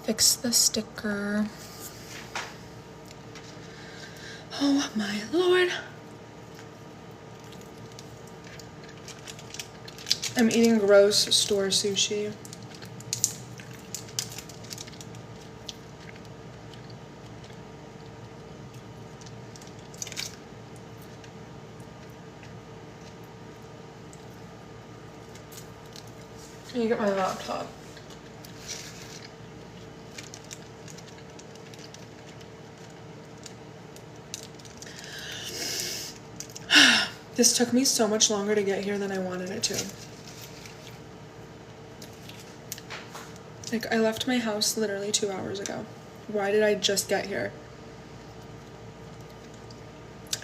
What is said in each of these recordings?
Fix the sticker. Oh my lord. I'm eating gross store sushi. Let me get my laptop. This took me so much longer to get here than I wanted it to. Like, I left my house literally 2 hours ago. Why did I just get here?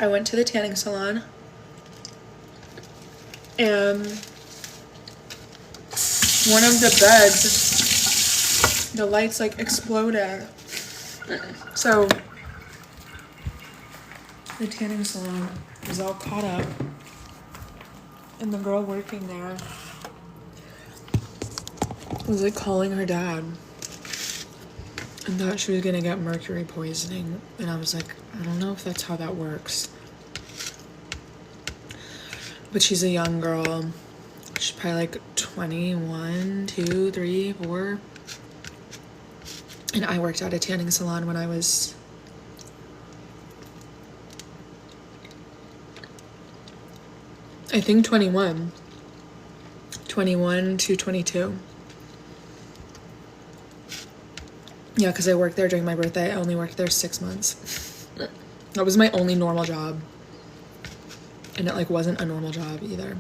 I went to the tanning salon and one of the beds, the lights like exploded. So the tanning salon was all caught up, and the girl working there was like calling her dad and thought she was gonna get mercury poisoning, and I was like, I don't know if that's how that works. But she's a young girl. She's probably like 21, 2, 3, 4. And I worked at a tanning salon when I was I think 21 to 22. Yeah, because I worked there during my birthday. I only worked there 6 months. That was my only normal job. And it like wasn't a normal job either.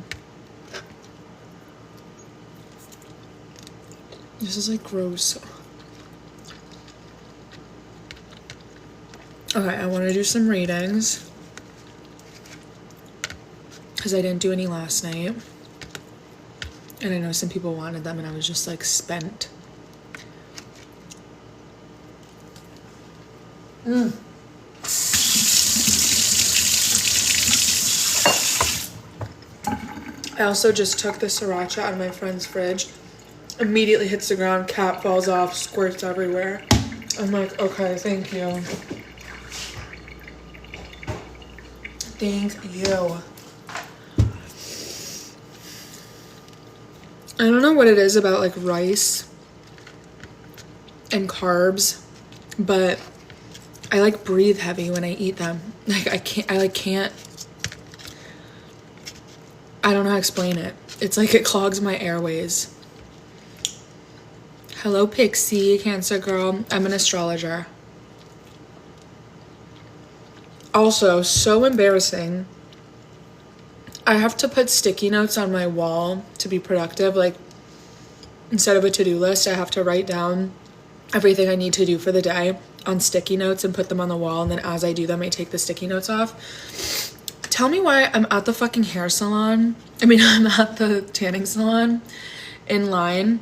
This is like gross. Okay, I want to do some readings because I didn't do any last night, and I know some people wanted them, and I was just like spent. I also just took the sriracha out of my friend's fridge. Immediately hits the ground, cap falls off, squirts everywhere. I'm like, okay, thank you. Thank you. I don't know what it is about like rice and carbs, but I like breathe heavy when I eat them. Like I can't, I don't know how to explain it. It's like it clogs my airways. Hello, Pixie, Cancer girl. I'm an astrologer. Also, so embarrassing. I have to put sticky notes on my wall to be productive. Like, instead of a to-do list, I have to write down everything I need to do for the day on sticky notes and put them on the wall. And then as I do them, I take the sticky notes off. Tell me why I'm at the fucking hair salon. I'm at the tanning salon in line.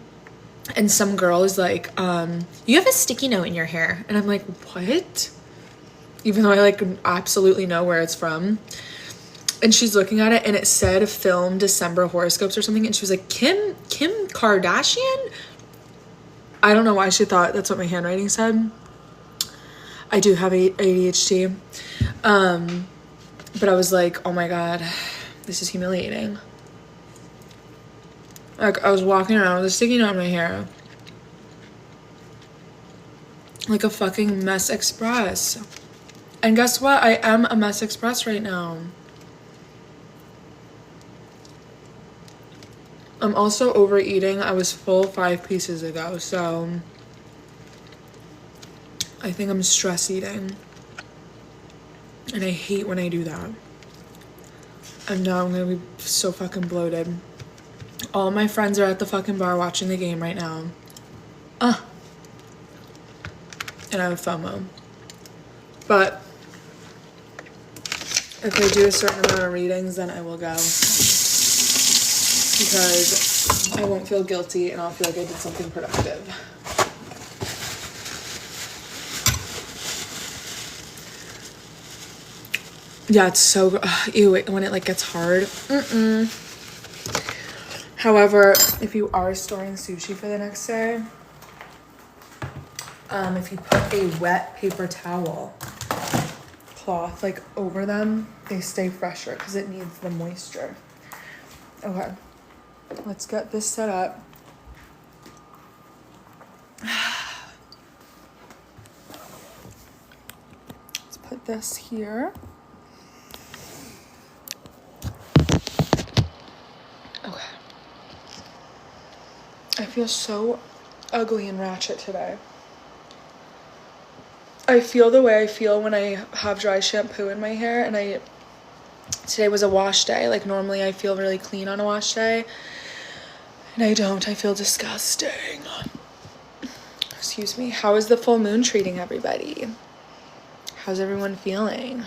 And some girl is like, you have a sticky note in your hair. And I'm like, what? Even though I like absolutely know where it's from. And she's looking at it and it said film December horoscopes or something. And she was like, Kim Kardashian? I don't know why she thought that's what my handwriting said. I do have ADHD. But I was like, oh my God, this is humiliating. Like, I was walking around with a sticky note in my hair. Like a fucking mess express. And guess what? I am a mess express right now. I'm also overeating. I was full 5 pieces ago, so I think I'm stress eating. And I hate when I do that. And now I'm gonna be so fucking bloated. All my friends are at the fucking bar watching the game right now. And I have FOMO. But if I do a certain amount of readings, then I will go. Because I won't feel guilty and I'll feel like I did something productive. Yeah, it's so, ew, when it like gets hard. However, if you are storing sushi for the next day, if you put a wet paper towel cloth like over them, they stay fresher because it needs the moisture. Okay, let's get this set up. Let's put this here. Okay. I feel so ugly and ratchet today. I feel the way I feel when I have dry shampoo in my hair, and today was a wash day. Like normally I feel really clean on a wash day, and I don't. I feel disgusting. Excuse me. How is the full moon treating everybody? How's everyone feeling?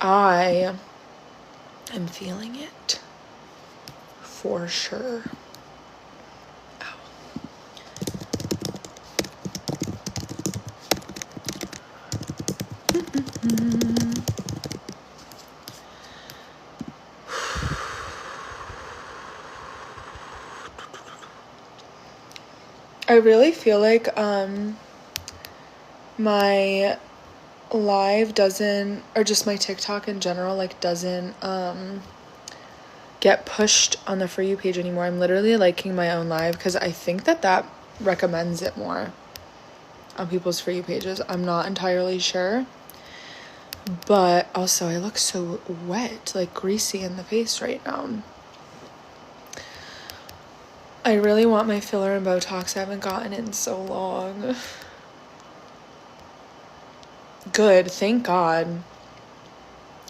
I am feeling it for sure. I really feel like my live doesn't, or just my TikTok in general, like doesn't get pushed on the For You page anymore. I'm literally liking my own live because I think that recommends it more on people's For You pages. I'm not entirely sure. But also I look so wet, like greasy in the face right now. I really want my filler and Botox. I haven't gotten it in so long. Good, thank God.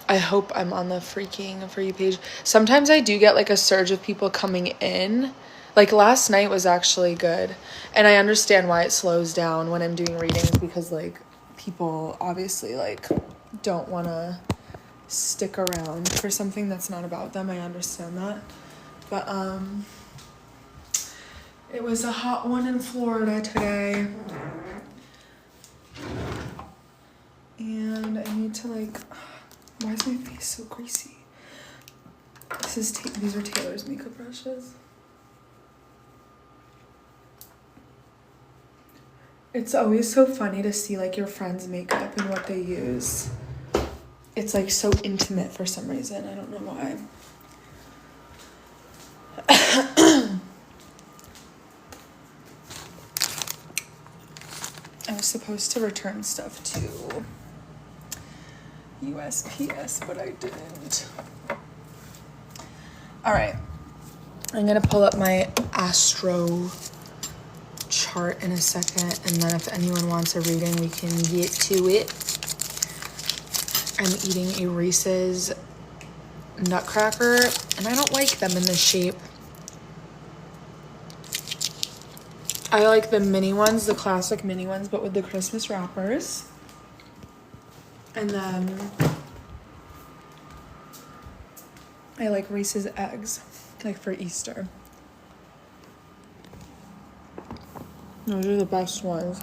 I hope I'm on the freaking For You page. Sometimes I do get like a surge of people coming in. Like last night was actually good. And I understand why it slows down when I'm doing readings, because like people obviously like don't want to stick around for something that's not about them. I understand that. But it was a hot one in Florida today. And I need to like, why is my face so greasy? These are Taylor's makeup brushes. It's always so funny to see like your friends' makeup and what they use. It's like so intimate for some reason. I don't know why. I was supposed to return stuff to USPS, but I didn't. All right. I'm going to pull up my astro chart in a second, and then if anyone wants a reading, we can get to it. I'm eating a Reese's Nutcracker, and I don't like them in this shape. I like the mini ones, the classic mini ones, but with the Christmas wrappers. And then I like Reese's eggs, like for Easter. Those are the best ones.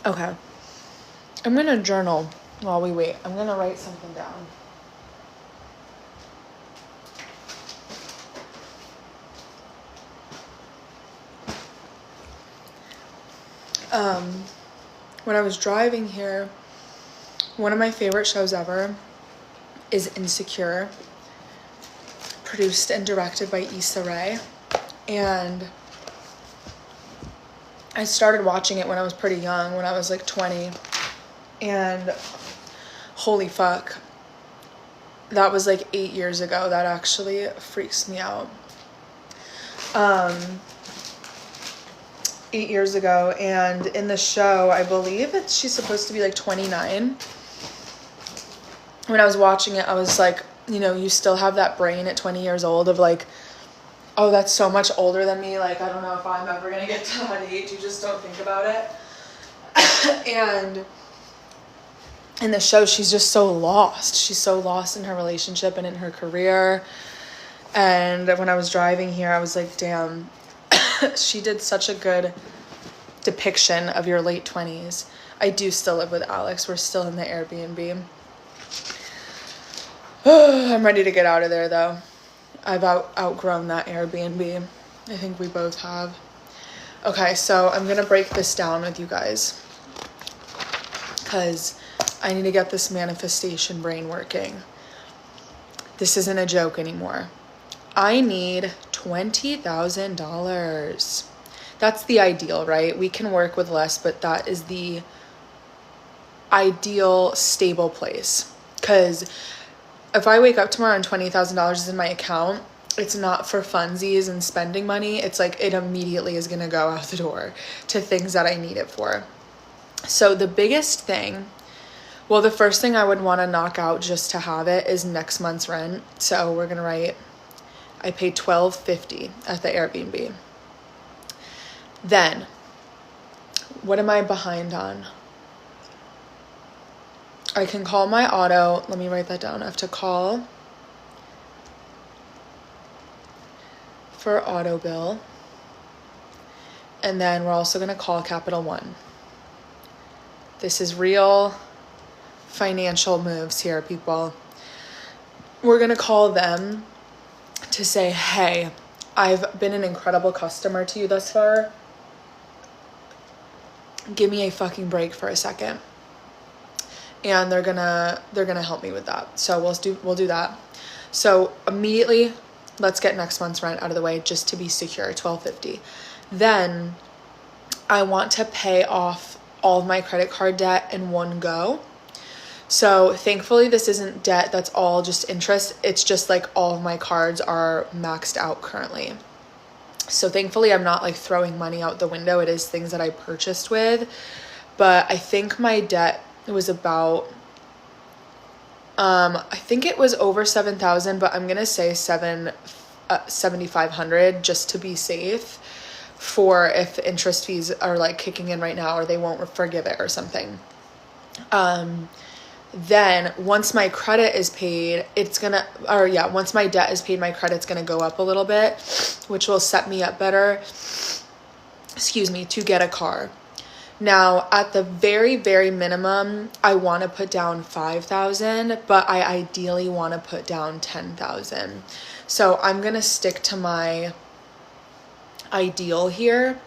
Okay. I'm gonna journal while we wait. I'm gonna write something down. When I was driving here, one of my favorite shows ever is Insecure, produced and directed by Issa Rae. And I started watching it when I was pretty young, when I was like 20. And holy fuck, that was like 8 years ago. That actually freaks me out. 8 years ago, and in the show, I believe she's supposed to be like 29. When I was watching it, I was like, you know, you still have that brain at 20 years old of like, oh, that's so much older than me. Like, I don't know if I'm ever gonna get to that age. You just don't think about it. And in the show, she's just so lost. She's so lost in her relationship and in her career. And when I was driving here, I was like, damn, she did such a good depiction of your late 20s. I do still live with Alex. We're still in the Airbnb. I'm ready to get out of there, though. I've outgrown that Airbnb. I think we both have. Okay, so I'm going to break this down with you guys, because I need to get this manifestation brain working. This isn't a joke anymore. I need $20,000. That's the ideal, right? We can work with less, but that is the ideal stable place. Because if I wake up tomorrow and $20,000 is in my account, it's not for funsies and spending money. It's like it immediately is going to go out the door to things that I need it for. So the biggest thing, well, the first thing I would want to knock out just to have it is next month's rent. So we're going to write, I paid $12.50 at the Airbnb. Then, what am I behind on? I can call my auto. Let me write that down. I have to call for auto bill. And then we're also going to call Capital One. This is real financial moves here, people. We're going to call them to say, hey, I've been an incredible customer to you thus far. Give me a fucking break for a second. And they're gonna help me with that. So we'll do that. So immediately, let's get next month's rent out of the way just to be secure, $12.50. Then I want to pay off all of my credit card debt in one go. So thankfully, this isn't debt that's all just interest. It's just like all of my cards are maxed out currently. So thankfully, I'm not like throwing money out the window. It is things that I purchased with. But I think my debt was about, I think it was over 7,000, but I'm going to say 7,500 just to be safe, for if interest fees are like kicking in right now or they won't forgive it or something. Then once my credit is paid, once my debt is paid, my credit's going to go up a little bit, which will set me up better, to get a car. Now, at the very, very minimum, I want to put down $5,000, but I ideally want to put down $10,000. So I'm going to stick to my ideal here.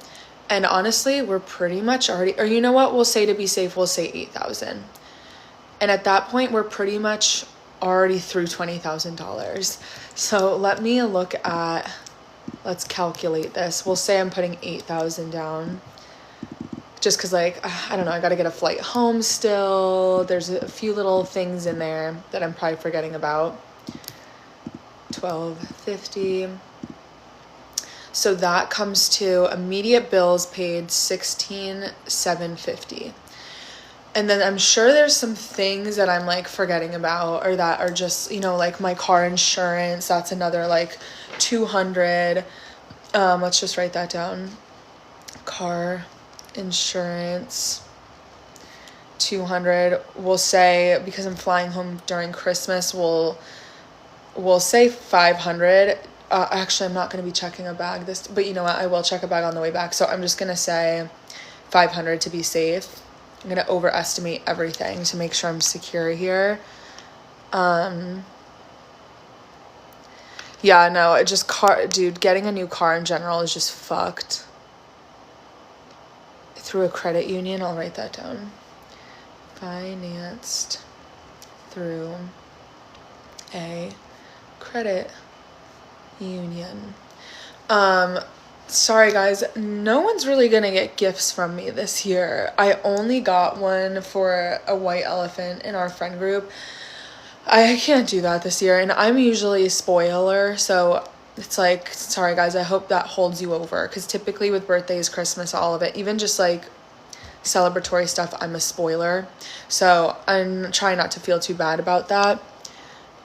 And honestly, we're pretty much already, or you know what, we'll say to be safe, we'll say $8,000. And at that point, we're pretty much already through $20,000. So let me look at, let's calculate this. We'll say I'm putting $8,000 down. Just because, like, I don't know, I got to get a flight home still. There's a few little things in there that I'm probably forgetting about. $12.50. So that comes to immediate bills paid $16,750. And then I'm sure there's some things that I'm like forgetting about, or that are just, like my car insurance. That's another like $200. Let's just write that down. Car insurance, $200. We'll say, because I'm flying home during Christmas, we'll say $500. Actually, I'm not going to be checking a bag but you know what? I will check a bag on the way back. So I'm just going to say $500 to be safe. I'm gonna overestimate everything to make sure I'm secure here. Yeah, no, it just dude, getting a new car in general is just fucked. Through a credit union, I'll write that down. Financed through a credit union. Sorry guys, no one's really gonna get gifts from me this year. I only got one for a white elephant in our friend group. I can't do that this year, and I'm usually a spoiler, so it's like, sorry guys, I hope that holds you over, because typically with birthdays, Christmas, all of it, even just like celebratory stuff, I'm a spoiler, so I'm trying not to feel too bad about that.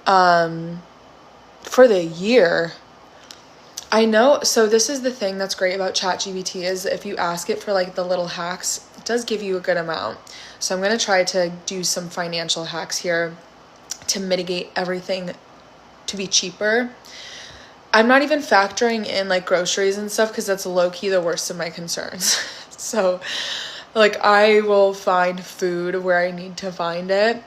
For the year, I know, so this is the thing that's great about ChatGPT is if you ask it for like the little hacks, it does give you a good amount. So I'm going to try to do some financial hacks here to mitigate everything to be cheaper. I'm not even factoring in like groceries and stuff because that's low-key the worst of my concerns. So like I will find food where I need to find it.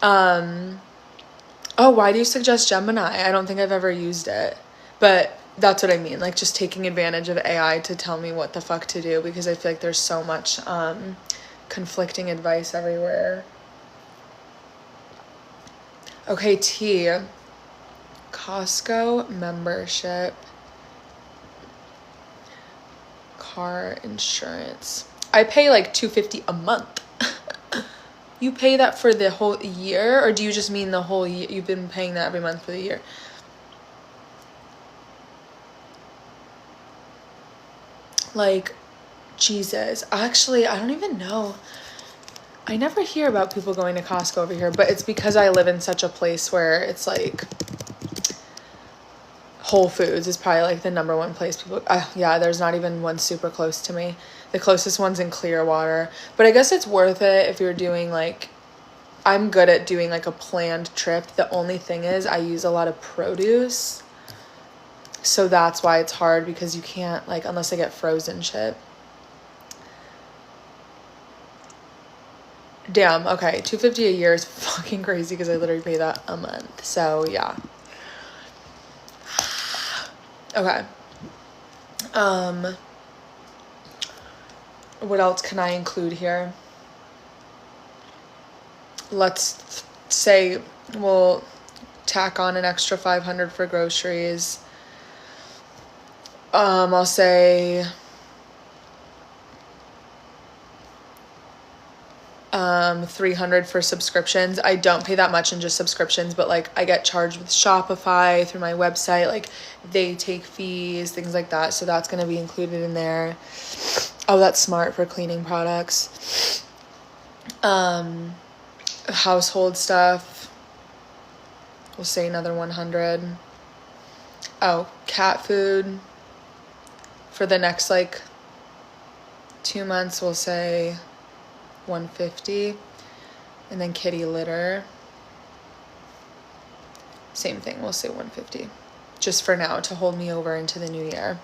Oh, why do you suggest Gemini? I don't think I've ever used it, but that's what I mean, like just taking advantage of AI to tell me what the fuck to do, because I feel like there's so much conflicting advice everywhere. Okay, T. Costco membership. Car insurance. I pay like $250 a month. You pay that for the whole year, or do you just mean the whole year? You've been paying that every month for the year? Like, Jesus. Actually, I don't even know. I never hear about people going to Costco over here, but it's because I live in such a place where it's like Whole Foods is probably like the number one place people, yeah, there's not even one super close to me. The closest one's in Clearwater, but I guess it's worth it if you're doing like, I'm good at doing like a planned trip. The only thing is I use a lot of produce, so that's why it's hard, because you can't, like, unless I get frozen shit. Damn, okay, $250 a year is fucking crazy because I literally pay that a month. So yeah. Okay. What else can I include here? Let's say we'll tack on an extra $500 for groceries. I'll say $300 for subscriptions. I don't pay that much in just subscriptions, but like I get charged with Shopify through my website, like they take fees, things like that, so that's going to be included in there. Oh, that's smart for cleaning products. Household stuff, we'll say another 100. Oh, cat food for the next like 2 months, we'll say 150. And then kitty litter, same thing, we'll say 150, just for now to hold me over into the new year.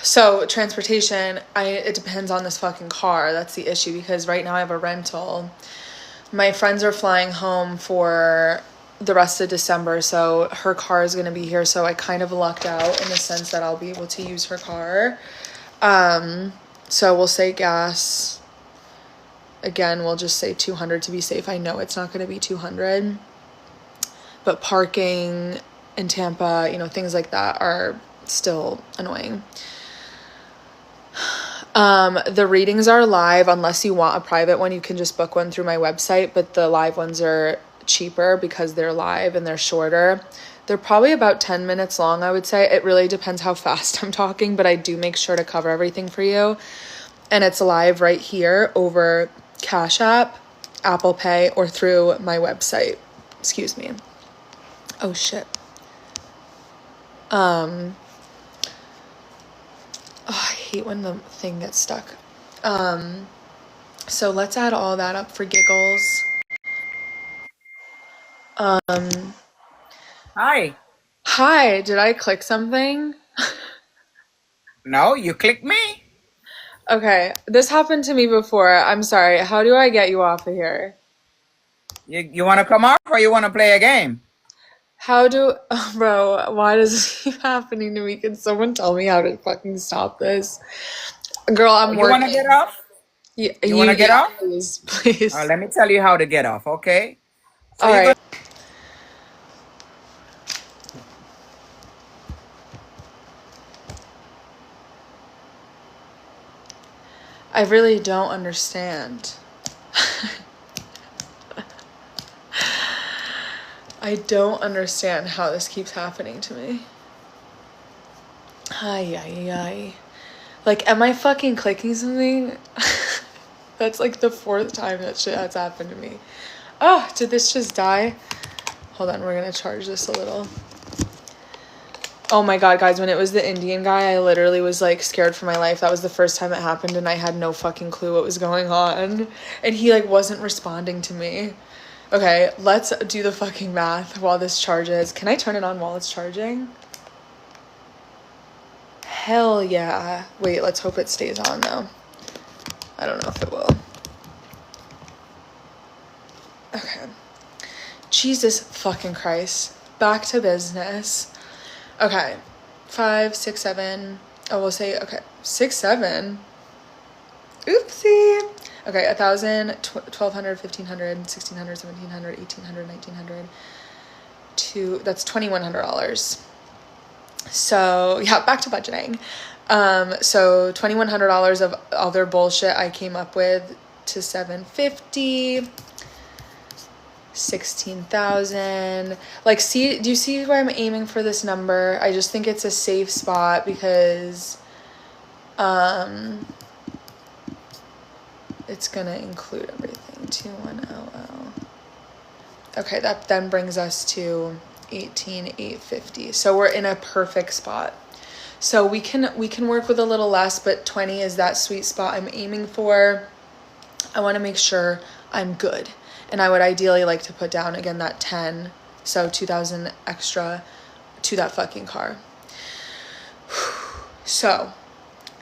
So transportation, it depends on this fucking car. That's the issue, because right now I have a rental. My friends are flying home for the rest of December, so her car is going to be here, so I kind of lucked out in the sense that I'll be able to use her car. So we'll say gas. Again, we'll just say 200 to be safe. I know it's not going to be 200, but parking in Tampa, you know, things like that are still annoying. The readings are live. Unless you want a private one, you can just book one through my website, but the live ones are cheaper because they're live and they're shorter. They're probably about 10 minutes long, I would say. It really depends how fast I'm talking, but I do make sure to cover everything for you. And it's live right here over Cash App, Apple Pay, or through my website. Excuse me. Oh, shit. Oh, I hate when the thing gets stuck. So let's add all that up for giggles. Hi. Hi, did I click something? No, you click me. Okay, this happened to me before. I'm sorry. How do I get you off of here? You want to come off or you want to play a game? How do, bro, why does this keep happening to me? Can someone tell me how to fucking stop this? Girl, Oh, I'm you want to get working. off? You want to get Yeah, off? please, please. Let me tell you how to get off, okay? So All you're right. going I really don't understand. I don't understand how this keeps happening to me. Ay, ay, ay. Like, am I fucking clicking something? That's like the fourth time that shit has happened to me. Oh, did this just die? Hold on, we're gonna charge this a little. Oh my god, guys, when it was the Indian guy, I literally was like scared for my life. That was the first time it happened and I had no fucking clue what was going on. And he like wasn't responding to me. Okay, let's do the fucking math while this charges. Can I turn it on while it's charging? Hell yeah. Wait, let's hope it stays on though. I don't know if it will. Okay. Jesus fucking Christ. Back to business. Okay. 5, 6, 7. Oh, we'll say, okay. 6, 7. Oopsie. Okay, 1,000, 1,200, 1,500, 1,600, 1,700, 1,800, 1,900. That's $2,100. So yeah, back to budgeting. So $2,100 of other bullshit I came up with to 750. 16,000. Like, see, do you see where I'm aiming for this number? I just think it's a safe spot because it's gonna include everything. 2100. Okay, that then brings us to 18,850. So we're in a perfect spot. So we can work with a little less, but 20 is that sweet spot I'm aiming for. I want to make sure I'm good. And I would ideally like to put down again that 10, so 2,000 extra to that fucking car. So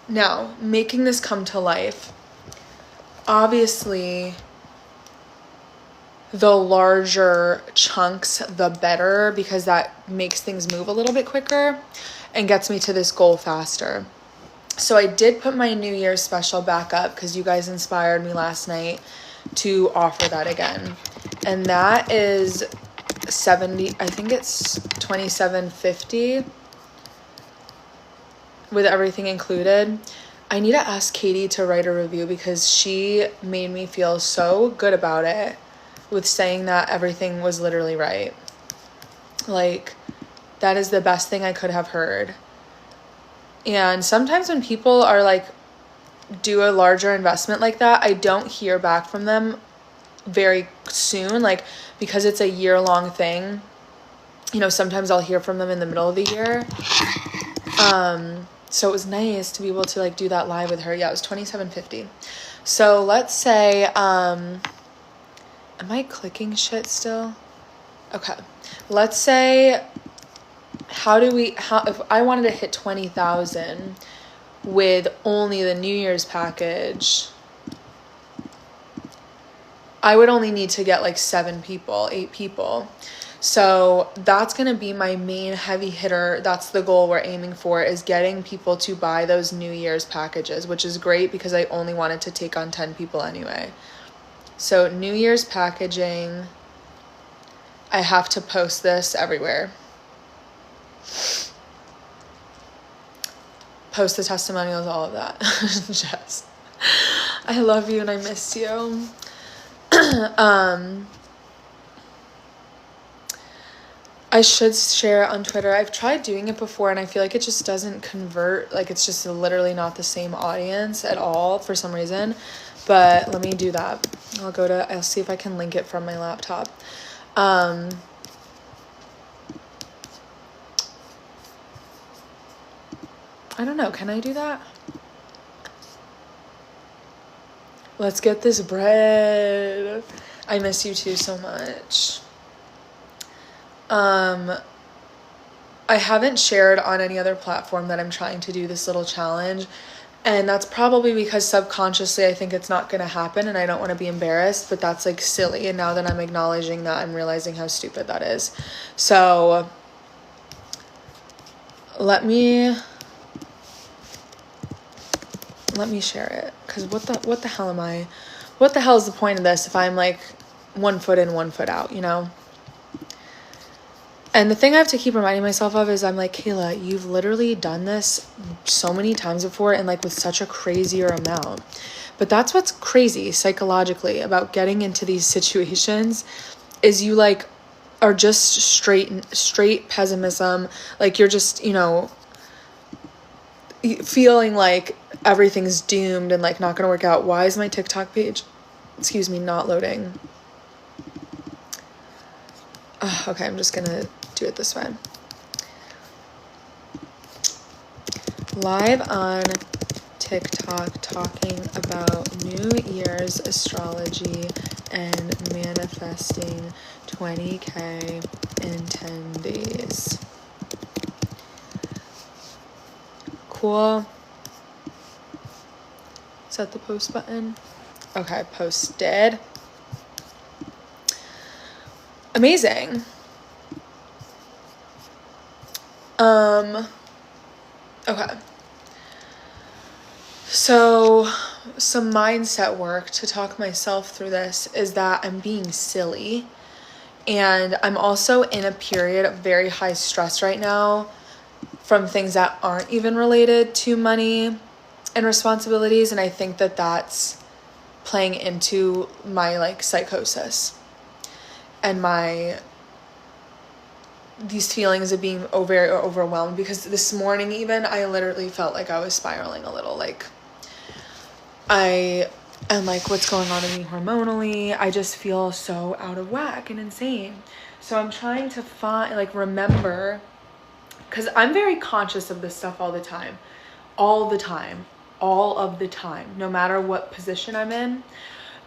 now making this come to life, obviously the larger chunks the better, because that makes things move a little bit quicker and gets me to this goal faster. So I did put my New Year's special back up because you guys inspired me last night to offer that again. And that is 70, I think it's 2750 with everything included. I need to ask Katie to write a review because she made me feel so good about it with saying that everything was literally right. Like, that is the best thing I could have heard. And sometimes when people are like, do a larger investment like that, I don't hear back from them very soon, like, because it's a year-long thing. You know, sometimes I'll hear from them in the middle of the year. So it was nice to be able to like do that live with her. Yeah, it was 2750. So let's say, am I clicking shit still? Okay, let's say, if I wanted to hit 20,000 with only the New Year's package, I would only need to get like 8 people. So that's going to be my main heavy hitter. That's the goal we're aiming for, is getting people to buy those New Year's packages, which is great because I only wanted to take on 10 people anyway. So New Year's packaging, I have to post this everywhere. Post the testimonials, all of that. Jess, I love you and I miss you. I should share it on Twitter. I've tried doing it before and I feel like it just doesn't convert. Like, it's just literally not the same audience at all for some reason. But let me do that. I'll see if I can link it from my laptop. I don't know. Can I do that? Let's get this bread. I miss you too so much. I haven't shared on any other platform that I'm trying to do this little challenge. And that's probably because subconsciously I think it's not going to happen and I don't want to be embarrassed, but that's like silly. And now that I'm acknowledging that, I'm realizing how stupid that is. So let me share it, because what the hell am I? What the hell is the point of this if I'm like 1 foot in, 1 foot out, you know? And the thing I have to keep reminding myself of is I'm like, Kayla, you've literally done this so many times before and like with such a crazier amount. But that's what's crazy psychologically about getting into these situations is you like are just straight pessimism. Like you're just, you know, feeling like everything's doomed and like not going to work out. Why is my TikTok page, not loading? Okay, I'm just going to do it this way. Live on TikTok talking about New Year's astrology and manifesting 20K in 10 days. Cool. Is that the post button? Okay, posted. Amazing. Okay. So some mindset work to talk myself through this is that I'm being silly, and I'm also in a period of very high stress right now from things that aren't even related to money and responsibilities, and I think that that's playing into my like psychosis and these feelings of being very overwhelmed, because this morning even I literally felt like I was spiraling a little. Like I am like, what's going on in me hormonally? I just feel so out of whack and insane. So I'm trying to remember, because I'm very conscious of this stuff all of the time, no matter what position I'm in.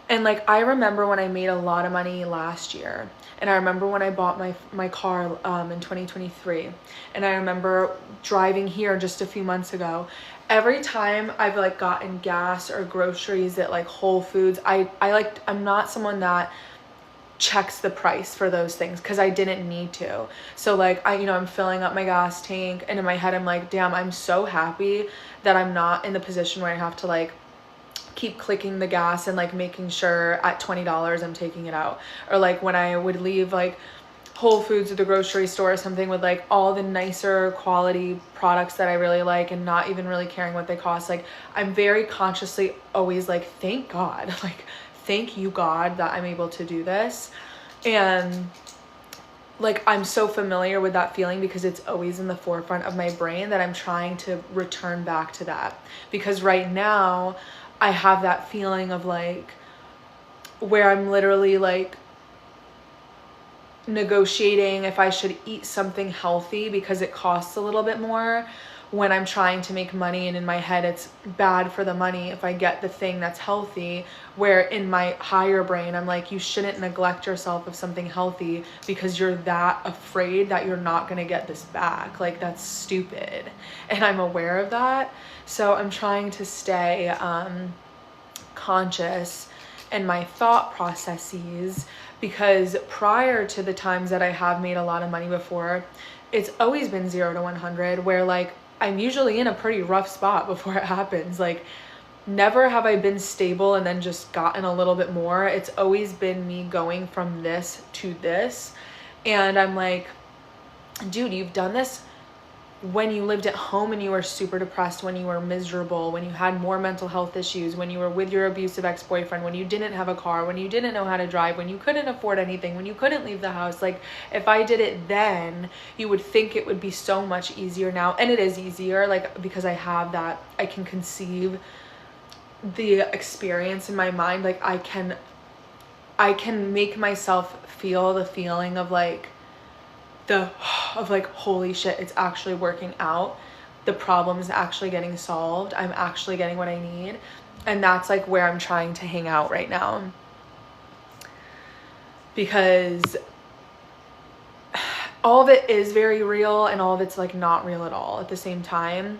And like, I remember when I made a lot of money last year, and I remember when I bought my car in 2023, and I remember driving here just a few months ago. Every time I've like gotten gas or groceries at like Whole Foods, I'm not someone that checks the price for those things because I didn't need to. So like I'm filling up my gas tank, and in my head I'm like, damn, I'm so happy that I'm not in the position where I have to like keep clicking the gas and like making sure at $20 I'm taking it out. Or like when I would leave like Whole Foods or the grocery store or something with like all the nicer quality products that I really like and not even really caring what they cost. Like I'm very consciously always like, thank God, like thank you God that I'm able to do this. And like I'm so familiar with that feeling because it's always in the forefront of my brain that I'm trying to return back to that. Because right now I have that feeling of like where I'm literally like negotiating if I should eat something healthy because it costs a little bit more, when I'm trying to make money, and in my head it's bad for the money if I get the thing that's healthy, where in my higher brain I'm like, you shouldn't neglect yourself of something healthy because you're that afraid that you're not going to get this back. Like that's stupid, and I'm aware of that. So I'm trying to stay conscious in my thought processes, because prior to the times that I have made a lot of money before, it's always been 0 to 100, where like I'm usually in a pretty rough spot before it happens. Like never have I been stable and then just gotten a little bit more. It's always been me going from this to this. And I'm like, dude, you've done this when you lived at home and you were super depressed, when you were miserable, when you had more mental health issues, when you were with your abusive ex-boyfriend, when you didn't have a car, when you didn't know how to drive, when you couldn't afford anything, when you couldn't leave the house. Like if I did it then, you would think it would be so much easier now. And it is easier, like because I have that, I can conceive the experience in my mind. Like I can make myself feel the feeling of like holy shit, it's actually working out. The problem is actually getting solved. I'm actually getting what I need. And that's like where I'm trying to hang out right now. Because all of it is very real and all of it's like not real at all at the same time.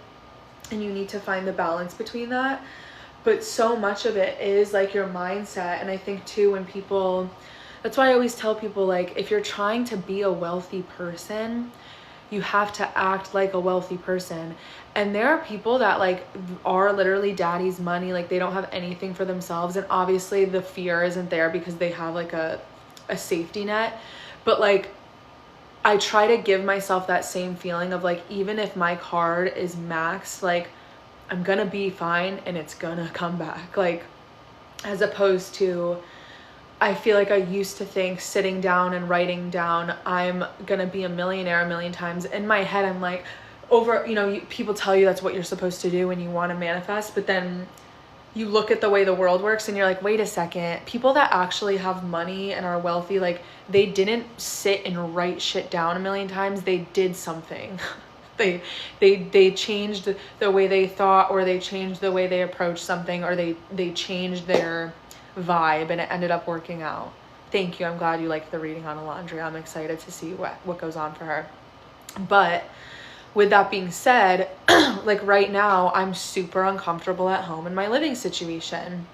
And you need to find the balance between that. But so much of it is like your mindset. And I think too, when people, that's why I always tell people, like, if you're trying to be a wealthy person, you have to act like a wealthy person. And there are people that like are literally daddy's money, like they don't have anything for themselves, and obviously the fear isn't there because they have like a safety net. But like, I try to give myself that same feeling of like, even if my card is maxed, like I'm gonna be fine and it's gonna come back. Like, as opposed to, I feel like I used to think sitting down and writing down, I'm gonna be a millionaire a million times. In my head, I'm like, people tell you that's what you're supposed to do when you want to manifest, but then you look at the way the world works and you're like, wait a second, people that actually have money and are wealthy, like they didn't sit and write shit down a million times. They did something. They changed the way they thought, or they changed the way they approached something, or they changed their vibe and it ended up working out. Thank you. I'm glad you liked the reading on Alondra. I'm excited to see what goes on for her. But with that being said, like right now, I'm super uncomfortable at home in my living situation.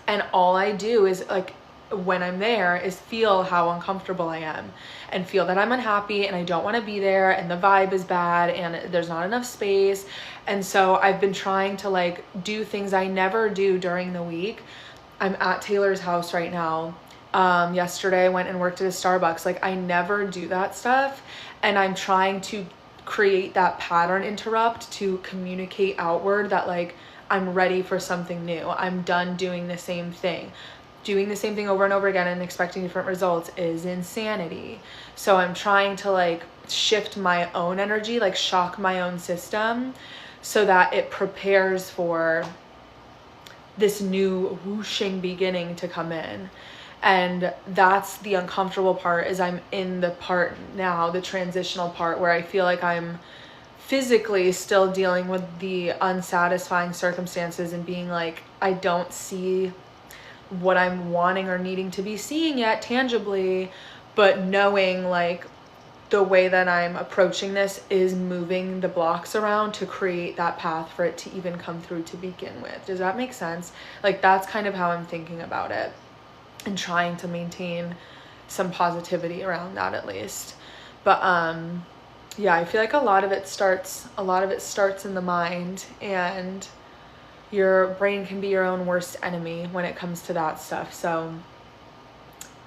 And all I do is like, when I'm there, is feel how uncomfortable I am and feel that I'm unhappy and I don't want to be there and the vibe is bad and there's not enough space. And so I've been trying to like do things I never do during the week. I'm at Taylor's house right now. Yesterday I went and worked at a Starbucks. Like I never do that stuff. And I'm trying to create that pattern interrupt to communicate outward that like, I'm ready for something new. I'm done doing the same thing. Doing the same thing over and over again and expecting different results is insanity. So I'm trying to like shift my own energy, like shock my own system so that it prepares for this new whooshing beginning to come in. And that's the uncomfortable part, is I'm in the part now, the transitional part, where I feel like I'm physically still dealing with the unsatisfying circumstances and being like, I don't see what I'm wanting or needing to be seeing yet tangibly, but knowing like the way that I'm approaching this is moving the blocks around to create that path for it to even come through to begin with. Does that make sense? Like that's kind of how I'm thinking about it and trying to maintain some positivity around that at least. But yeah, I feel like a lot of it starts in the mind, and your brain can be your own worst enemy when it comes to that stuff. So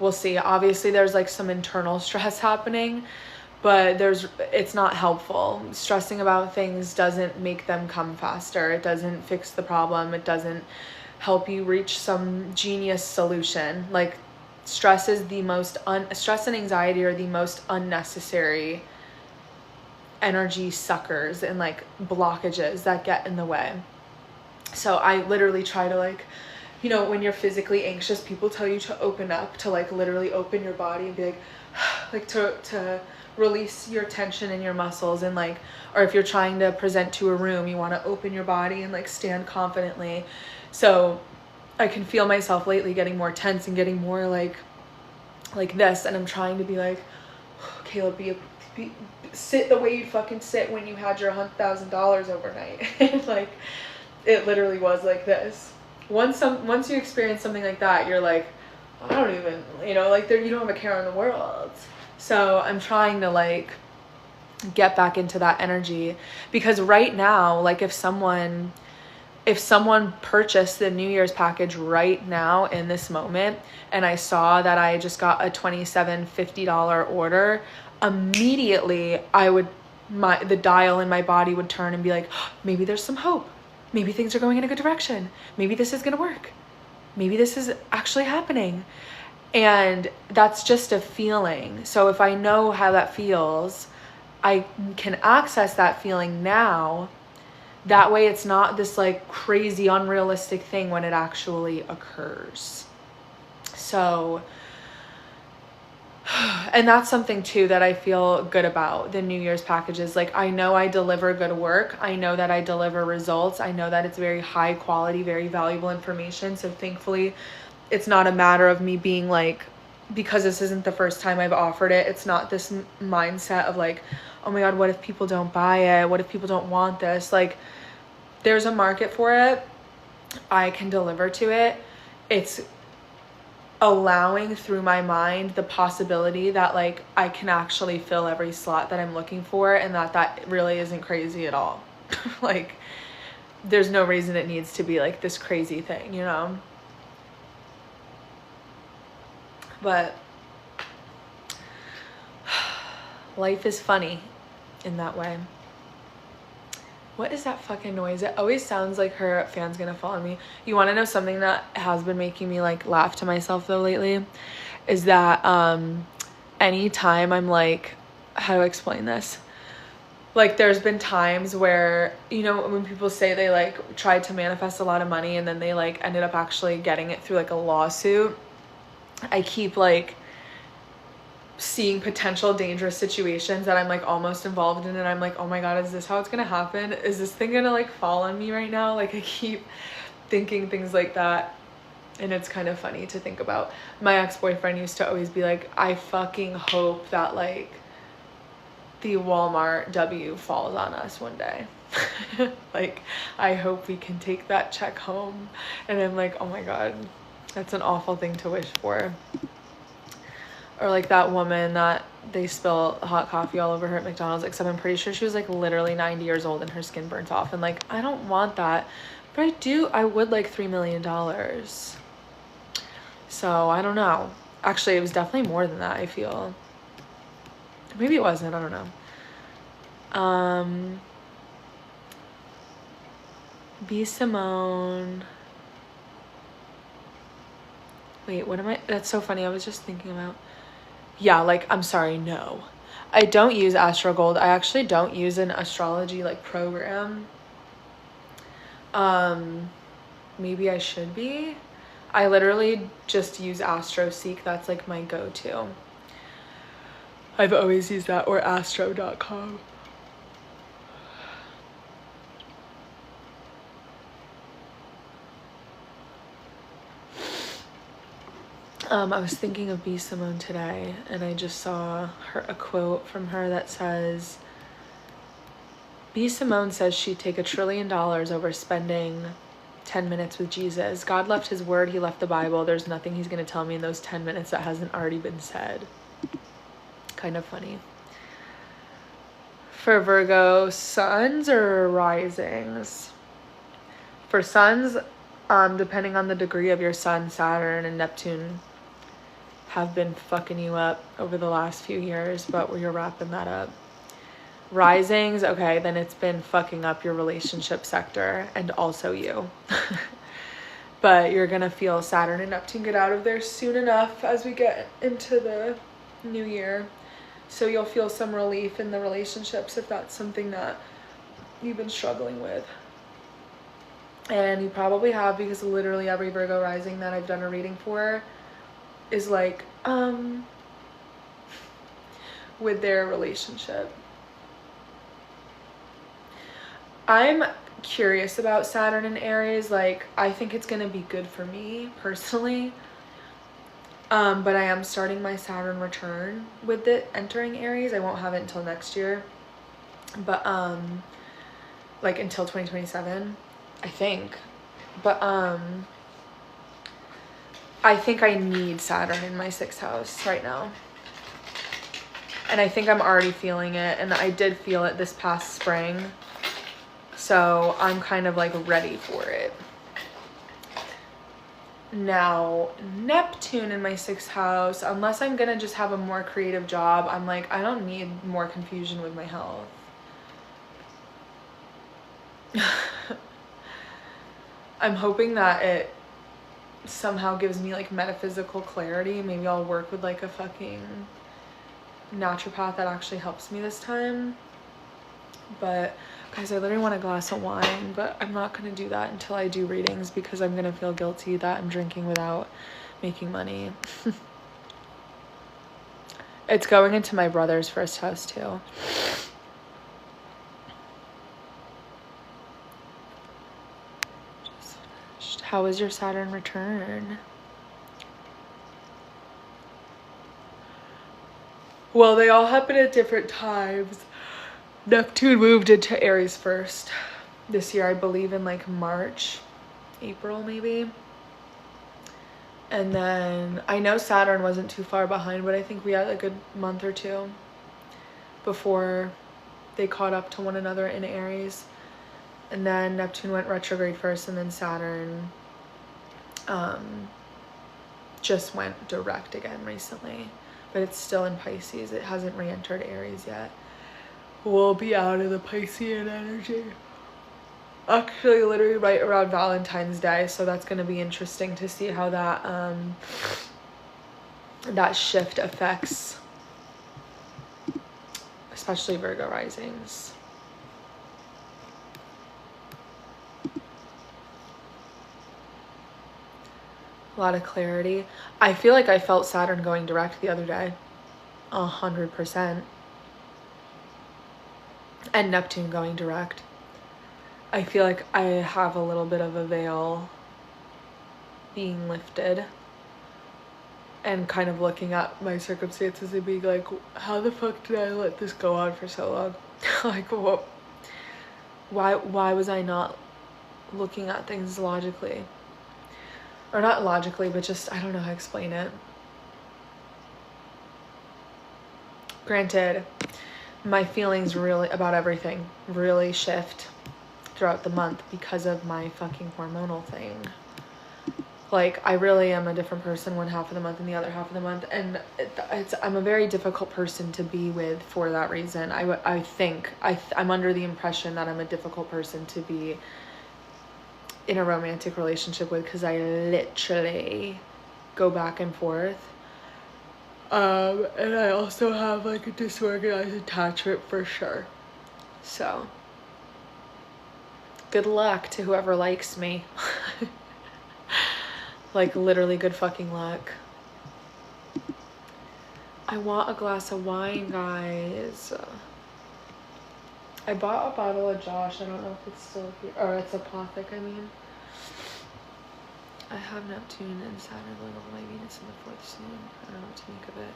we'll see. Obviously there's like some internal stress happening, but it's not helpful. Stressing about things doesn't make them come faster. It doesn't fix the problem. It doesn't help you reach some genius solution. Like stress and anxiety are the most unnecessary energy suckers and like blockages that get in the way. So I literally try to like, when you're physically anxious, people tell you to open up, to like literally open your body and be like, like to release your tension in your muscles. And like, or if you're trying to present to a room, you want to open your body and like stand confidently. So I can feel myself lately getting more tense and getting more like this. And I'm trying to be like, Kayla, sit the way you fucking sit when you had your $100,000 overnight. And like, it literally was like this. Once you experience something like that, you're like, I don't even, like you don't have a care in the world. So I'm trying to like get back into that energy, because right now, like if someone purchased the New Year's package right now in this moment, and I saw that I just got a $27.50 order, immediately the dial in my body would turn and be like, oh, maybe there's some hope. Maybe things are going in a good direction. Maybe this is going to work. Maybe this is actually happening. And that's just a feeling. So if I know how that feels, I can access that feeling now. That way it's not this like crazy unrealistic thing when it actually occurs. So, and that's something too that I feel good about the New Year's packages. Like I know I deliver good work. I know that I deliver results. I know that it's very high quality, very valuable information. So thankfully it's not a matter of me being like because this isn't the first time I've offered it, it's not this mindset of like, oh my God, what if people don't buy it? What if people don't want this? Like, there's a market for it. I can deliver to it. It's allowing through my mind the possibility that like I can actually fill every slot that I'm looking for, and that really isn't crazy at all. Like, there's no reason it needs to be like this crazy thing, you know? But life is funny in that way. What is that fucking noise? It always sounds like her fan's gonna fall on me. You want to know something that has been making me like laugh to myself though lately? Is that anytime I'm like, how do I explain this? Like, there's been times where, you know, when people say they like tried to manifest a lot of money and then they like ended up actually getting it through like a lawsuit, I keep like seeing potential dangerous situations that I'm like almost involved in, and I'm like, oh my God, is this how it's gonna happen? Is this thing gonna like fall on me right now? Like, I keep thinking things like that, and it's kind of funny to think about. My ex-boyfriend used to always be like, I fucking hope that like the Walmart W falls on us one day. Like, I hope we can take that check home. And I'm like, oh my God, that's an awful thing to wish for. Or like that woman that they spill hot coffee all over her at McDonald's, except I'm pretty sure she was like literally 90 years old and her skin burnt off. And like, I don't want that, but I would like $3 million. So I don't know. Actually, it was definitely more than that, I feel. Maybe it wasn't, I don't know. B. Simone. Wait, what am I? That's so funny. I was just thinking about. Yeah, like, I'm sorry, no. I don't use AstroGold. I actually don't use an astrology like program. Maybe I should be. I literally just use AstroSeek. That's like my go-to. I've always used that, or astro.com. I was thinking of B. Simone today, and I just saw a quote from her that says, B. Simone says she'd take $1 trillion over spending 10 minutes with Jesus. God left his word, he left the Bible. There's nothing he's going to tell me in those 10 minutes that hasn't already been said. Kind of funny. For Virgo, suns or risings? For suns, depending on the degree of your sun, Saturn and Neptune have been fucking you up over the last few years, but you're wrapping that up. Risings, okay, then it's been fucking up your relationship sector and also you. But you're gonna feel Saturn and Neptune get out of there soon enough as we get into the new year. So you'll feel some relief in the relationships if that's something that you've been struggling with. And you probably have, because literally every Virgo rising that I've done a reading for is like, with their relationship. I'm curious about Saturn in Aries. Like, I think it's gonna be good for me personally. But I am starting my Saturn return with it entering Aries. I won't have it until next year. But, like until 2027, I think. But, I think I need Saturn in my 6th house right now. And I think I'm already feeling it. And I did feel it this past spring. So I'm kind of like ready for it. Now, Neptune in my 6th house, unless I'm gonna just have a more creative job, I'm like, I don't need more confusion with my health. I'm hoping that it somehow gives me like metaphysical clarity. Maybe I'll work with like a fucking naturopath that actually helps me this time. But guys, I literally want a glass of wine, but I'm not gonna do that until I do readings because I'm gonna feel guilty that I'm drinking without making money. It's going into my brother's 1st house too. Just finished. How was your Saturn return? Well, they all happen at different times. Neptune moved into Aries first this year, I believe in like March, April maybe. And then I know Saturn wasn't too far behind, but I think we had a good month or two before they caught up to one another in Aries. And then Neptune went retrograde first, and then Saturn just went direct again recently. But it's still in Pisces. It hasn't re-entered Aries yet. We'll be out of the Piscean energy. Actually, literally right around Valentine's Day. So that's going to be interesting to see how that that shift affects especially Virgo risings. A lot of clarity. I feel like I felt Saturn going direct the other day. 100%. And Neptune going direct. I feel like I have a little bit of a veil being lifted. And kind of looking at my circumstances and being like, how the fuck did I let this go on for so long? Like, what? Why was I not looking at things logically? Or not logically, but just, I don't know how to explain it. Granted, my feelings really about everything really shift throughout the month because of my fucking hormonal thing. Like, I really am a different person one half of the month and the other half of the month. And I'm a very difficult person to be with for that reason. I think I'm under the impression that I'm a difficult person to be in a romantic relationship with, because I literally go back and forth. And I also have like a disorganized attachment for sure. So good luck to whoever likes me. Like, literally good fucking luck. I want a glass of wine, guys. I bought a bottle of Josh. I don't know if it's still here. Or it's Apothic, I mean. I have Neptune and Saturn going over my Venus in the 4th soon. I don't know what to make of it.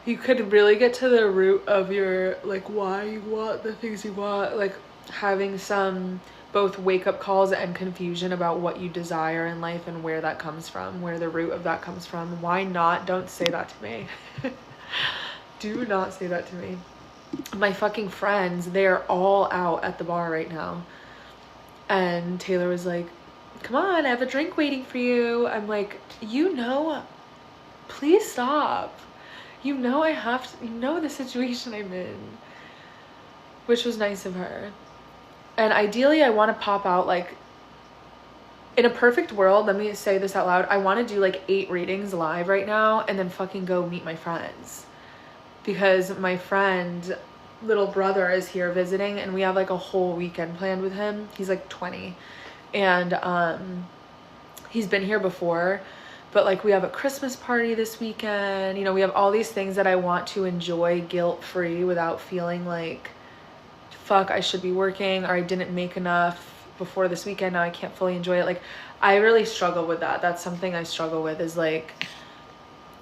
You could really get to the root of your, like, why you want the things you want. Like, having some both wake-up calls and confusion about what you desire in life and where that comes from, where the root of that comes from. Why not? Don't say that to me. Do not say that to me. My fucking friends, they're all out at the bar right now. And Taylor was like, come on, I have a drink waiting for you. I'm like, you know, please stop. You know I have to, you know the situation I'm in. Which was nice of her. And ideally, I want to pop out, like, in a perfect world, let me say this out loud, I want to do like 8 readings live right now and then fucking go meet my friends. Because my friend, little brother, is here visiting and we have like a whole weekend planned with him. He's like 20. And he's been here before, but like we have a Christmas party this weekend. You know, we have all these things that I want to enjoy guilt-free without feeling like, fuck, I should be working, or I didn't make enough before this weekend, now I can't fully enjoy it. Like, I really struggle with that. That's something I struggle with, is like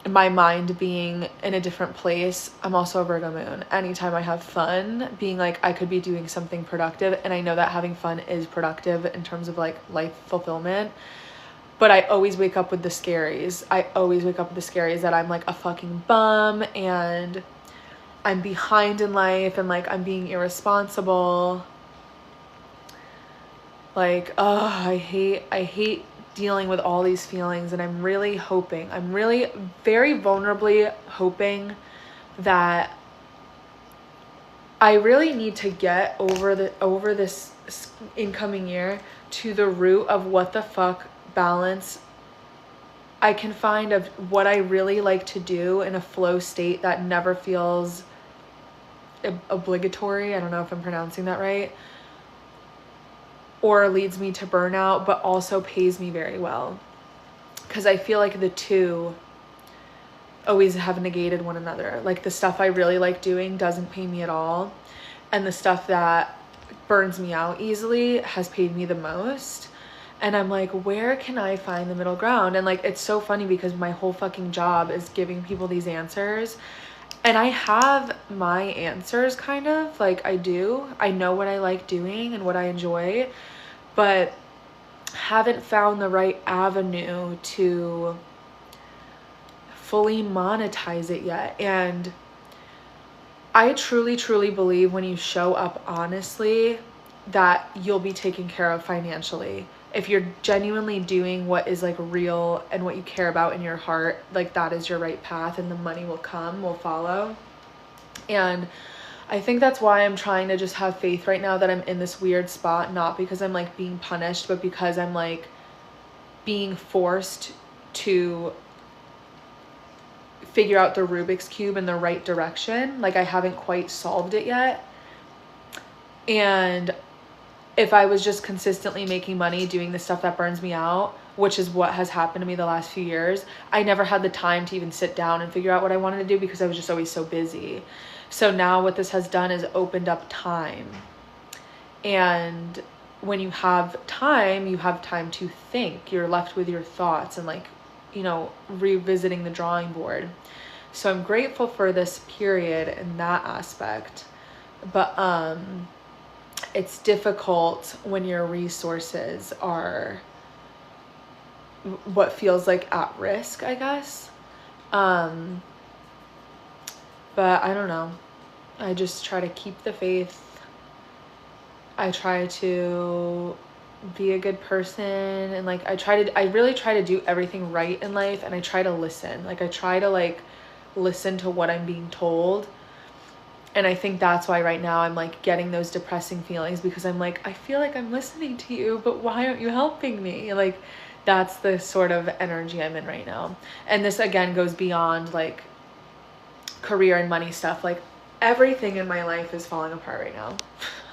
my mind being in a different place. I'm also a Virgo moon. Anytime I have fun, being like I could be doing something productive, and I know that having fun is productive in terms of like life fulfillment, but I always wake up with the scaries. I always wake up with the scaries that I'm like a fucking bum and I'm behind in life and like I'm being irresponsible. Like, oh, I hate dealing with all these feelings, and I'm really hoping, I'm really very vulnerably hoping that I really need to get over this incoming year to the root of what the fuck balance I can find of what I really like to do in a flow state that never feels obligatory. I don't know if I'm pronouncing that right. Or leads me to burnout, but also pays me very well. Because I feel like the two always have negated one another. Like, the stuff I really like doing doesn't pay me at all. And the stuff that burns me out easily has paid me the most. And I'm like, where can I find the middle ground? And like, it's so funny because my whole fucking job is giving people these answers. And I have my answers kind of, like I do. I know what I like doing and what I enjoy, but haven't found the right avenue to fully monetize it yet. And I truly, truly believe when you show up honestly that you'll be taken care of financially. If you're genuinely doing what is like real and what you care about in your heart, like that is your right path, and the money will come, will follow. And I think that's why I'm trying to just have faith right now that I'm in this weird spot, not because I'm like being punished, but because I'm like being forced to figure out the Rubik's Cube in the right direction. Like I haven't quite solved it yet. And if I was just consistently making money doing the stuff that burns me out, which is what has happened to me the last few years, I never had the time to even sit down and figure out what I wanted to do because I was just always so busy. So now what this has done is opened up time. And when you have time to think. You're left with your thoughts and like, you know, revisiting the drawing board. So I'm grateful for this period in that aspect. But it's difficult when your resources are what feels like at risk, I guess. But I don't know. I just try to keep the faith. I try to be a good person, and like I really try to do everything right in life, and I try to listen. Like I try to like listen to what I'm being told. And I think that's why right now I'm like getting those depressing feelings, because I'm like, I feel like I'm listening to you, but why aren't you helping me? Like that's the sort of energy I'm in right now. And this again goes beyond like career and money stuff. Like everything in my life is falling apart right now.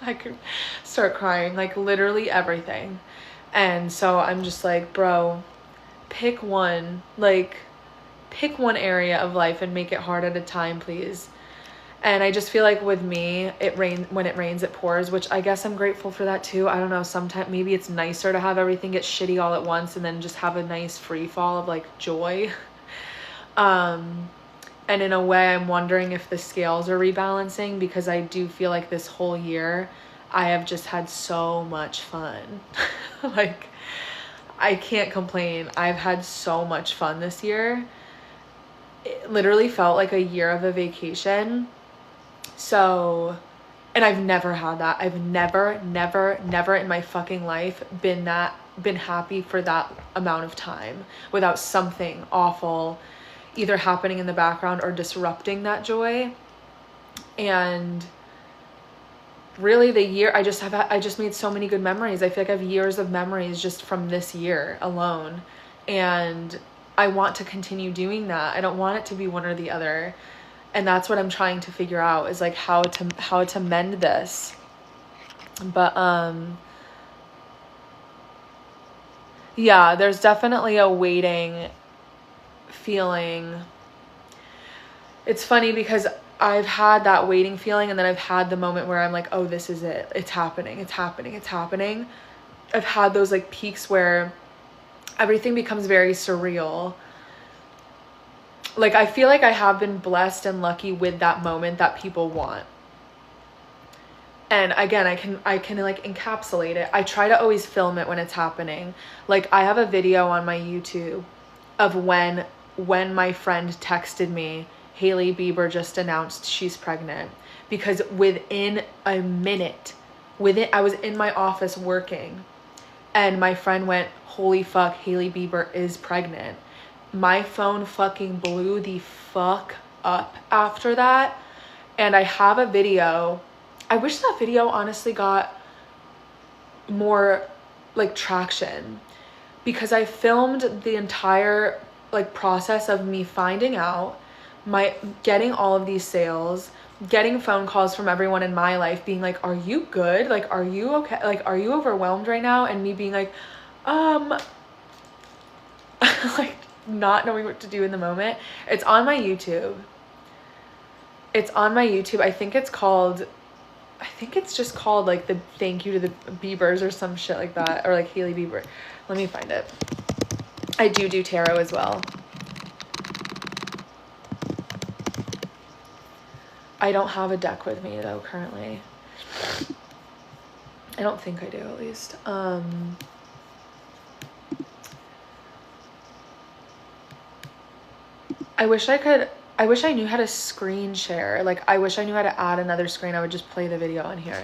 I could start crying, like literally everything. And so I'm just like, bro, pick one area of life and make it hard at a time, please. And I just feel like with me, when it rains, it pours, which I guess I'm grateful for that too. I don't know, sometimes maybe it's nicer to have everything get shitty all at once and then just have a nice free fall of like joy. And in a way, I'm wondering if the scales are rebalancing, because I do feel like this whole year, I have just had so much fun. Like, I can't complain. I've had so much fun this year. It literally felt like a year of a vacation. So, and I've never had that. I've never in my fucking life been happy for that amount of time without something awful either happening in the background or disrupting that joy. And really the year, I just made so many good memories. I feel like I have years of memories just from this year alone. And I want to continue doing that. I don't want it to be one or the other. And that's what I'm trying to figure out, is like how to mend this. But yeah, there's definitely a waiting feeling. It's funny because I've had that waiting feeling, and then I've had the moment where I'm like, oh, this is it. It's happening. I've had those like peaks where everything becomes very surreal. Like I feel like I have been blessed and lucky with that moment that people want. And again, I can like encapsulate it. I try to always film it when it's happening. Like I have a video on my YouTube of when my friend texted me, Hailey Bieber just announced she's pregnant. Because within a minute, I was in my office working, and my friend went, holy fuck, Hailey Bieber is pregnant. My phone fucking blew the fuck up after that. And I have a video. I wish that video honestly got more like traction, because I filmed the entire like process of me finding out, getting all of these sales, getting phone calls from everyone in my life being like, are you good? Like, are you okay? Like, are you overwhelmed right now? And me being like, like not knowing what to do in the moment. It's on my YouTube. I think it's called I think it's just called like the thank you to the Biebers or some shit like that, or like Hailey Bieber. Let me find it. I do tarot as well. I don't have a deck with me though currently. I don't think I do, at least. I wish I knew how to screen share. Like, I wish I knew how to add another screen. I would just play the video on here.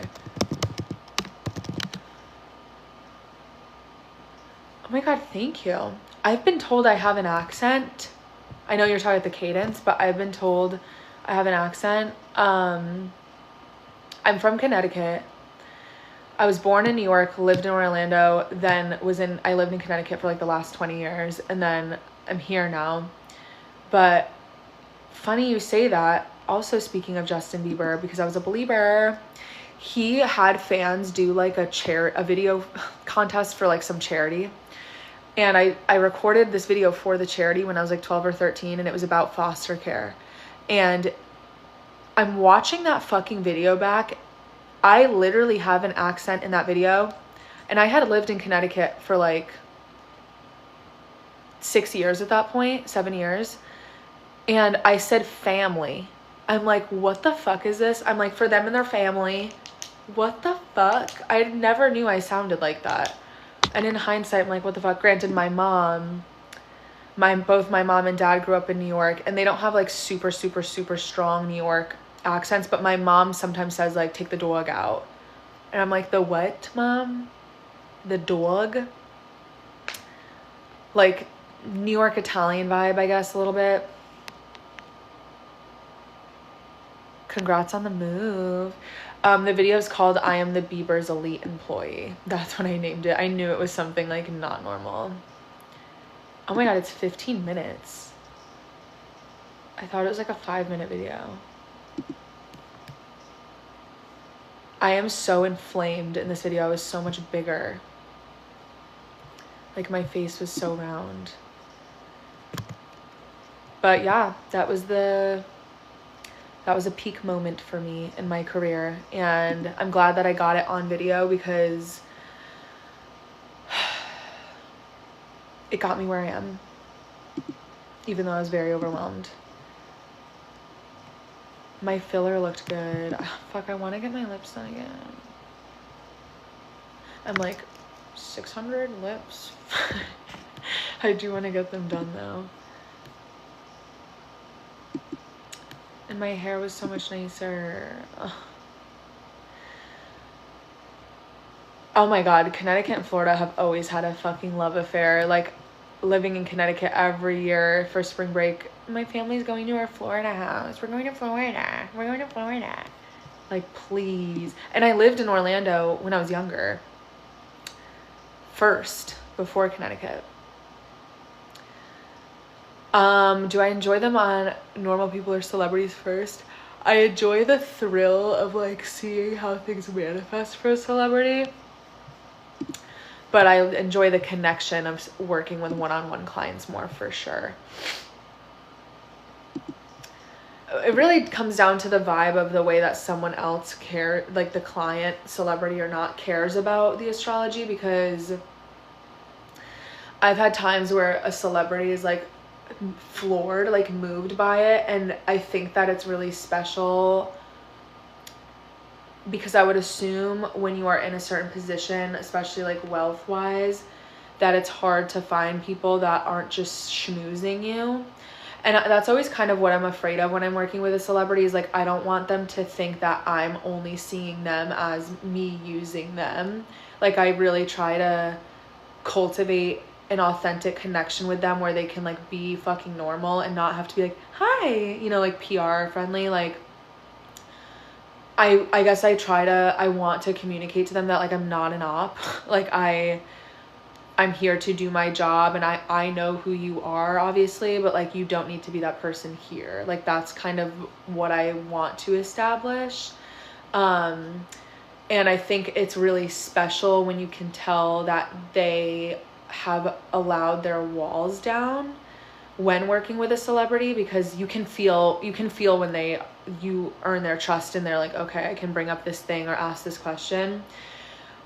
Oh my God, thank you. I've been told I have an accent. I know you're talking about the cadence, but I've been told I have an accent. I'm from Connecticut. I was born in New York, lived in Orlando, then I lived in Connecticut for like the last 20 years, and then I'm here now. But funny you say that. Also, speaking of Justin Bieber, because I was a believer, he had fans do like a video contest for like some charity. And I recorded this video for the charity when I was like 12 or 13, and it was about foster care. And I'm watching that fucking video back. I literally have an accent in that video, and I had lived in Connecticut for like 6 years at that point, 7 years. And I said family. I'm like, what the fuck is this? I'm like, for them and their family. What the fuck? I never knew I sounded like that. And in hindsight, I'm like, what the fuck? Granted, both my mom and dad grew up in New York, and they don't have like super, super, super strong New York accents, but my mom sometimes says like, take the dog out. And I'm like, the what, Mom? The dog? Like New York Italian vibe, I guess, a little bit. Congrats on the move. The video is called I Am the Bieber's Elite Employee. That's what I named it. I knew it was something like not normal. Oh my God, it's 15 minutes. I thought it was like a 5-minute video. I am so inflamed in this video. I was so much bigger. Like my face was so round. But yeah, that was a peak moment for me in my career, and I'm glad that I got it on video because it got me where I am, even though I was very overwhelmed. My filler looked good. Oh, fuck, I want to get my lips done again. I'm like 600 lips. I do want to get them done though. And my hair was so much nicer. Ugh. Oh my God, Connecticut and Florida have always had a fucking love affair. Like, living in Connecticut every year for spring break, my family's going to our Florida house. We're going to Florida. We're going to Florida. Like, please. And I lived in Orlando when I was younger. First, before Connecticut. Do I enjoy them on normal people or celebrities first? I enjoy the thrill of like seeing how things manifest for a celebrity, but I enjoy the connection of working with one-on-one clients more for sure. It really comes down to the vibe of the way that someone else like the client, celebrity or not, cares about the astrology, because I've had times where a celebrity is like floored, like moved by it, and I think that it's really special because I would assume when you are in a certain position, especially like wealth wise, that it's hard to find people that aren't just schmoozing you. And that's always kind of what I'm afraid of when I'm working with a celebrity, is like, I don't want them to think that I'm only seeing them as me using them. Like, I really try to cultivate an authentic connection with them where they can like be fucking normal and not have to be like, hi, you know, like PR friendly. Like, I guess I want to communicate to them that like I'm not an op. Like, I'm here to do my job, and I know who you are, obviously, but like, you don't need to be that person here. Like, that's kind of what I want to establish. And I think it's really special when you can tell that they have allowed their walls down, when working with a celebrity, because you can feel when you earn their trust and they're like, okay, I can bring up this thing or ask this question.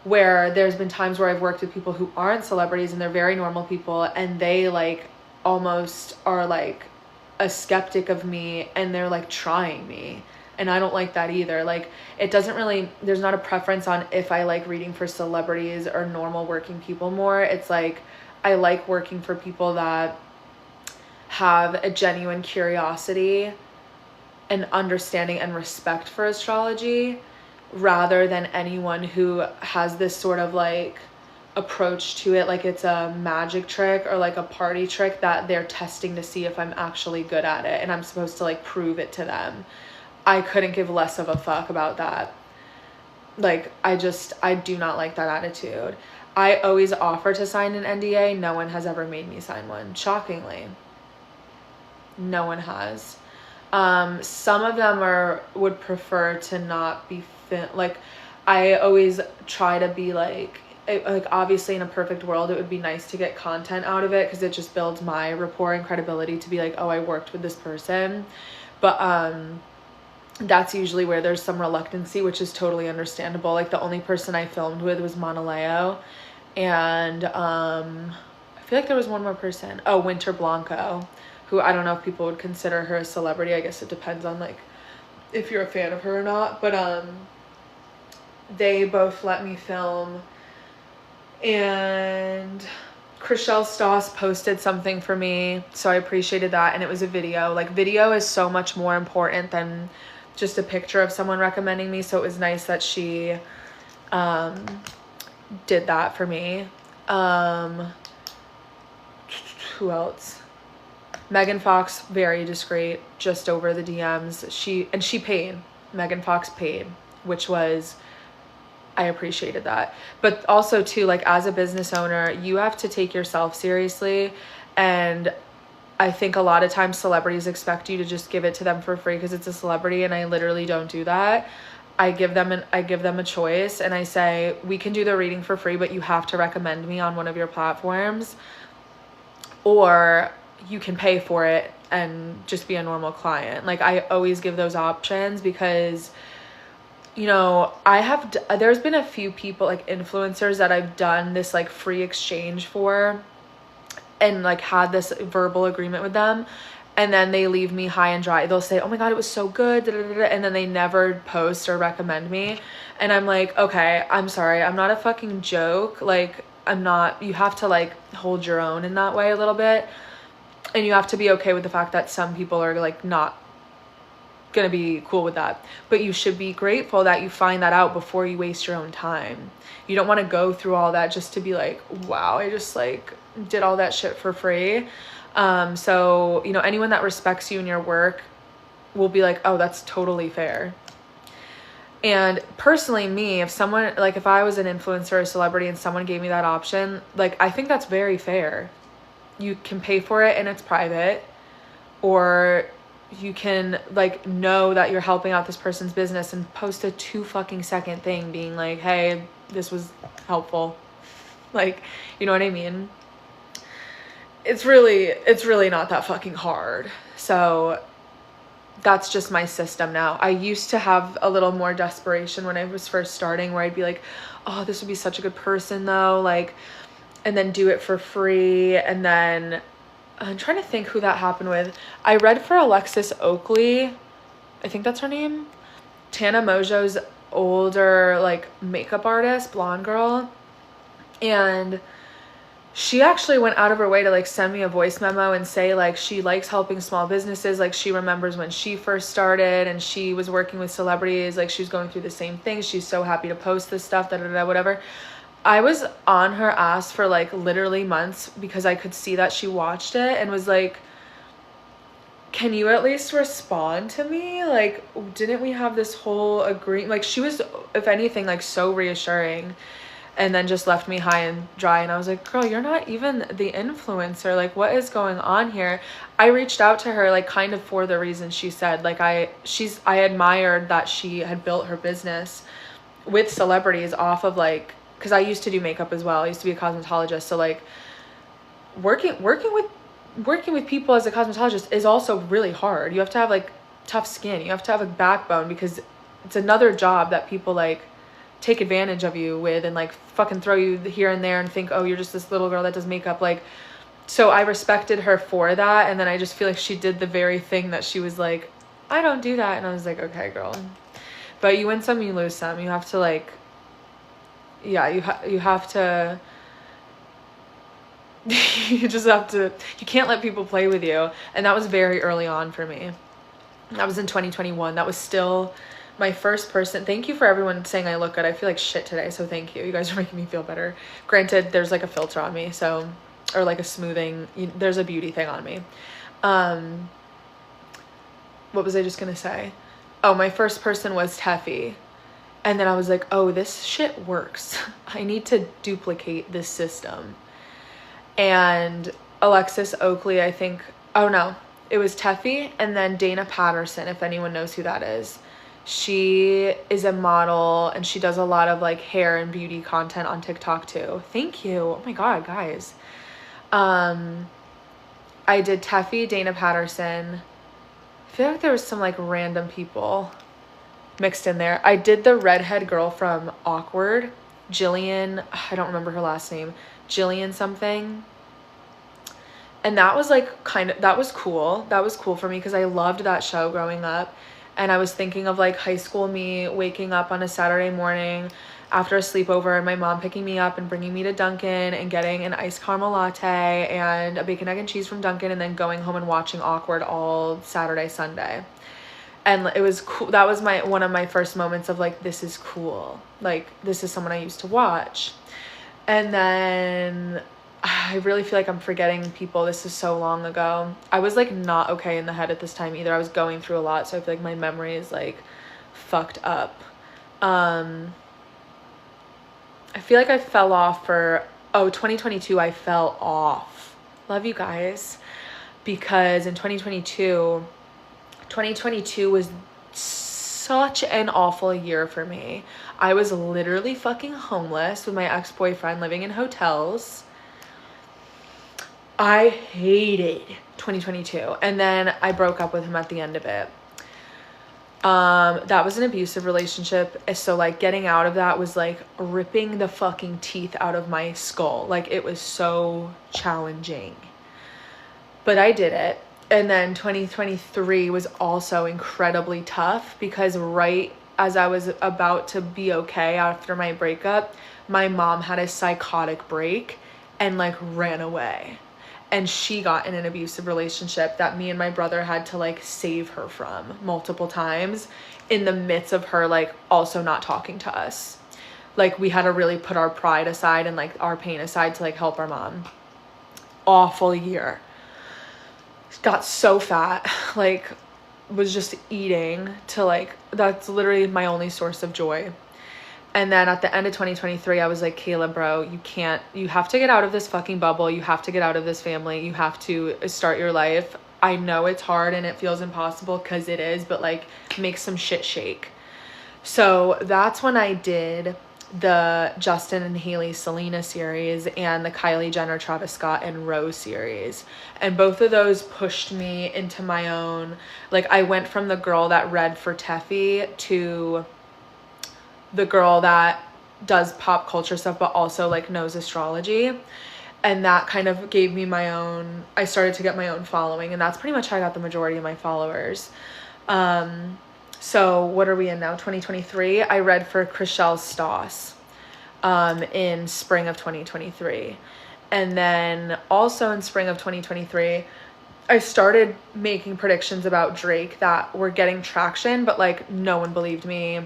Where there's been times where I've worked with people who aren't celebrities and they're very normal people, and they like almost are like a skeptic of me, and they're like trying me, and I don't like that either. Like, it doesn't really, there's not a preference on if I like reading for celebrities or normal working people more. It's like I like working for people that have a genuine curiosity and understanding and respect for astrology, rather than anyone who has this sort of like approach to it like it's a magic trick or like a party trick that they're testing to see if I'm actually good at it and I'm supposed to like prove it to them. I couldn't give less of a fuck about that. Like, I do not like that attitude. I always offer to sign an NDA. No one has ever made me sign one. Shockingly, no one has. Some of them would prefer to not be like, I always try to be like obviously in a perfect world it would be nice to get content out of it, because it just builds my rapport and credibility to be like, oh, I worked with this person. But that's usually where there's some reluctancy, which is totally understandable. Like, the only person I filmed with was Monaleo, and I feel like there was one more person. Oh, Winter Blanco, who I don't know if people would consider her a celebrity. I guess it depends on like if you're a fan of her or not. But they both let me film, and Chrishell Stause posted something for me, so I appreciated that. And it was a video. Like, video is so much more important than just a picture of someone recommending me, so it was nice that she did that for me. Who else? Megan Fox, very discreet, just over the DMs. She paid. Megan Fox paid, which was, I appreciated that. But also too, like, as a business owner, you have to take yourself seriously. And I think a lot of times celebrities expect you to just give it to them for free because it's a celebrity, and I literally don't do that. I give them a choice, and I say, we can do the reading for free, but you have to recommend me on one of your platforms, or you can pay for it and just be a normal client. Like, I always give those options, because, you know, there's been a few people, like influencers, that I've done this like free exchange for, and like had this verbal agreement with them, and then they leave me high and dry. They'll say, oh my God, it was so good, da, da, da, da, and then they never post or recommend me. And I'm like, okay, I'm sorry, I'm not a fucking joke. Like, I'm not, you have to like hold your own in that way a little bit. And you have to be okay with the fact that some people are like not gonna be cool with that. But you should be grateful that you find that out before you waste your own time. You don't want to go through all that just to be like, wow, I just like did all that shit for free. So, you know, anyone that respects you and your work will be like, oh, that's totally fair. And personally, me, if someone, like, if I was an influencer or a celebrity and someone gave me that option, like, I think that's very fair. You can pay for it and it's private, or you can like know that you're helping out this person's business and post a 2 fucking second thing being like, hey, this was helpful. Like, you know what I mean? It's really not that fucking hard. So that's just my system now. I used to have a little more desperation when I was first starting, where I'd be like, oh, this would be such a good person though, like, and then do it for free. And then I'm trying to think who that happened with. I read for Alexis Oakley, I think that's her name, Tana Mojo's older like makeup artist, blonde girl, and she actually went out of her way to like send me a voice memo and say like she likes helping small businesses. Like, she remembers when she first started and she was working with celebrities, like she was going through the same thing. She's so happy to post this stuff, da da da, whatever. I was on her ass for like literally months because I could see that she watched it and was like, can you at least respond to me? Like, didn't we have this whole agreement? Like, she was, if anything, like so reassuring, and then just left me high and dry. And I was like, girl, you're not even the influencer. Like, what is going on here? I reached out to her like kind of for the reason she said. Like, I admired that she had built her business with celebrities off of like, because I used to do makeup as well. I used to be a cosmetologist. So like working with working with people as a cosmetologist is also really hard. You have to have like tough skin. You have to have a backbone, because it's another job that people like take advantage of you with and like fucking throw you here and there and think, oh, you're just this little girl that does makeup. Like, so I respected her for that. And then I just feel like she did the very thing that she was like, I don't do that. And I was like, okay, girl. But you win some, you lose some. You have to like, yeah, you have to, you just have to, you can't let people play with you. And that was very early on for me. That was in 2021. That was still my first person. Thank you for everyone saying I look good. I feel like shit today, so thank you. You guys are making me feel better. Granted, there's like a filter on me, so, or like a smoothing, there's a beauty thing on me. What was I just gonna say? Oh, my first person was Teffy. And then I was like, oh, this shit works. I need to duplicate this system. And Alexis Oakley, I think, oh no, it was Teffy, and then Dana Patterson, if anyone knows who that is. She is a model, and she does a lot of like hair and beauty content on TikTok too. Thank you. Oh my God, guys. I did Teffy, Dana Patterson. I feel like there was some like random people mixed in there. I did the redhead girl from Awkward, Jillian, I don't remember her last name, Jillian something. And that was like that was cool. That was cool for me because I loved that show growing up. And I was thinking of like high school me waking up on a Saturday morning after a sleepover and my mom picking me up and bringing me to Dunkin' and getting an iced caramel latte and a bacon, egg, and cheese from Dunkin', and then going home and watching Awkward all Saturday, Sunday. And it was cool. That was one of my first moments of like, this is cool. Like, this is someone I used to watch. And then I really feel like I'm forgetting people. This is so long ago. I was like not okay in the head at this time either. I was going through a lot, so I feel like my memory is like fucked up. I feel like I fell off for 2022. I fell off. Love you guys. Because in 2022 was such an awful year for me. I was literally fucking homeless with my ex-boyfriend, living in hotels. I hated 2022. And then I broke up with him at the end of it. That was an abusive relationship. So like getting out of that was like ripping the fucking teeth out of my skull. Like it was so challenging. But I did it. And then 2023 was also incredibly tough because right as I was about to be okay after my breakup, my mom had a psychotic break and like ran away. And she got in an abusive relationship that me and my brother had to like save her from multiple times in the midst of her like also not talking to us. Like we had to really put our pride aside and like our pain aside to like help our mom. Awful year. Got so fat, like was just eating to like, that's literally my only source of joy. And then at the end of 2023, I was like, Kayla, bro, you have to get out of this fucking bubble. You have to get out of this family. You have to start your life. I know it's hard and it feels impossible because it is, but like make some shit shake. So that's when I did the Justin and Hailey Selena series and the Kylie Jenner, Travis Scott and Rose series. And both of those pushed me into my own, like I went from the girl that read for Teffy to the girl that does pop culture stuff but also like knows astrology. And that kind of gave me I started to get my own following, and that's pretty much how I got the majority of my followers. So what are we in now? 2023. I read for Chrishell Stause in spring of 2023. And then also in spring of 2023, I started making predictions about Drake that were getting traction, but like no one believed me.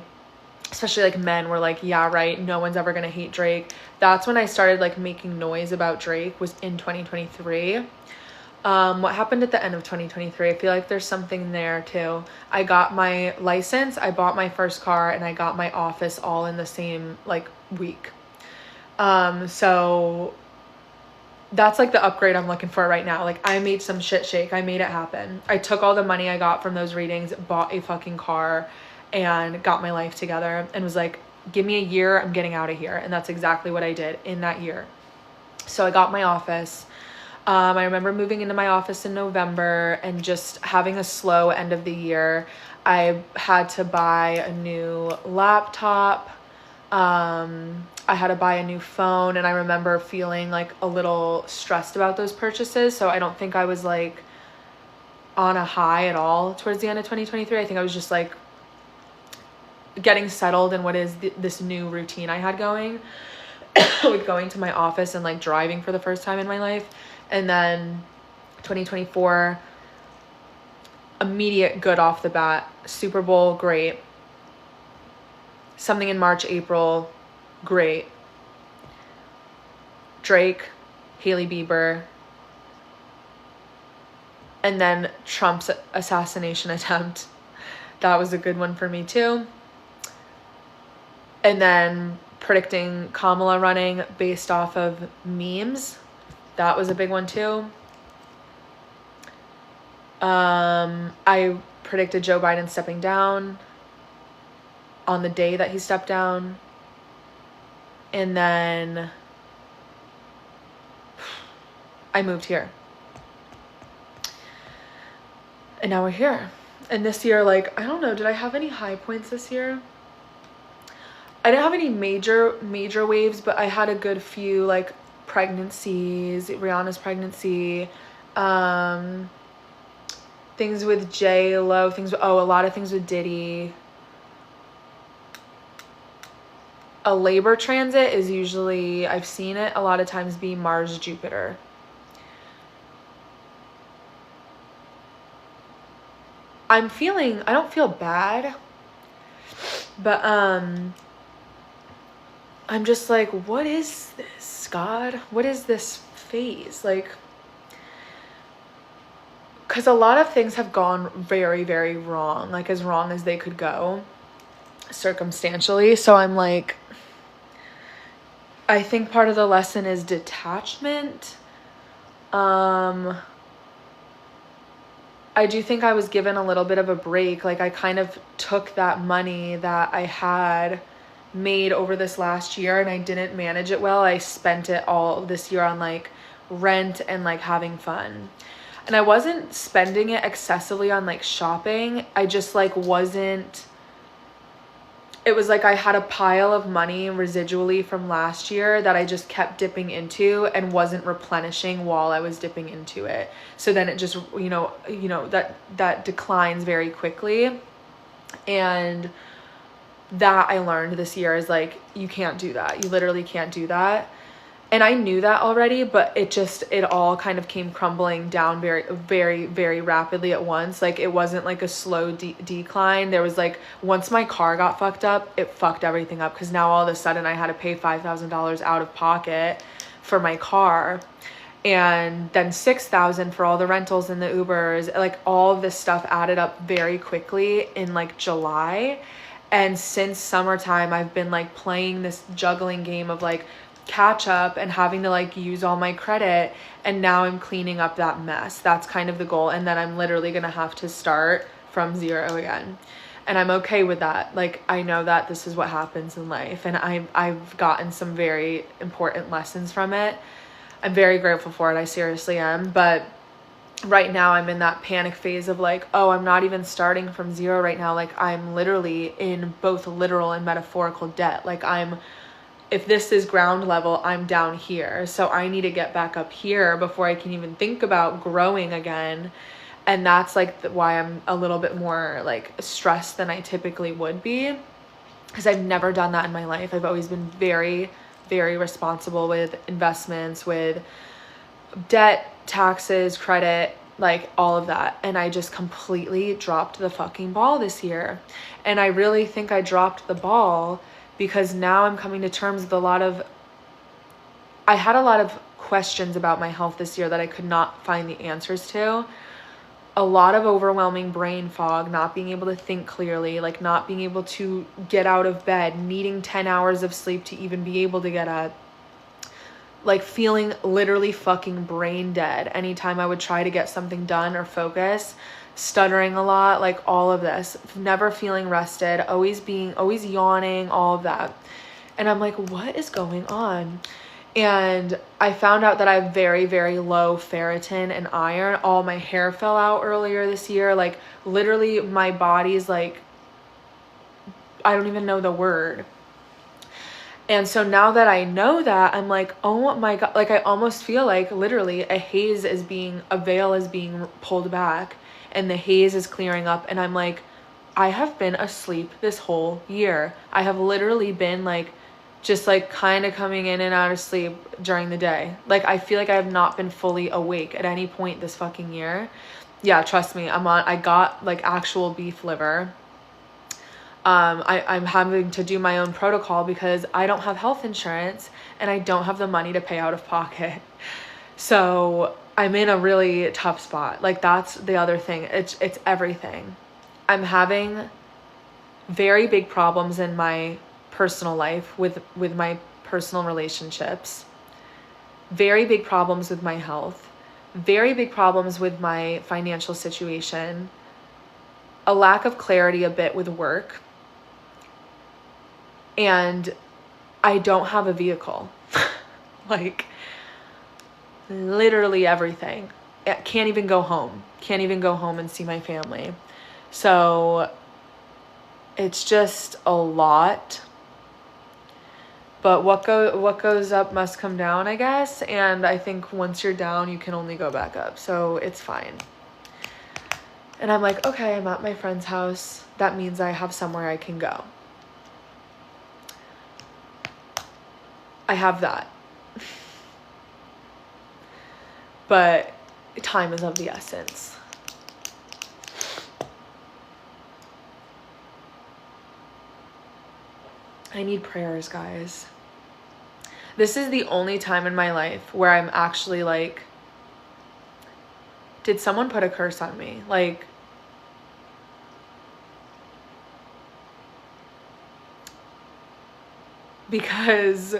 Especially like men were like, yeah, right, no one's ever gonna hate Drake. That's when I started like making noise about Drake, was in 2023. What happened at the end of 2023? I feel like there's something there too. I got my license, I bought my first car, and I got my office all in the same like week. So that's like the upgrade I'm looking for right now. Like I made some shit shake. I made it happen. I took all the money I got from those readings, bought a fucking car, and got my life together and was like, give me a year, I'm getting out of here. And that's exactly what I did in that year. So I got my office. I remember moving into my office in November and just having a slow end of the year. I had to buy a new laptop. I had to buy a new phone, and I remember feeling like a little stressed about those purchases. So I don't think I was like on a high at all towards the end of 2023. I think I was just like getting settled in what is this new routine I had going with going to my office and like driving for the first time in my life. And then 2024, immediate good off the bat. Super Bowl, great. Something in March, April, great. Drake, Hailey Bieber, and then Trump's assassination attempt. That was a good one for me too. And then predicting Kamala running based off of memes. That was a big one too. I predicted Joe Biden stepping down on the day that he stepped down. And then I moved here. And now we're here. And this year, like, I don't know, did I have any high points this year? I didn't have any major waves, but I had a good few, like, pregnancies, Rihanna's pregnancy, things with J-Lo, a lot of things with Diddy. A labor transit is usually, I've seen it a lot of times be Mars, Jupiter. I don't feel bad, but I'm just like, what is this, God? What is this phase? Like, because a lot of things have gone very, very wrong, like as wrong as they could go circumstantially. So I'm like, I think part of the lesson is detachment. I do think I was given a little bit of a break. Like I kind of took that money that I had made over this last year and I didn't manage it well. I spent it all this year on like rent and like having fun. And I wasn't spending it excessively on like shopping. I just like wasn't, it was like I had a pile of money residually from last year that I just kept dipping into and wasn't replenishing while I was dipping into it. So then it just, that declines very quickly. And that I learned this year is like, you can't do that. You literally can't do that. And I knew that already, but it all kind of came crumbling down very, very, very rapidly at once. Like it wasn't like a slow decline. There was like, once my car got fucked up, it fucked everything up. Cause now all of a sudden I had to pay $5,000 out of pocket for my car. And then $6,000 for all the rentals and the Ubers. Like all of this stuff added up very quickly in like July. And since summertime, I've been like playing this juggling game of like, catch up and having to like use all my credit, and now I'm cleaning up that mess. That's kind of the goal, and then I'm literally gonna have to start from zero again, and I'm okay with that. Like I know that this is what happens in life, and I've gotten some very important lessons from it. I'm very grateful for it, I seriously am. But right now I'm in that panic phase of like, oh, I'm not even starting from zero right now. Like I'm literally in both literal and metaphorical debt. Like if this is ground level, I'm down here. So I need to get back up here before I can even think about growing again. And that's like why I'm a little bit more like stressed than I typically would be, because I've never done that in my life. I've always been very, very responsible with investments, with debt, taxes, credit, like all of that. And I just completely dropped the fucking ball this year. And I really think I dropped the ball because now I'm coming to terms with I had a lot of questions about my health this year that I could not find the answers to. A lot of overwhelming brain fog, not being able to think clearly, like not being able to get out of bed, needing 10 hours of sleep to even be able to get up, like feeling literally fucking brain dead anytime I would try to get something done or focus, stuttering a lot, like all of this, never feeling rested, always yawning, all of that. And I'm like, what is going on? And I found out that I have very, very low ferritin and iron. All my hair fell out earlier this year. Like, literally, my body's like, I don't even know the word. And so now that I know that, I'm like, oh my God, like I almost feel like literally a veil is being pulled back and the haze is clearing up. And I'm like, I have been asleep this whole year. I have literally been like, just like kind of coming in and out of sleep during the day. Like, I feel like I have not been fully awake at any point this fucking year. Yeah, trust me, I got like actual beef liver. I'm having to do my own protocol because I don't have health insurance and I don't have the money to pay out of pocket. So I'm in a really tough spot. Like, that's the other thing. It's everything. I'm having very big problems in my personal life with my personal relationships. Very big problems with my health. Very big problems with my financial situation. A lack of clarity a bit with work. And I don't have a vehicle. Like, literally everything. I can't even go home. Can't even go home and see my family. So it's just a lot. But what goes up must come down, I guess. And I think once you're down, you can only go back up. So it's fine. And I'm like, okay, I'm at my friend's house. That means I have somewhere I can go. I have that. But time is of the essence. I need prayers, guys. This is the only time in my life where I'm actually like, did someone put a curse on me? Like, because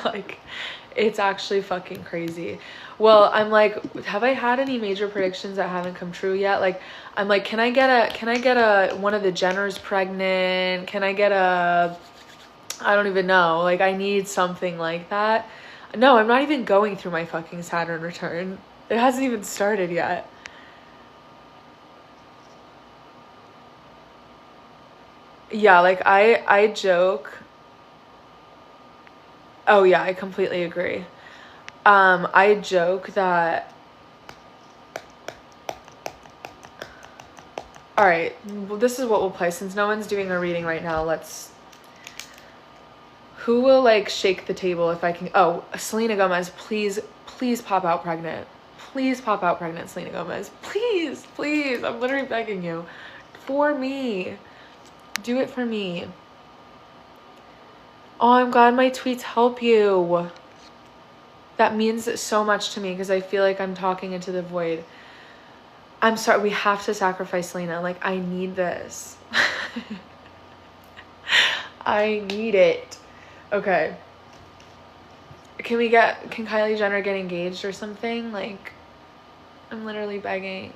like, it's actually fucking crazy. Well, I'm like, have I had any major predictions that haven't come true yet? Like, I'm like, can I get a one of the Jenners pregnant? Can I get I don't even know. Like, I need something like that. No, I'm not even going through my fucking Saturn return. It hasn't even started yet. Yeah, like I joke. Oh yeah, I completely agree. I joke that, all right, well, this is what we'll play. Since no one's doing a reading right now, who will like shake the table if I can? Oh, Selena Gomez, please pop out pregnant. Please pop out pregnant, Selena Gomez. Please, I'm literally begging you. For me. Do it for me. Oh, I'm glad my tweets help you. That means so much to me because I feel like I'm talking into the void. I'm sorry, we have to sacrifice Selena. Like, I need this. I need it. Okay. Can Kylie Jenner get engaged or something? Like, I'm literally begging.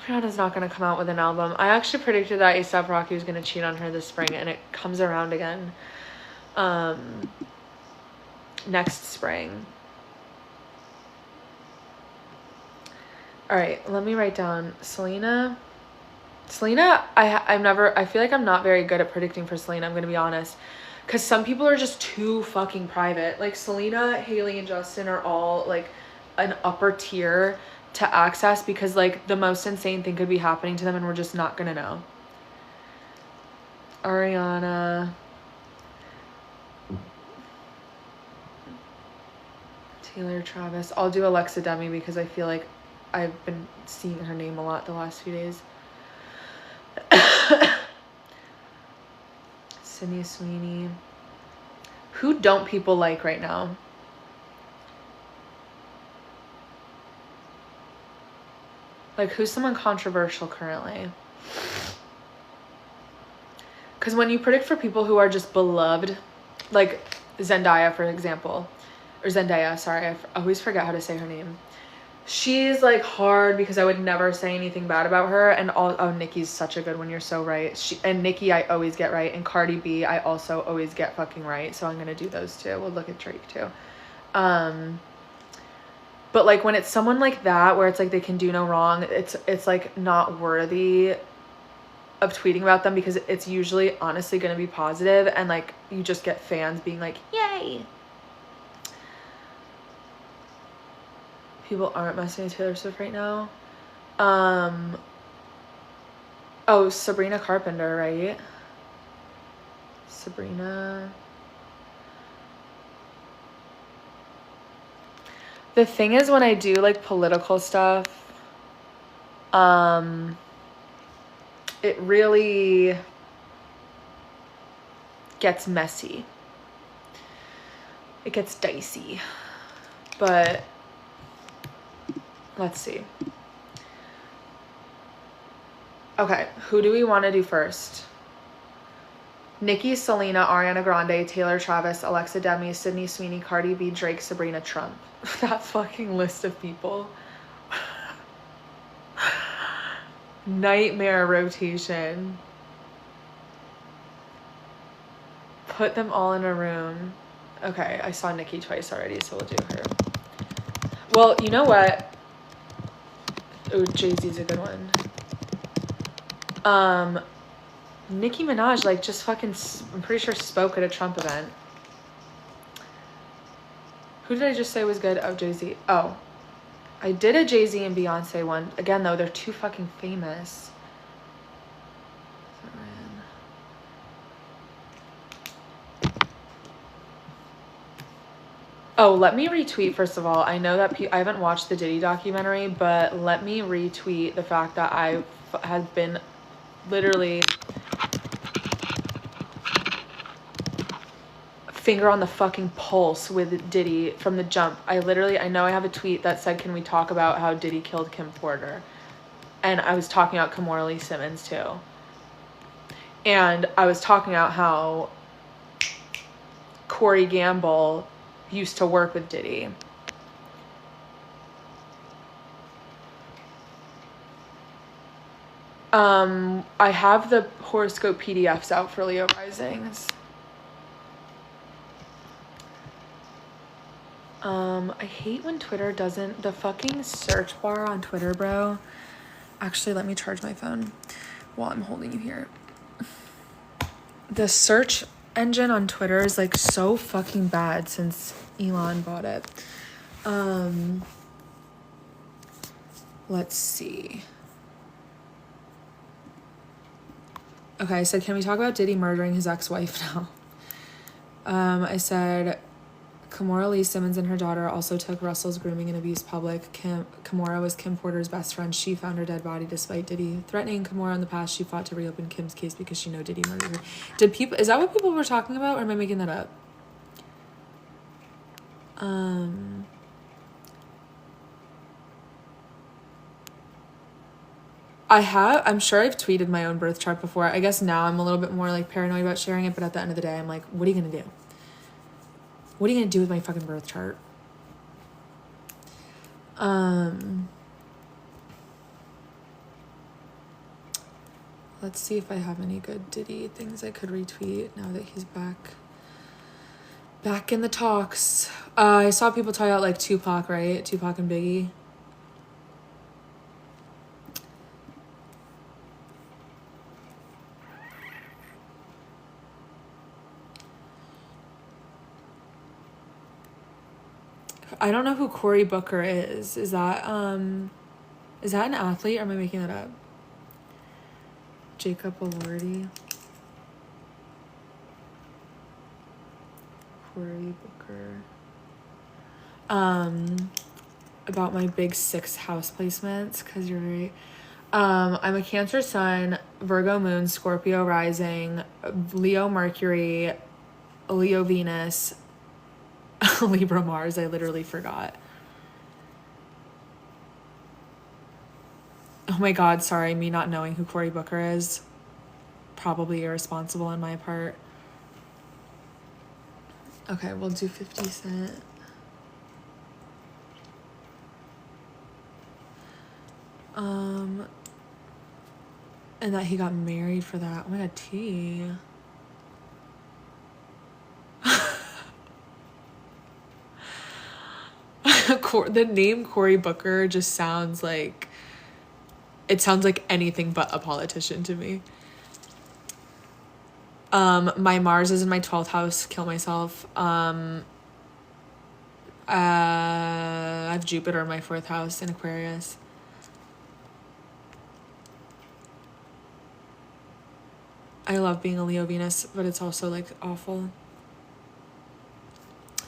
Rihanna's not going to come out with an album. I actually predicted that A$AP Rocky was going to cheat on her this spring, and it comes around again next spring. All right, let me write down Selena. I feel like I'm not very good at predicting for Selena, I'm going to be honest. Because some people are just too fucking private. Like, Selena, Hailey, and Justin are all, like, an upper tier to access because, like, the most insane thing could be happening to them and we're just not gonna know. Ariana. Taylor, Travis. I'll do Alexa Demi because I feel like I've been seeing her name a lot the last few days. Sydney Sweeney. Who don't people like right now? Like, who's someone controversial currently? Because when you predict for people who are just beloved, like Zendaya, for example, or Zendaya, sorry, I always forget how to say her name. She's like hard because I would never say anything bad about her. And oh, Nicki's such a good one. You're so right. And Nicki, I always get right. And Cardi B, I also always get fucking right. So I'm gonna do those two. We'll look at Drake too. But like when it's someone like that, where it's like they can do no wrong, it's like not worthy of tweeting about them, because it's usually honestly gonna be positive, and like you just get fans being like, yay. People aren't messing with Taylor Swift right now. Oh, Sabrina Carpenter, right? Sabrina. The thing is, when I do like political stuff, it really gets messy. It gets dicey. But let's see. Okay, who do we want to do first? Nicki, Selena, Ariana Grande, Taylor, Travis, Alexa Demi, Sydney Sweeney, Cardi B, Drake, Sabrina, Trump. That fucking list of people. Nightmare rotation. Put them all in a room. Okay, I saw Nicki twice already, so we'll do her. Well, you know what? Oh, Jay-Z's a good one. Nicki Minaj, like, just fucking, I'm pretty sure spoke at a Trump event. Who did I just say was good? Oh, Jay-Z. Oh, I did a Jay-Z and Beyonce one. Again, though, they're too fucking famous. Oh, let me retweet, first of all. I know that I haven't watched the Diddy documentary, but let me retweet the fact that I have been literally finger on the fucking pulse with Diddy from the jump. I know I have a tweet that said, can we talk about how Diddy killed Kim Porter? And I was talking about Kimora Lee Simmons too. And I was talking about how Corey Gamble used to work with Diddy. I have the horoscope PDFs out for Leo risings. I hate when Twitter doesn't, the fucking search bar on Twitter, bro. Actually, let me charge my phone while I'm holding you here. The search engine on Twitter is like so fucking bad since Elon bought it. Let's see. Okay, I said, can we talk about Diddy murdering his ex-wife now? I said, Kimora Lee Simmons and her daughter also took Russell's grooming and abuse public. Kimora was Kim Porter's best friend. She found her dead body despite Diddy threatening Kimora in the past. She fought to reopen Kim's case because she knew Diddy murdered her. Is that what people were talking about, or am I making that up? I'm sure I've tweeted my own birth chart before. I guess now I'm a little bit more like paranoid about sharing it, but at the end of the day, I'm like, what are you gonna do? What are you gonna do with my fucking birth chart? Let's see if I have any good Diddy things I could retweet now that he's back in the talks. I saw people talk about like Tupac, right? Tupac and Biggie. I don't know who Cory Booker is. Is that an athlete, or am I making that up? Jacob Elordi. Cory Booker. About my big 6 house placements, because you're right. I'm a Cancer Sun, Virgo Moon, Scorpio Rising, Leo Mercury, Leo Venus, Libra Mars. I literally forgot. Oh my god, sorry, me not knowing who Cory Booker is. Probably irresponsible on my part. Okay, we'll do 50 Cent. And that he got married for that. Oh my god, T. The name Cory Booker just sounds like, it sounds like anything but a politician to me. My Mars is in my 12th house, kill myself. I have Jupiter in my 4th house in Aquarius. I love being a Leo Venus, but it's also like awful.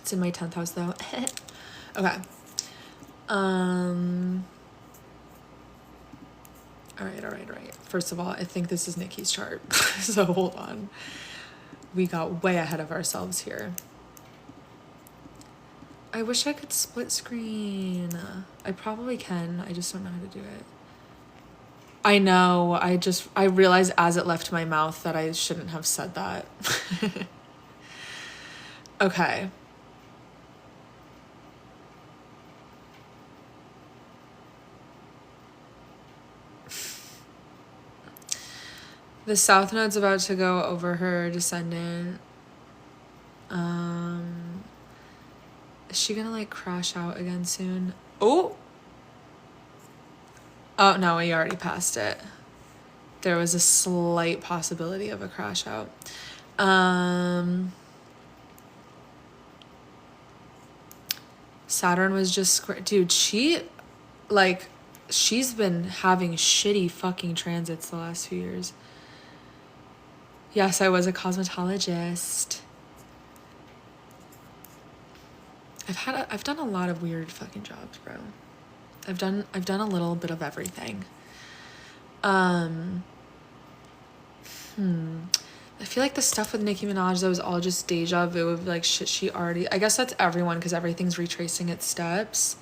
It's in my 10th house though. Okay. All right. First of all, I think this is Nikki's chart. So hold on. We got way ahead of ourselves here. I wish I could split screen. I probably can. I just don't know how to do it. I know. I realized as it left my mouth that I shouldn't have said that. Okay. The South Node's about to go over her descendant. Is she gonna like crash out again soon? Oh no, we already passed it. There was a slight possibility of a crash out. Saturn was just dude, she's been having shitty fucking transits the last few years. Yes, I was a cosmetologist. I've done a lot of weird fucking jobs, bro. I've done a little bit of everything. I feel like the stuff with Nicki Minaj, that was all just deja vu of like shit she already, I guess that's everyone because everything's retracing its steps.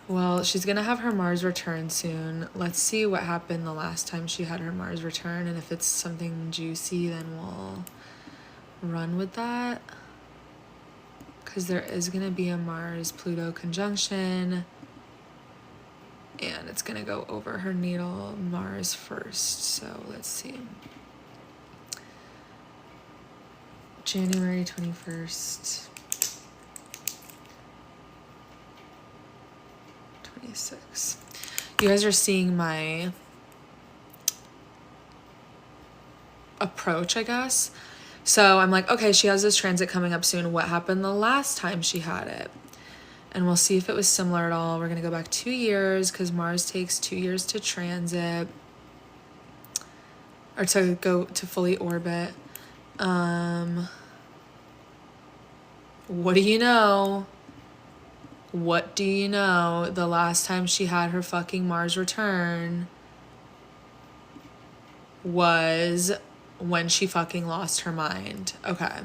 Well, she's gonna have her Mars return soon. Let's see what happened the last time she had her Mars return, and if it's something juicy, then we'll run with that. Because there is gonna be a Mars-Pluto conjunction, and it's gonna go over her natal Mars first. So let's see. January 21st. 26. You guys are seeing my approach, I guess. So I'm like, okay, she has this transit coming up soon. What happened the last time she had it? And we'll see if it was similar at all. We're going to go back 2 years because Mars takes 2 years to transit or to go to fully orbit. What do you know? What do you know? The last time she had her fucking Mars return was when she fucking lost her mind. Okay.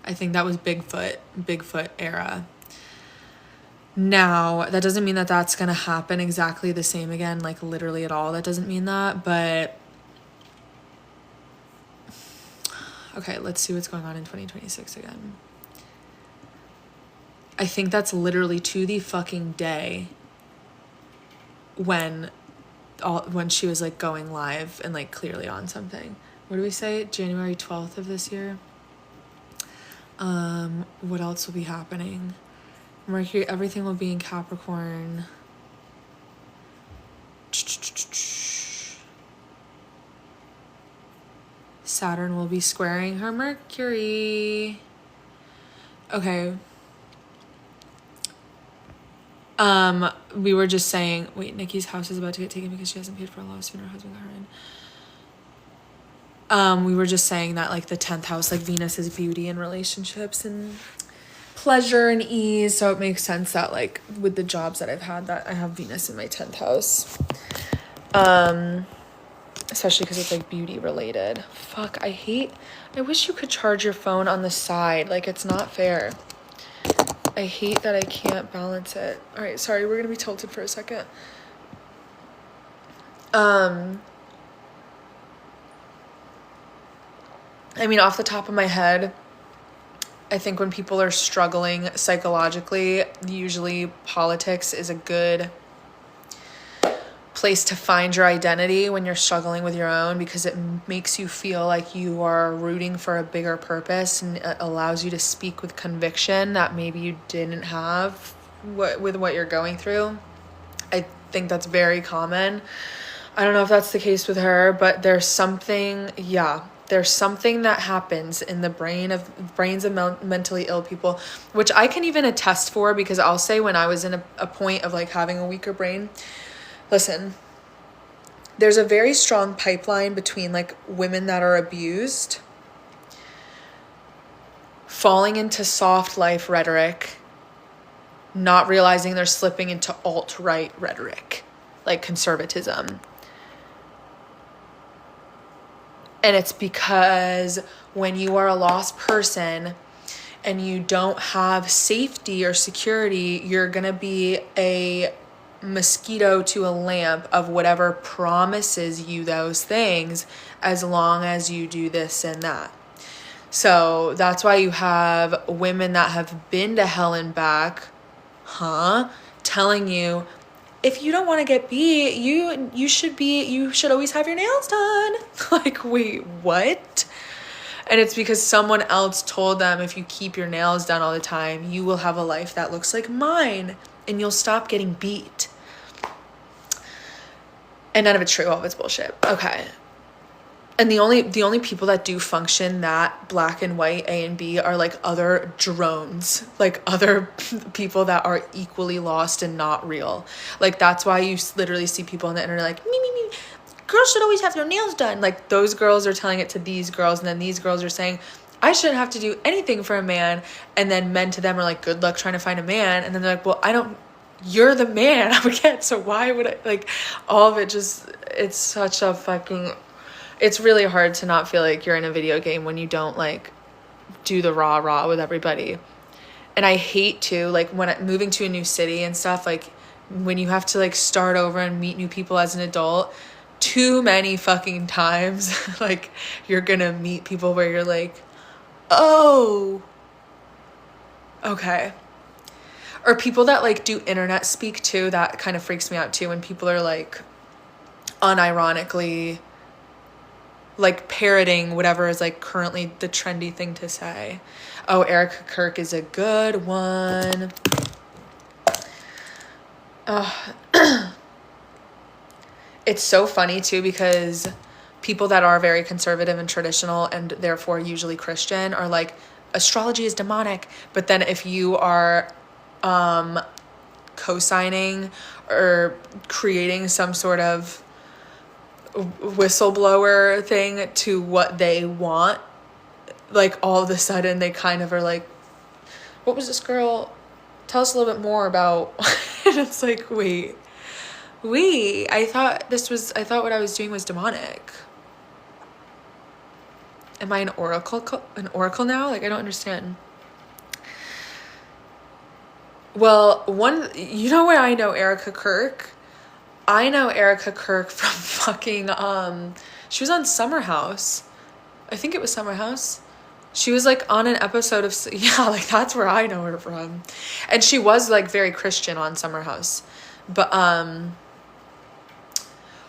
I think that was Bigfoot era. Now, that doesn't mean that that's going to happen exactly the same again, like literally at all. That doesn't mean that, but okay, let's see what's going on in 2026 again. I think that's literally to the fucking day when she was like going live and like clearly on something. What do we say? January 12th of this year. What else will be happening? Mercury, everything will be in Capricorn. Saturn will be squaring her Mercury. Okay. We were just saying, wait, Nikki's house is about to get taken because she hasn't paid for a lawsuit her husband got her in. We were just saying that like the 10th house, like Venus is beauty and relationships and pleasure and ease. So it makes sense that like with the jobs that I've had that I have Venus in my 10th house. Especially because it's like beauty related. Fuck, I wish you could charge your phone on the side. Like it's not fair. I hate that I can't balance it. All right, sorry, we're gonna be tilted for a second. I mean, off the top of my head, I think when people are struggling psychologically, usually politics is a good place to find your identity when you're struggling with your own, because it makes you feel like you are rooting for a bigger purpose, and it allows you to speak with conviction that maybe you didn't have with what you're going through. I think that's very common. I don't know if that's the case with her, but there's something that happens in the brains of mentally ill people, which I can even attest for, because I'll say when I was in a point of like having a weaker brain, listen, there's a very strong pipeline between like women that are abused, falling into soft life rhetoric, not realizing they're slipping into alt-right rhetoric, like conservatism. And it's because when you are a lost person and you don't have safety or security, you're going to be a mosquito to a lamp of whatever promises you those things, as long as you do this and that. So that's why you have women that have been to hell and back, telling you, if you don't want to get beat, you should always have your nails done. Like, wait, what? And it's because someone else told them, if you keep your nails done all the time, you will have a life that looks like mine and you'll stop getting beat. And none of it's true. All of it's bullshit. Okay. And the only people that do function that black and white A and B are like other drones, like other people that are equally lost and not real. Like, that's why you literally see people on the internet like, me, girls should always have their nails done. Like, those girls are telling it to these girls, and then these girls are saying, I shouldn't have to do anything for a man. And then men to them are like, good luck trying to find a man. And then they're like, well, you're the man I'm gonna get, so why would I, like, all of it just, it's such a fucking, it's really hard to not feel like you're in a video game when you don't like do the rah with everybody. And I hate to, like, when moving to a new city and stuff, like when you have to like start over and meet new people as an adult, too many fucking times, like, you're gonna meet people where you're like, oh, okay. Or people that like do internet speak too, that kind of freaks me out too, when people are like unironically like parroting whatever is like currently the trendy thing to say. Oh, Erica Kirk is a good one. It's so funny too, because people that are very conservative and traditional and therefore usually Christian are like, astrology is demonic. But then if you are co-signing or creating some sort of whistleblower thing to what they want, like, all of a sudden they kind of are like, what was this girl, tell us a little bit more about. And it's like, wait, I thought what I was doing was demonic. Am I an oracle now? Like, I don't understand. Well, you know where I know Erica Kirk? I know Erica Kirk from fucking, she was on Summer House. I think it was Summer House. She was like on an episode of, yeah, like that's where I know her from. And she was like very Christian on Summer House. But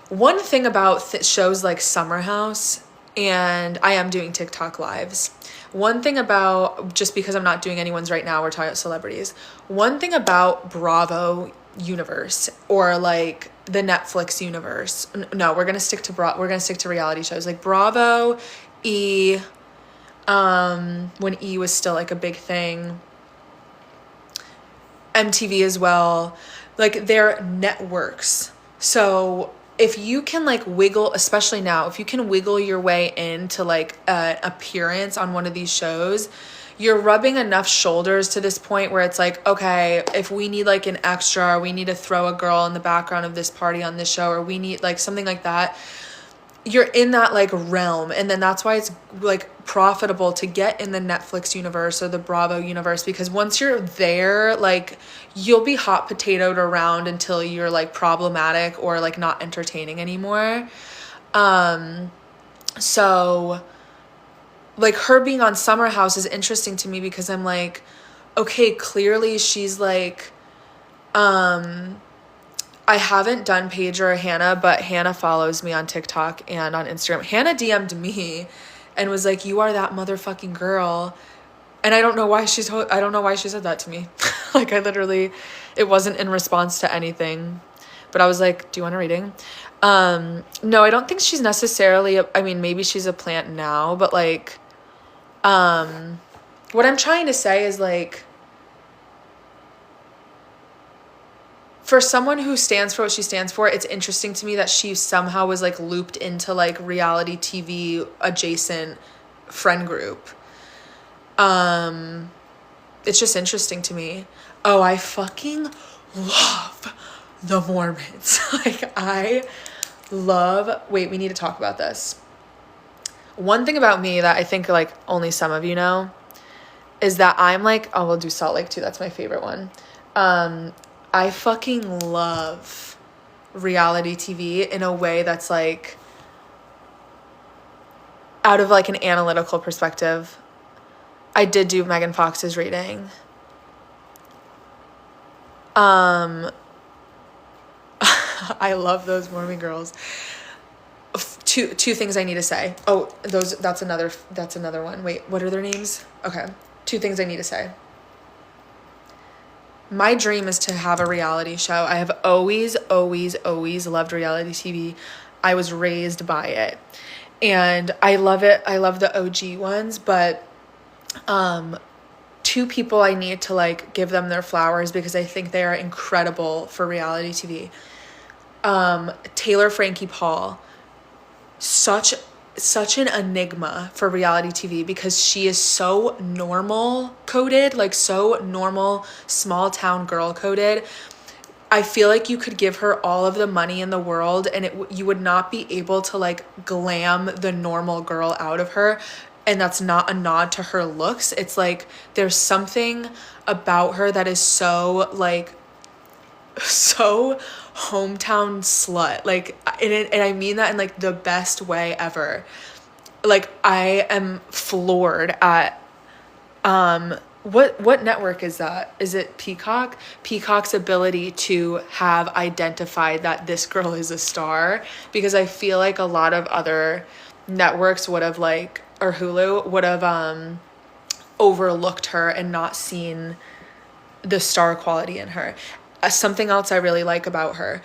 one thing about shows like Summer House, and I am doing TikTok lives. One thing about, just because I'm not doing anyone's right now, we're talking about celebrities. One thing about Bravo universe, or like the Netflix universe. No, we're gonna stick to reality shows like Bravo, E, when E was still like a big thing, MTV as well. Like, they're networks. So if you can like wiggle, especially now, if you can wiggle your way into like an appearance on one of these shows, you're rubbing enough shoulders to this point where it's like, okay, if we need like an extra, or we need to throw a girl in the background of this party on this show, or we need like something like that, you're in that like realm. And then that's why it's like profitable to get in the Netflix universe or the Bravo universe, because once you're there, like, you'll be hot potatoed around until you're like problematic or like not entertaining anymore. So like her being on Summer House is interesting to me because I'm like, okay, clearly she's like, I haven't done Paige or Hannah, but Hannah follows me on TikTok and on Instagram. Hannah DM'd me and was like, you are that motherfucking girl. And I don't know why she said that to me. Like, I literally, it wasn't in response to anything, but I was like, do you want a reading? No, I don't think she's necessarily, I mean, maybe she's a plant now, but like, what I'm trying to say is like, for someone who stands for what she stands for, it's interesting to me that she somehow was like looped into like reality TV adjacent friend group. It's just interesting to me. Oh, I fucking love the Mormons. Like, I love, wait, we need to talk about this. One thing about me that I think like only some of you know is that I'm like, oh, we'll do Salt Lake too. That's my favorite one. I fucking love reality TV in a way that's like, out of like an analytical perspective. I did do Megan Fox's reading. I love those Mormon girls. Two things I need to say. Oh, that's another one. Wait, what are their names? Okay. 2 things I need to say. My dream is to have a reality show. I have always loved reality TV. I was raised by it. And I love it. I love the OG ones, but 2 people I need to like give them their flowers because I think they are incredible for reality TV. Taylor Frankie Paul, such an enigma for reality TV because she is so normal coded, like so normal, small town girl coded. I feel like you could give her all of the money in the world and you would not be able to like glam the normal girl out of her. And that's not a nod to her looks. It's like there's something about her that is so like, so hometown slut. Like, and I mean that in like the best way ever. Like, I am floored at, what network is that? Is it Peacock? Peacock's ability to have identified that this girl is a star, because I feel like a lot of other networks would have like, or Hulu would have overlooked her and not seen the star quality in her. Something else I really like about her,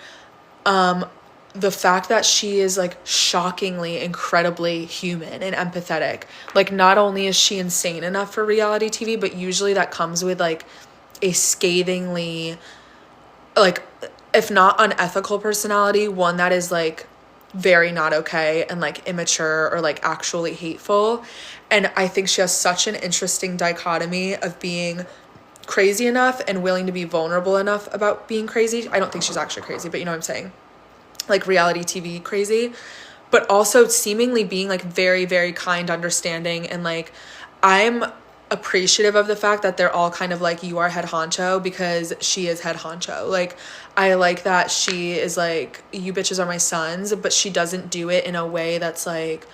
the fact that she is like shockingly, incredibly human and empathetic. Like, not only is she insane enough for reality TV, but usually that comes with like a scathingly, like, if not unethical personality, one that is like very not okay and like immature or like actually hateful. And I think she has such an interesting dichotomy of being crazy enough and willing to be vulnerable enough about being crazy. I don't think she's actually crazy, but you know what I'm saying? Like reality TV crazy, but also seemingly being like very, very kind, understanding. And like, I'm appreciative of the fact that they're all kind of like, you are head honcho, because she is head honcho. Like, I like that she is like, you bitches are my sons, but she doesn't do it in a way that's like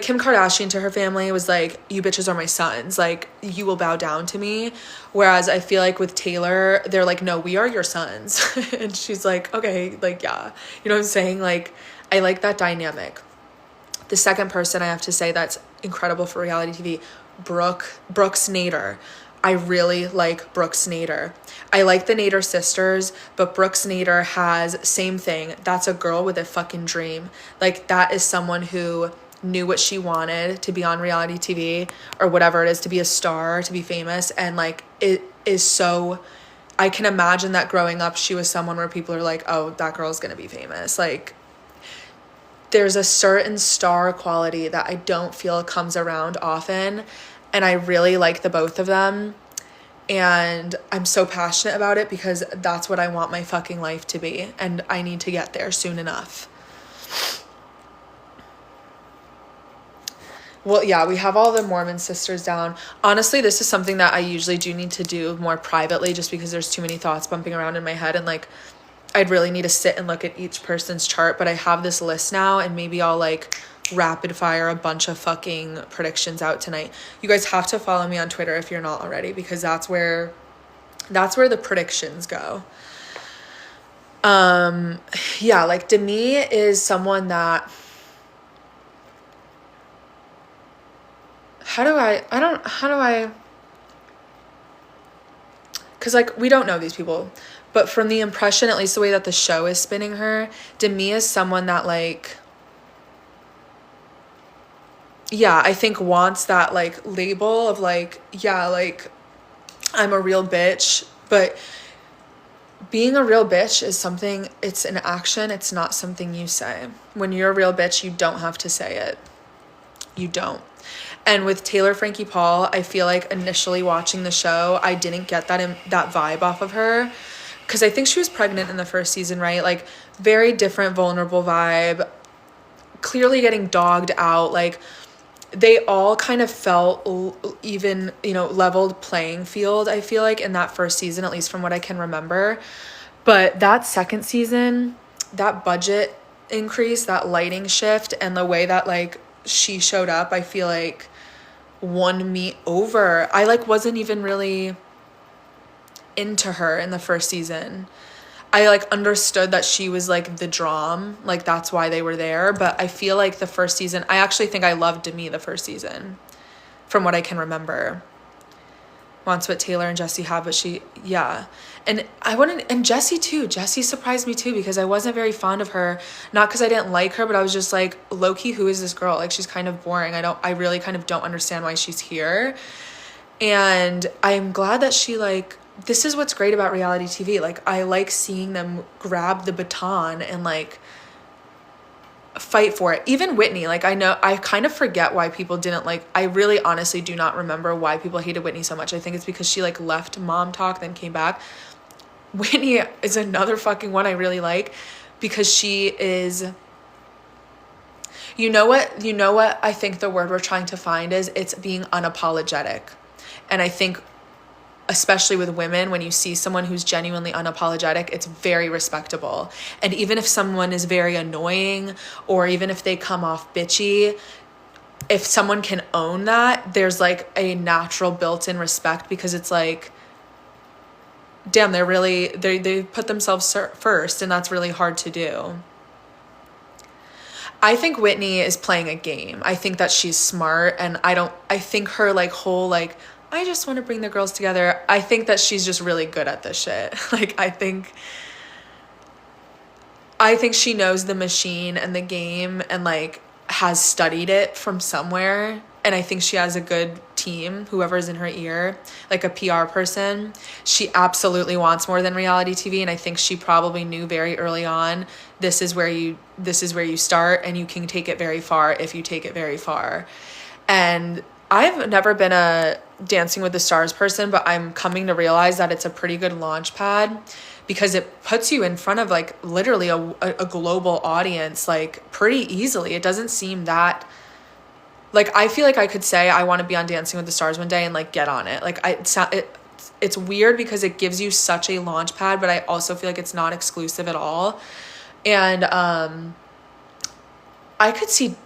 Kim Kardashian to her family was like, you bitches are my sons, like, you will bow down to me. Whereas I feel like with Taylor, they're like, no, we are your sons. And she's like, okay, like, yeah, you know what I'm saying? Like, I like that dynamic. The second person I have to say that's incredible for reality TV, Brooks Nader. I really like Brooks Nader. I like the Nader sisters, but Brooks Nader has same thing. That's a girl with a fucking dream. Like, that is someone who knew what she wanted to be on reality TV or whatever it is, to be a star, to be famous. And like, it is so, I can imagine that growing up, she was someone where people are like, oh, that girl's gonna be famous. Like, there's a certain star quality that I don't feel comes around often. And I really like the both of them. And I'm so passionate about it because that's what I want my fucking life to be. And I need to get there soon enough. Well, yeah, we have all the Mormon sisters down. Honestly, this is something that I usually do need to do more privately, just because there's too many thoughts bumping around in my head. And like, I'd really need to sit and look at each person's chart. But I have this list now, and maybe I'll like rapid fire a bunch of fucking predictions out tonight. You guys have to follow me on Twitter if you're not already, because that's where the predictions go. Yeah, like Demi is someone that, because like we don't know these people, but from the impression, at least the way that the show is spinning her, Demi is someone that like, yeah, I think wants that like label of like, yeah, like I'm a real bitch, but being a real bitch is something, it's an action, it's not something you say. When you're a real bitch, you don't have to say it. You don't. And with Taylor Frankie Paul, I feel like initially watching the show, I didn't get that vibe off of her, because I think she was pregnant in the first season, right? Like very different, vulnerable vibe, clearly getting dogged out. Like they all kind of felt even, you know, leveled playing field, I feel like, in that first season, at least from what I can remember. But that second season, that budget increase, that lighting shift, and the way that like she showed up, I feel like won me over. I like wasn't even really into her in the first season. I like understood that she was like the drum, like that's why they were there, but I feel like the first season, I actually think I loved Demi the first season from what I can remember. Wants what Taylor and Jesse have, but yeah. And and Jesse too. Jesse surprised me too, because I wasn't very fond of her. Not because I didn't like her, but I was just like, low-key, who is this girl? Like, she's kind of boring. I really kind of don't understand why she's here. And I'm glad that she like, this is what's great about reality TV. Like, I like seeing them grab the baton and like fight for it. Even Whitney, like I kind of forget why people didn't like, I really honestly do not remember why people hated Whitney so much. I think it's because she like left Mom Talk, then came back. Whitney is another fucking one I really like, because she is, you know what I think the word we're trying to find is, it's being unapologetic. And I think especially with women, when you see someone who's genuinely unapologetic, it's very respectable. And even if someone is very annoying, or even if they come off bitchy, if someone can own that, there's like a natural built-in respect, because it's like, damn, they put themselves first, and that's really hard to do. I think Whitney is playing a game. I think that she's smart, and I think her like whole like, I just want to bring the girls together, I think that she's just really good at this shit. Like, I think she knows the machine and the game, and like has studied it from somewhere. And I think she has a good team, whoever's in her ear, like a PR person. She absolutely wants more than reality TV. And I think she probably knew very early on, this is where you start, and you can take it very far if you take it very far. And I've never been a Dancing with the Stars person, but I'm coming to realize that it's a pretty good launch pad, because it puts you in front of like literally a global audience like pretty easily. It doesn't seem that, like, I feel like I could say I want to be on Dancing with the Stars one day and like get on it. Like it's weird because it gives you such a launch pad, but I also feel like it's not exclusive at all. And I could see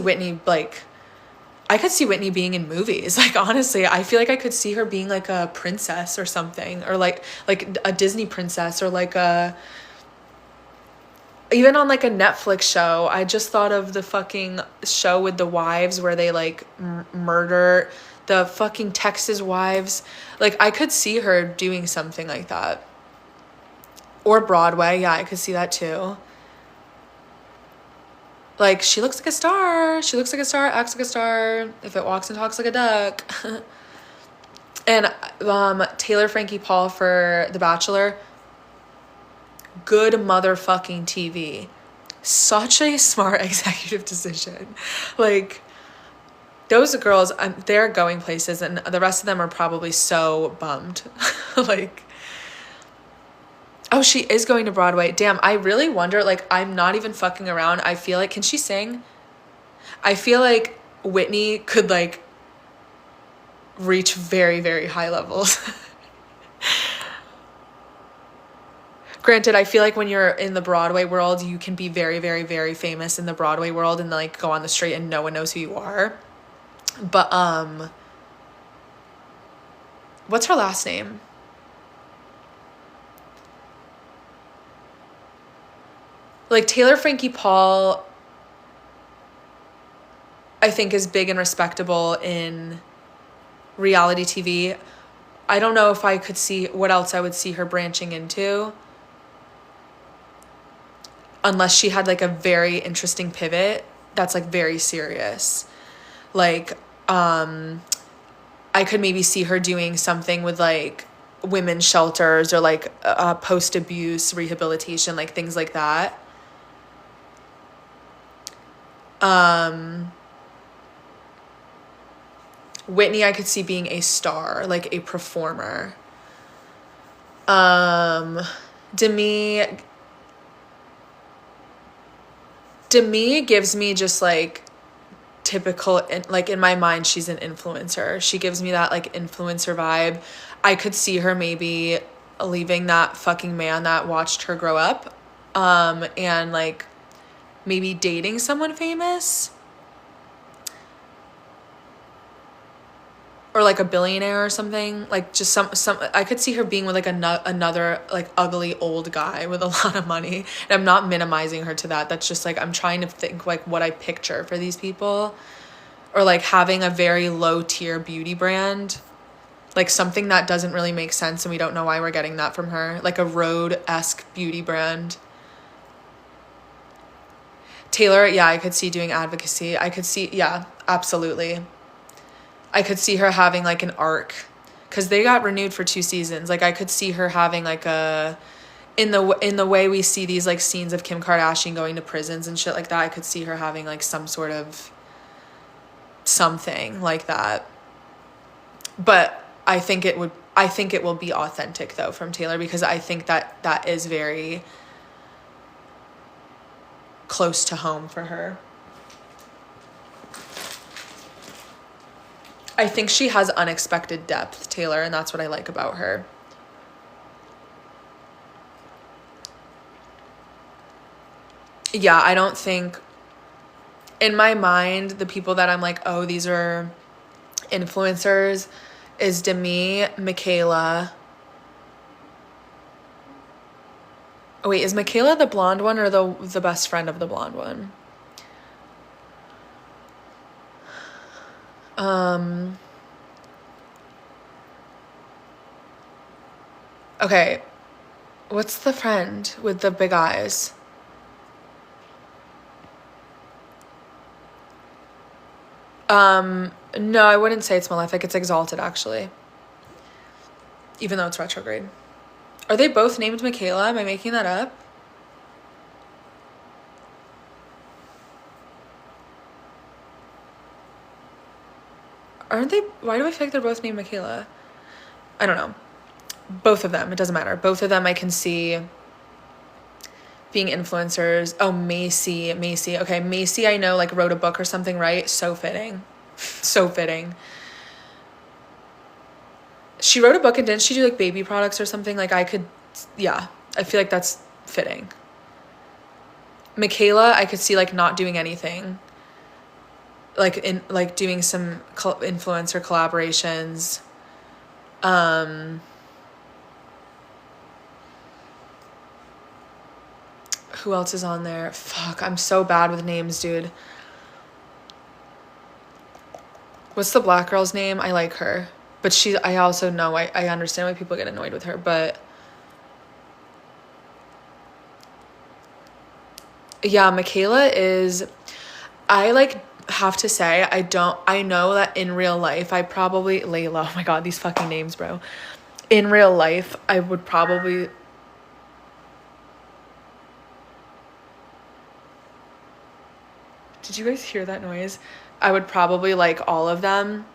Whitney like, I could see Whitney being in movies. Like, honestly, I feel like I could see her being like a princess or something, or like a Disney princess, or like even on like a Netflix show. I just thought of the fucking show with the wives where they like murder the fucking Texas wives. Like, I could see her doing something like that. Or Broadway. Yeah, I could see that too. Like, she looks like a star. She looks like a star, acts like a star. If it walks and talks like a duck. And Taylor Frankie Paul for The Bachelor. Good motherfucking TV. Such a smart executive decision. Like, those girls, they're going places, and the rest of them are probably so bummed. Like, oh, she is going to Broadway. Damn, I really wonder, like, I'm not even fucking around. I feel like, can she sing? I feel like Whitney could, like, reach very, very high levels. Granted, I feel like when you're in the Broadway world, you can be very, very, very famous in the Broadway world and like go on the street and no one knows who you are. But what's her last name? Like Taylor Frankie Paul, I think is big and respectable in reality TV. I don't know if I could see what else I would see her branching into. Unless she had like a very interesting pivot that's like very serious. Like, I could maybe see her doing something with like women's shelters or like post-abuse rehabilitation, like things like that. Whitney, I could see being a star, like a performer. Demi gives me just like typical, like in my mind, she's an influencer. She gives me that like influencer vibe. I could see her maybe leaving that fucking man that watched her grow up, and like maybe dating someone famous. Or like a billionaire or something, like just some. I could see her being with like another like ugly old guy with a lot of money. And I'm not minimizing her to that. That's just like I'm trying to think like what I picture for these people, or like having a very low tier beauty brand, like something that doesn't really make sense and we don't know why we're getting that from her, like a Rhode-esque beauty brand. Taylor, yeah, I could see doing advocacy. I could see, yeah, absolutely. I could see her having like an arc because they got renewed for 2 seasons. Like I could see her having like a, in the way we see these like scenes of Kim Kardashian going to prisons and shit like that, I could see her having like some sort of something like that. But I think it will be authentic though from Taylor, because I think that is very close to home for her. I think she has unexpected depth, Taylor, and that's what I like about her. Yeah, I don't think, in my mind, the people that I'm like, oh, these are influencers, is Demi, Michaela. Oh, wait, is Michaela the blonde one or the best friend of the blonde one? Okay, what's the friend with the big eyes? No, I wouldn't say it's Malefic. It's Exalted, actually. Even though it's retrograde. Are they both named Michaela? Am I making that up? Aren't they? Why do I feel like they're both named Michaela? I don't know. Both of them. It doesn't matter. Both of them I can see being influencers. Oh, Macy. Okay, Macy I know like wrote a book or something, right? So fitting. So fitting. She wrote a book and didn't she do like baby products or something? Like I feel like that's fitting. Michaela, I could see like not doing anything. Like doing some influencer collaborations. Who else is on there? Fuck, I'm so bad with names, dude. What's the black girl's name? I like her. But I also know, I understand why people get annoyed with her, but yeah, Michaela is, I like have to say, I know that in real life, Layla, oh my God, these fucking names, bro. In real life, I would probably, did you guys hear that noise? I would probably like all of them.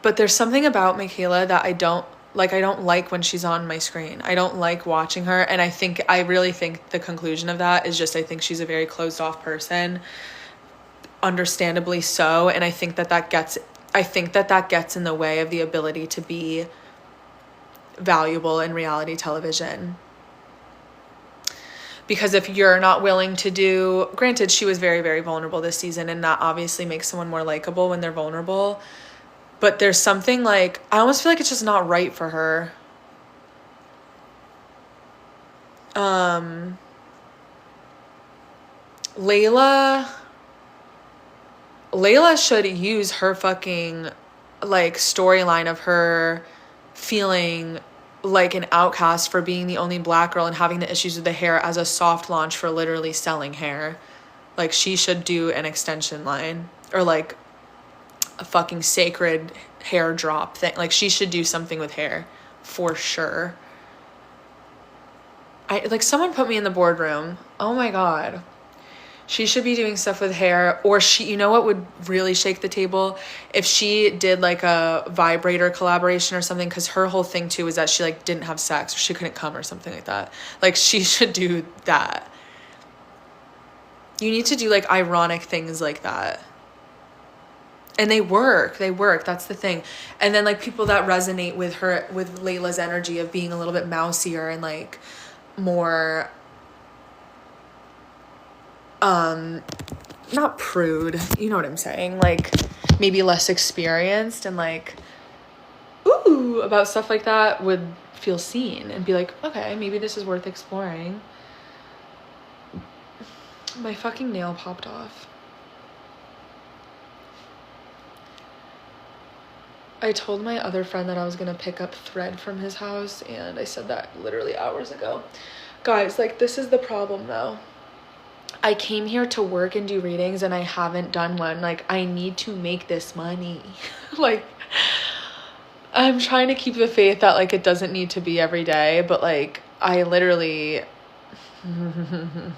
But there's something about Michaela that I don't like when she's on my screen. I don't like watching her. And I really think the conclusion of that is just, I think she's a very closed off person. Understandably so. And I think that gets in the way of the ability to be valuable in reality television. Because if you're not willing to do, granted, she was very, very vulnerable this season, and that obviously makes someone more likable when they're vulnerable. But there's something like, I almost feel like it's just not right for her. Layla should use her fucking, like, storyline of her feeling like an outcast for being the only black girl and having the issues with the hair as a soft launch for literally selling hair. Like, she should do an extension line, or like a fucking sacred hair drop thing. Like, she should do something with hair for sure. Someone put me in the boardroom. Oh my God. She should be doing stuff with hair. Or you know what would really shake the table? If she did like a vibrator collaboration or something, because her whole thing too was that she like didn't have sex or she couldn't come or something like that. Like, she should do that. You need to do like ironic things like that. And they work. That's the thing. And then like people that resonate with her, with Layla's energy of being a little bit mousier and like more not prude, you know what I'm saying, like maybe less experienced and like ooh about stuff like that would feel seen and be like, okay, maybe this is worth exploring. My fucking nail popped off. I told my other friend that I was gonna pick up thread from his house, and I said that literally hours ago. Guys, like, this is the problem though. I came here to work and do readings and I haven't done one. Like, I need to make this money. Like, I'm trying to keep the faith that like it doesn't need to be every day, but like I literally oh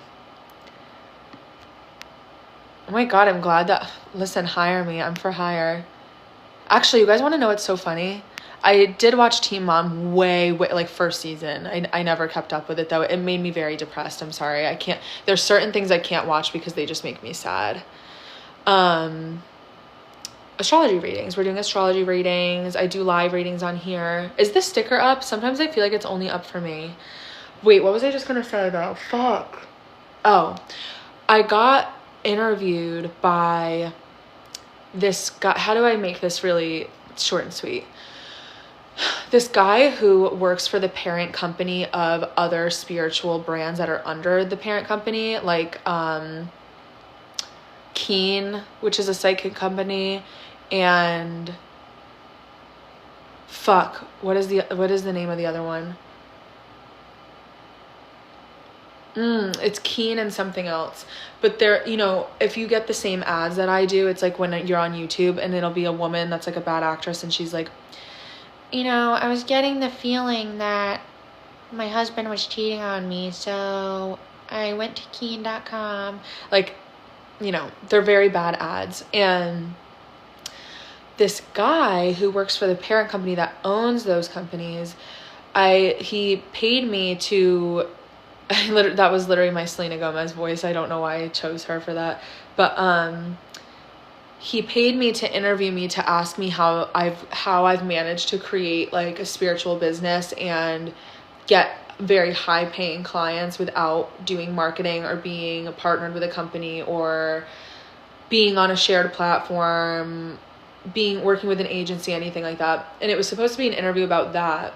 my God, I'm glad that, listen, hire me. I'm for hire. Actually, you guys want to know what's so funny? I did watch Teen Mom way like first season. I never kept up with it though. It made me very depressed. I'm sorry. I can't, there's certain things I can't watch because they just make me sad. Astrology readings. We're doing astrology readings. I do live readings on here. Is this sticker up? Sometimes I feel like it's only up for me. Wait, what was I just gonna say though? Fuck. Oh, I got interviewed by this guy. How do I make this really short and sweet? This guy who works for the parent company of other spiritual brands that are under the parent company, like Keen, which is a psychic company, and fuck, what is the name of the other one? It's Keen and something else. But they're, you know, if you get the same ads that I do, it's like when you're on YouTube and it'll be a woman that's like a bad actress and she's like, you know, I was getting the feeling that my husband was cheating on me, so I went to Keen.com. Like, you know, they're very bad ads. And this guy who works for the parent company that owns those companies, he paid me to, that was literally my Selena Gomez voice. I don't know why I chose her for that. But he paid me to interview me, to ask me how I've managed to create like a spiritual business and get very high paying clients without doing marketing or being partnered with a company or being on a shared platform, working with an agency, anything like that. And it was supposed to be an interview about that.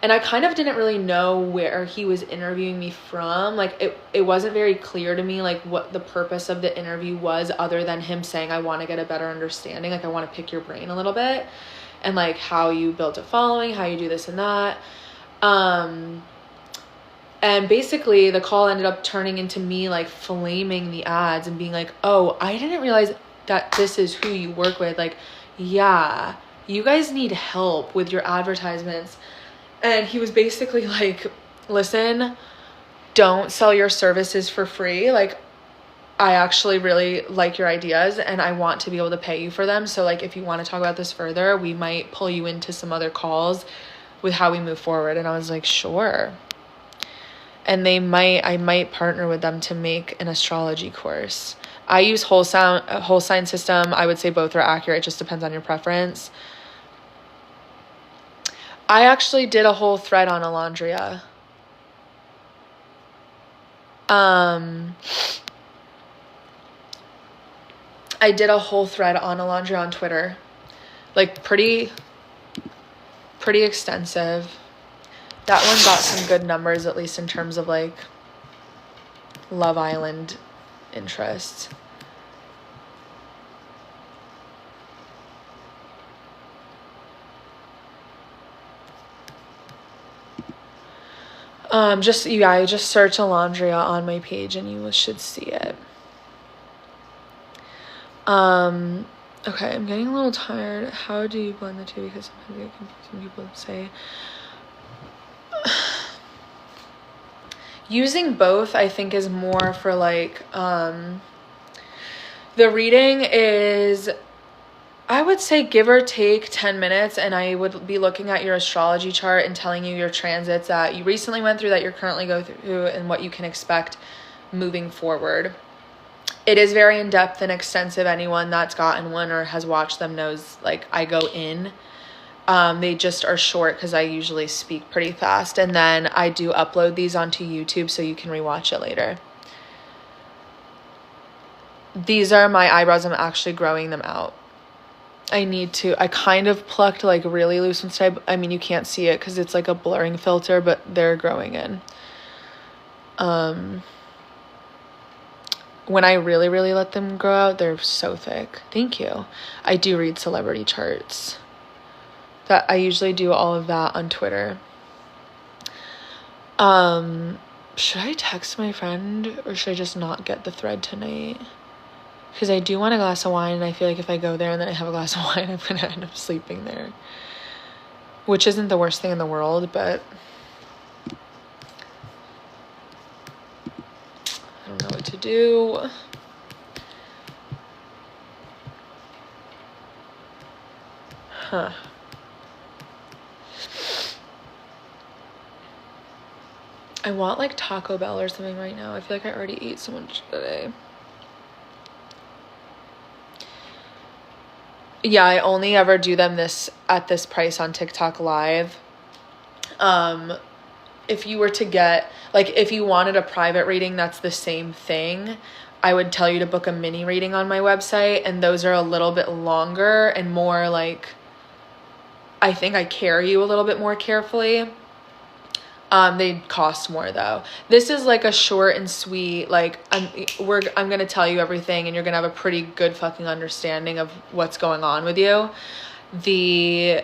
And I kind of didn't really know where he was interviewing me from. Like, it wasn't very clear to me, like, what the purpose of the interview was, other than him saying, I want to get a better understanding. Like, I want to pick your brain a little bit. And, like, how you built a following, how you do this and that. And basically, the call ended up turning into me, like, flaming the ads and being like, oh, I didn't realize that this is who you work with. Like, yeah, you guys need help with your advertisements. And he was basically like, listen, don't sell your services for free. Like, I actually really like your ideas and I want to be able to pay you for them. So, like, if you want to talk about this further, we might pull you into some other calls with how we move forward. And I was like, sure. And I might partner with them to make an astrology course. I use whole sign system. I would say both are accurate. It just depends on your preference. I actually did a whole thread on Alondria. I did a whole thread on Alondra on Twitter, like pretty extensive. That one got some good numbers, at least in terms of like Love Island interest. Just search Alondria on my page and you should see it. Okay, I'm getting a little tired. How do you blend the two? Because sometimes some people say using both, I think, is more for like the reading is, I would say, give or take 10 minutes, and I would be looking at your astrology chart and telling you your transits that you recently went through, that you're currently going through, and what you can expect moving forward. It is very in-depth and extensive. Anyone that's gotten one or has watched them knows, like, I go in. They just are short because I usually speak pretty fast, and then I do upload these onto YouTube so you can rewatch it later. These are my eyebrows. I'm actually growing them out. I kind of plucked like really loose inside. I mean, you can't see it because it's like a blurring filter, but they're growing in. When I really, really let them grow out, they're so thick. Thank you. I do read celebrity charts. That I usually do all of that on Twitter. Should I text my friend or should I just not get the thread tonight? Because I do want a glass of wine, and I feel like if I go there and then I have a glass of wine, I'm going to end up sleeping there. Which isn't the worst thing in the world, but I don't know what to do. Huh. I want like Taco Bell or something right now. I feel like I already ate so much today. Yeah, I only ever do them at this price on TikTok Live. If you were to get, like, if you wanted a private reading, that's the same thing. I would tell you to book a mini reading on my website, and those are a little bit longer and more like, I think I carry you a little bit more carefully. They cost more though. This is like a short and sweet, like I'm gonna tell you everything and you're gonna have a pretty good fucking understanding of what's going on with you. The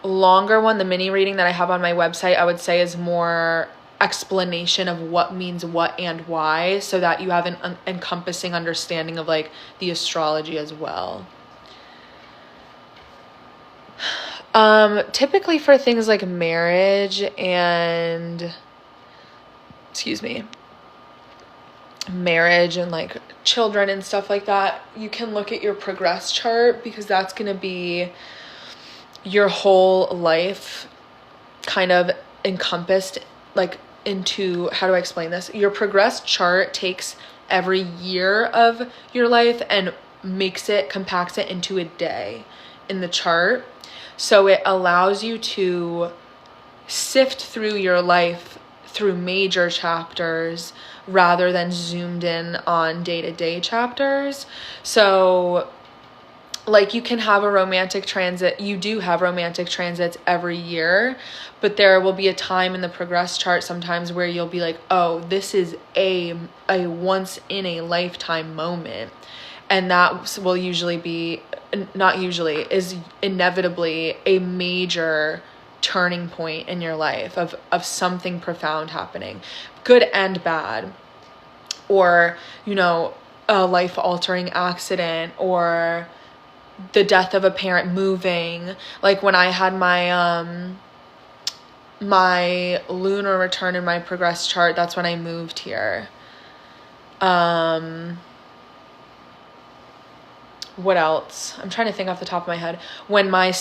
longer one, the mini reading that I have on my website, I would say is more explanation of what means what and why, so that you have an encompassing understanding of like the astrology as well. Typically for things like marriage and, like children and stuff like that, you can look at your progress chart, because that's going to be your whole life kind of encompassed, like into, how do I explain this? Your progress chart takes every year of your life and compacts it into a day in the chart. So it allows you to sift through your life through major chapters rather than zoomed in on day-to-day chapters. So like you can have a romantic transit. You do have romantic transits every year, but there will be a time in the progress chart sometimes where you'll be like, oh, this is a once in a lifetime moment. And that will usually be, is inevitably a major turning point in your life of something profound happening, good and bad, or, a life-altering accident, or the death of a parent, moving. Like when I had my my lunar return in my progress chart, that's when I moved here. What else? I'm trying to think off the top of my head. When my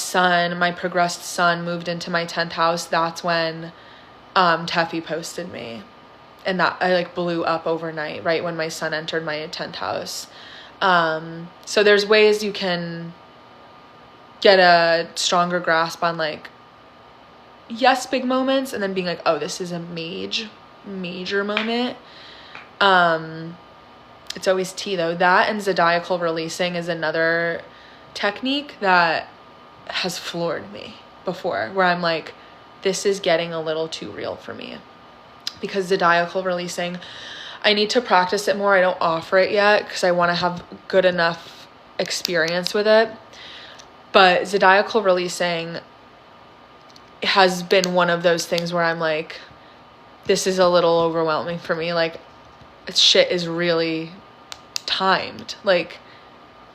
progressed son moved into my 10th house, that's when Teffy posted me. And that I like blew up overnight, right when my son entered my 10th house. So there's ways you can get a stronger grasp on like, yes, big moments, and then being like, oh, this is a mage. major moment. It's always T though. That and zodiacal releasing is another technique that has floored me before, where I'm like, this is getting a little too real for me. Because zodiacal releasing, I need to practice it more. I don't offer it yet because I want to have good enough experience with it. But zodiacal releasing has been one of those things where I'm like, this is a little overwhelming for me. Like, shit is really timed. Like,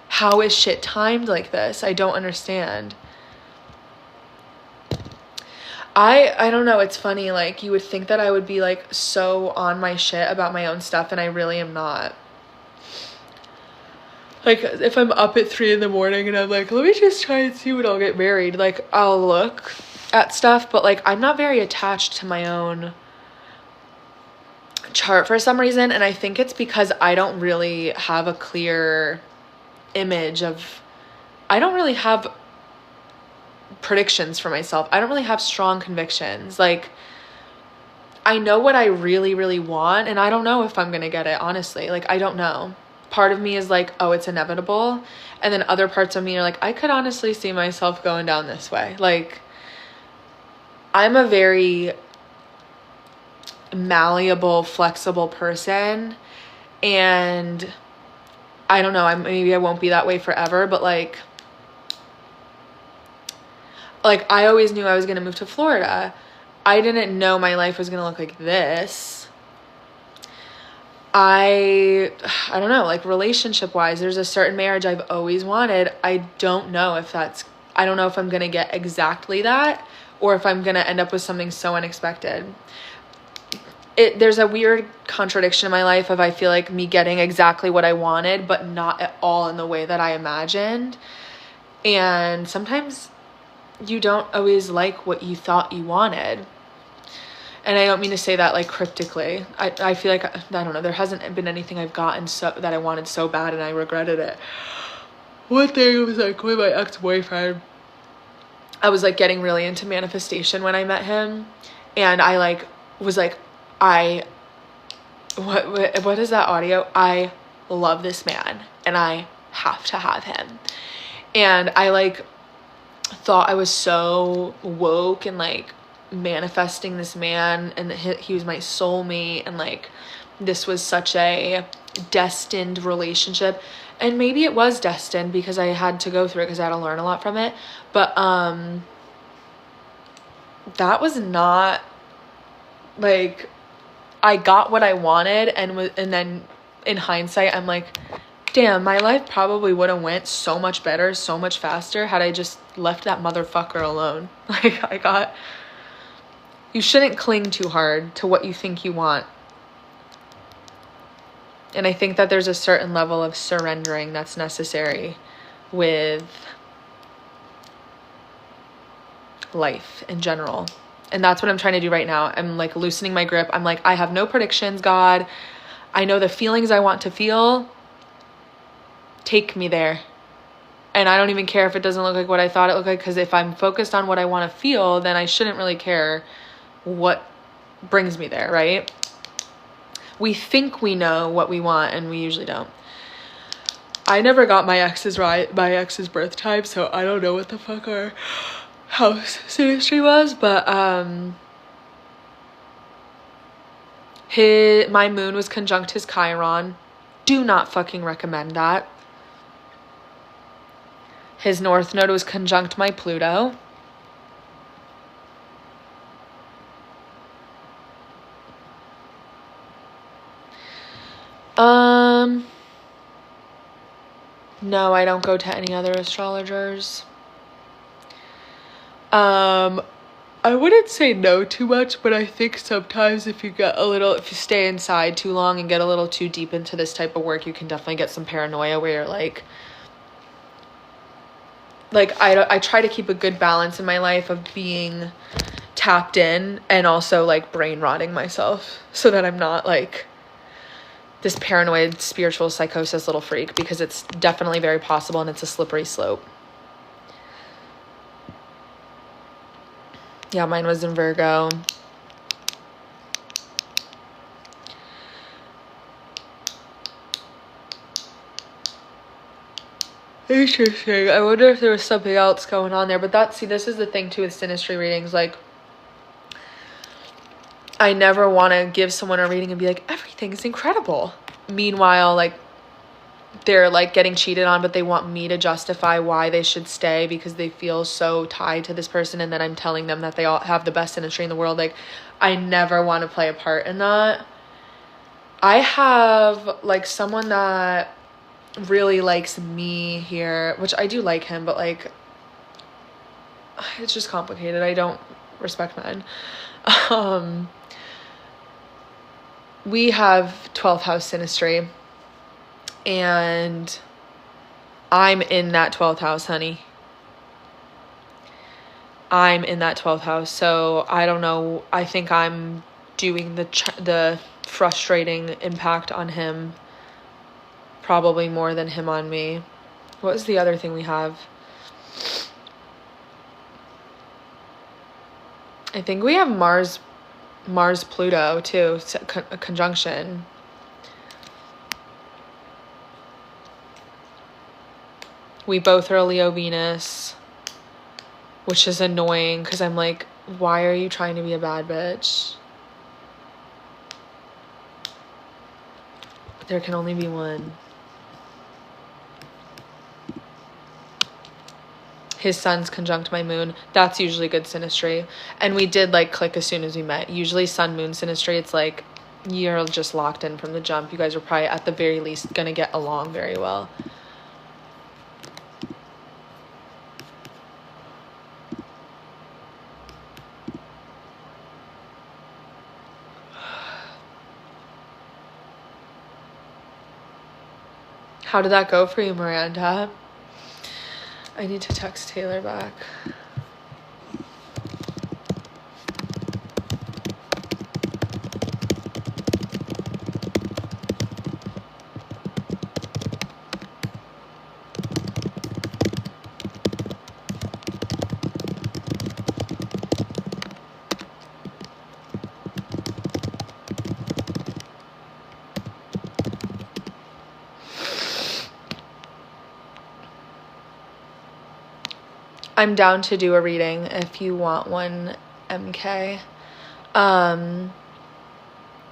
how is shit timed like this? I don't understand. I don't know, it's funny, like, you would think that I would be, like, so on my shit about my own stuff, and I really am not. Like, if I'm up at 3 in the morning and I'm like, let me just try and see when I'll get married, like, I'll look at stuff, but, like, I'm not very attached to my own chart for some reason, and I think it's because I don't really have a clear image of, I don't really have predictions for myself. I don't really have strong convictions. Like, I know what I really, really want, and I don't know if I'm gonna get it, honestly. Like, I don't know. Part of me is like, oh, it's inevitable, and then other parts of me are like, I could honestly see myself going down this way. Like, I'm a very malleable, flexible person, and I don't know, maybe I won't be that way forever, but like I always knew I was going to move to Florida. I didn't know my life was going to look like this. I don't know, like, relationship wise, there's a certain marriage I've always wanted. I don't know if I'm going to get exactly that, or if I'm going to end up with something so unexpected. There's a weird contradiction in my life of, I feel like, me getting exactly what I wanted, but not at all in the way that I imagined. And sometimes you don't always like what you thought you wanted. And I don't mean to say that, like, cryptically. I feel like, I don't know, there hasn't been anything I've gotten that I wanted so bad and I regretted it. One thing, it was like with my ex-boyfriend, I was like getting really into manifestation when I met him, and I like was like, what is that audio? I love this man and I have to have him. And I like thought I was so woke and like manifesting this man, and he was my soulmate, and like this was such a destined relationship. And maybe it was destined because I had to go through it, because I had to learn a lot from it. But that was not, like, I got what I wanted, and then in hindsight, I'm like, damn, my life probably would have went so much better, so much faster had I just left that motherfucker alone. Like, you shouldn't cling too hard to what you think you want. And I think that there's a certain level of surrendering that's necessary with life in general. And that's what I'm trying to do right now. I'm like loosening my grip. I'm like, I have no predictions, God. I know the feelings I want to feel. Take me there. And I don't even care if it doesn't look like what I thought it looked like, because if I'm focused on what I want to feel, then I shouldn't really care what brings me there, right? We think we know what we want, and we usually don't. I never got my ex's birth type, so I don't know what the fuck our house synastry was, but my moon was conjunct his Chiron. Do not fucking recommend that. His north node was conjunct my Pluto. No, I don't go to any other astrologers. I wouldn't say no too much, but I think sometimes if you stay inside too long and get a little too deep into this type of work, you can definitely get some paranoia where you're like I try to keep a good balance in my life of being tapped in and also like brain rotting myself, so that I'm not like this paranoid spiritual psychosis little freak, because it's definitely very possible and it's a slippery slope. Yeah, mine was in Virgo. Interesting. I wonder if there was something else going on there. But this is the thing too with synastry readings. Like, I never want to give someone a reading and be like, everything is incredible. Meanwhile, like, they're like getting cheated on, but they want me to justify why they should stay because they feel so tied to this person. And then I'm telling them that they all have the best synastry in the world. Like, I never want to play a part in that. I have like someone that really likes me here, which I do like him, but like, it's just complicated. I don't respect men. We have 12th house synastry, and I'm in that 12th house, honey. I'm in that 12th house, so I don't know. I think I'm doing the frustrating impact on him probably more than him on me. What is the other thing we have? I think we have Mars Pluto too, a conjunction. We both are Leo Venus, which is annoying because I'm like, why are you trying to be a bad bitch? There can only be one. His sun's conjunct my moon. That's usually good synastry. And we did like click as soon as we met. Usually sun moon synastry, it's like you're just locked in from the jump. You guys are probably at the very least gonna get along very well. How did that go for you, Miranda? I need to text Taylor back. I'm down to do a reading if you want one, MK.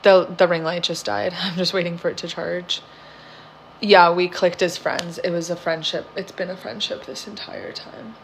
The ring light just died. I'm just waiting for it to charge. Yeah, we clicked as friends. It was a friendship. It's been a friendship this entire time.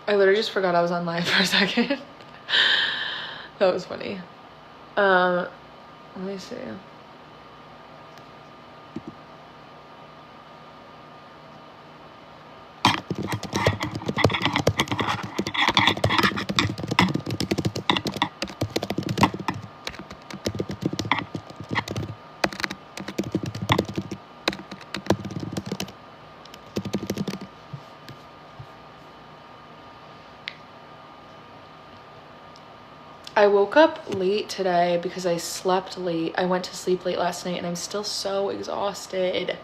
I literally just forgot I was on live for a second. That was funny. Let me see. I woke up late today because I slept late. I went to sleep late last night and I'm still so exhausted.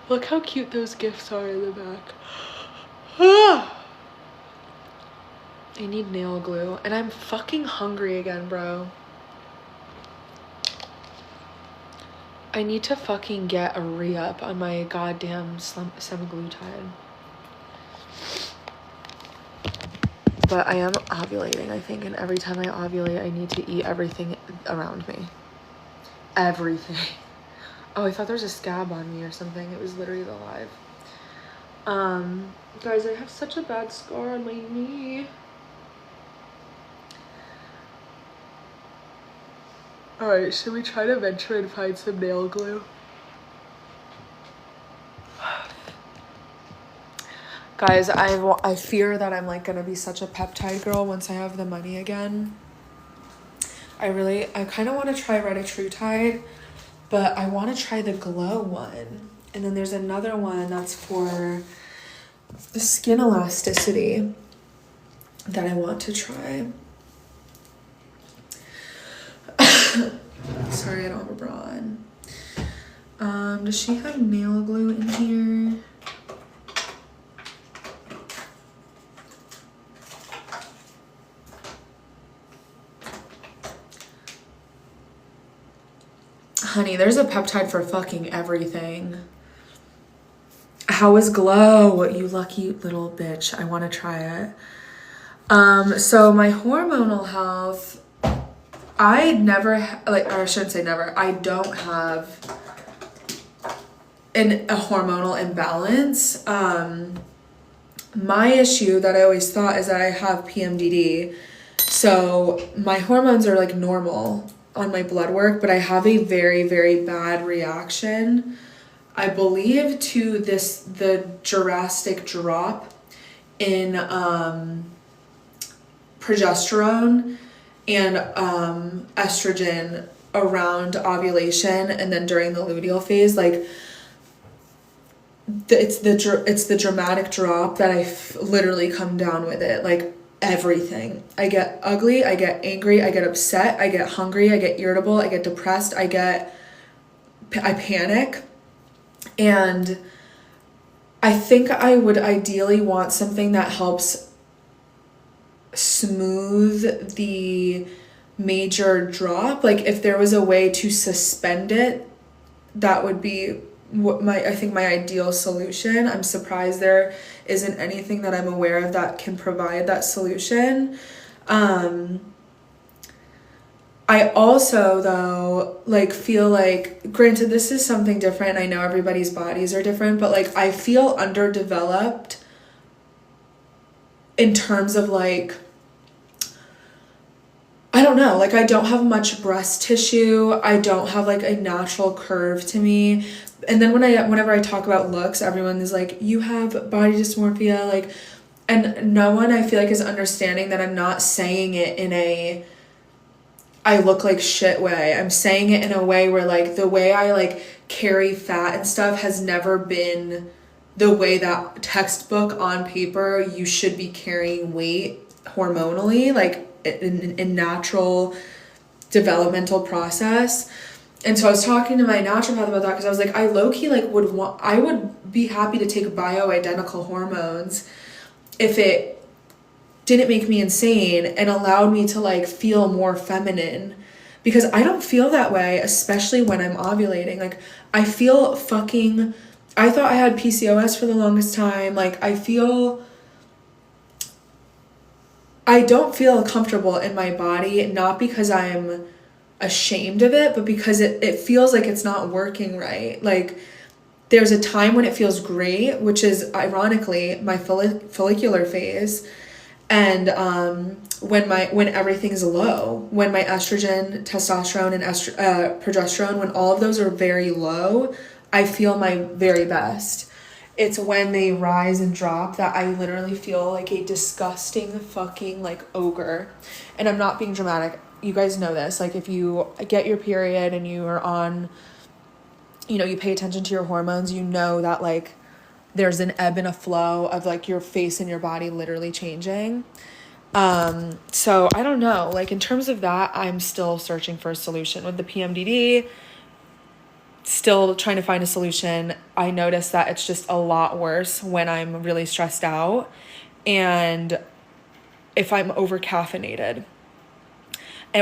Look how cute those gifts are in the back. I need nail glue and I'm fucking hungry again, bro. I need to fucking get a re-up on my goddamn semaglutide. But I am ovulating, I think, and every time I ovulate, I need to eat everything around me. Everything. Oh, I thought there was a scab on me or something. It was literally the live. Guys, I have such a bad scar on my knee. Alright, should we try to venture and find some nail glue? Guys, I fear that I'm like gonna be such a peptide girl once I have the money again. I kind of want to try Retatrutide, but I want to try the glow one. And then there's another one that's for the skin elasticity. that I want to try. Sorry, I don't have a bra on. Does she have nail glue in here? Honey, there's a peptide for fucking everything. How is Glow? You lucky little bitch. I want to try it. So my hormonal health, I never, or I shouldn't say never, I don't have a hormonal imbalance. My issue that I always thought is that I have PMDD. So my hormones are like normal on my blood work, but I have a very, very bad reaction, I believe, to the drastic drop in progesterone and estrogen around ovulation and then during the luteal phase. Like it's the dramatic drop that I literally come down with it, like everything. I get ugly, I get angry, I get upset, I get hungry, I get irritable, I get depressed, I panic. And I think I would ideally want something that helps smooth the major drop. Like if there was a way to suspend it, that would be what I think my ideal solution. I'm surprised there isn't anything that I'm aware of that can provide that solution. I also, though, like feel like, granted, this is something different. I know everybody's bodies are different, but like I feel underdeveloped in terms of like, I don't know, like I don't have much breast tissue. I don't have like a natural curve to me. And then whenever I talk about looks, everyone is like, you have body dysmorphia, like, and no one I feel like is understanding that I'm not saying it in a I look like shit way. I'm saying it in a way where like the way I like carry fat and stuff has never been the way that textbook on paper you should be carrying weight hormonally, like in natural developmental process. And so I was talking to my naturopath about that because I was like, I low-key like I would be happy to take bioidentical hormones if it didn't make me insane and allowed me to like feel more feminine, because I don't feel that way, especially when I'm ovulating. Like I feel fucking, I thought I had PCOS for the longest time. Like I don't feel comfortable in my body, not because I'm ashamed of it, but because it feels like it's not working right. Like there's a time when it feels great, which is ironically my follicular phase, and when everything's low, when my estrogen, testosterone, and progesterone, when all of those are very low, I feel my very best. It's when they rise and drop that I literally feel like a disgusting fucking like ogre. And I'm not being dramatic. You guys know this. Like if you get your period and you are on, you pay attention to your hormones, you know that like there's an ebb and a flow of like your face and your body literally changing. So I don't know, like in terms of that, I'm still searching for a solution with the PMDD, still trying to find a solution. I noticed that it's just a lot worse when I'm really stressed out and if I'm over caffeinated,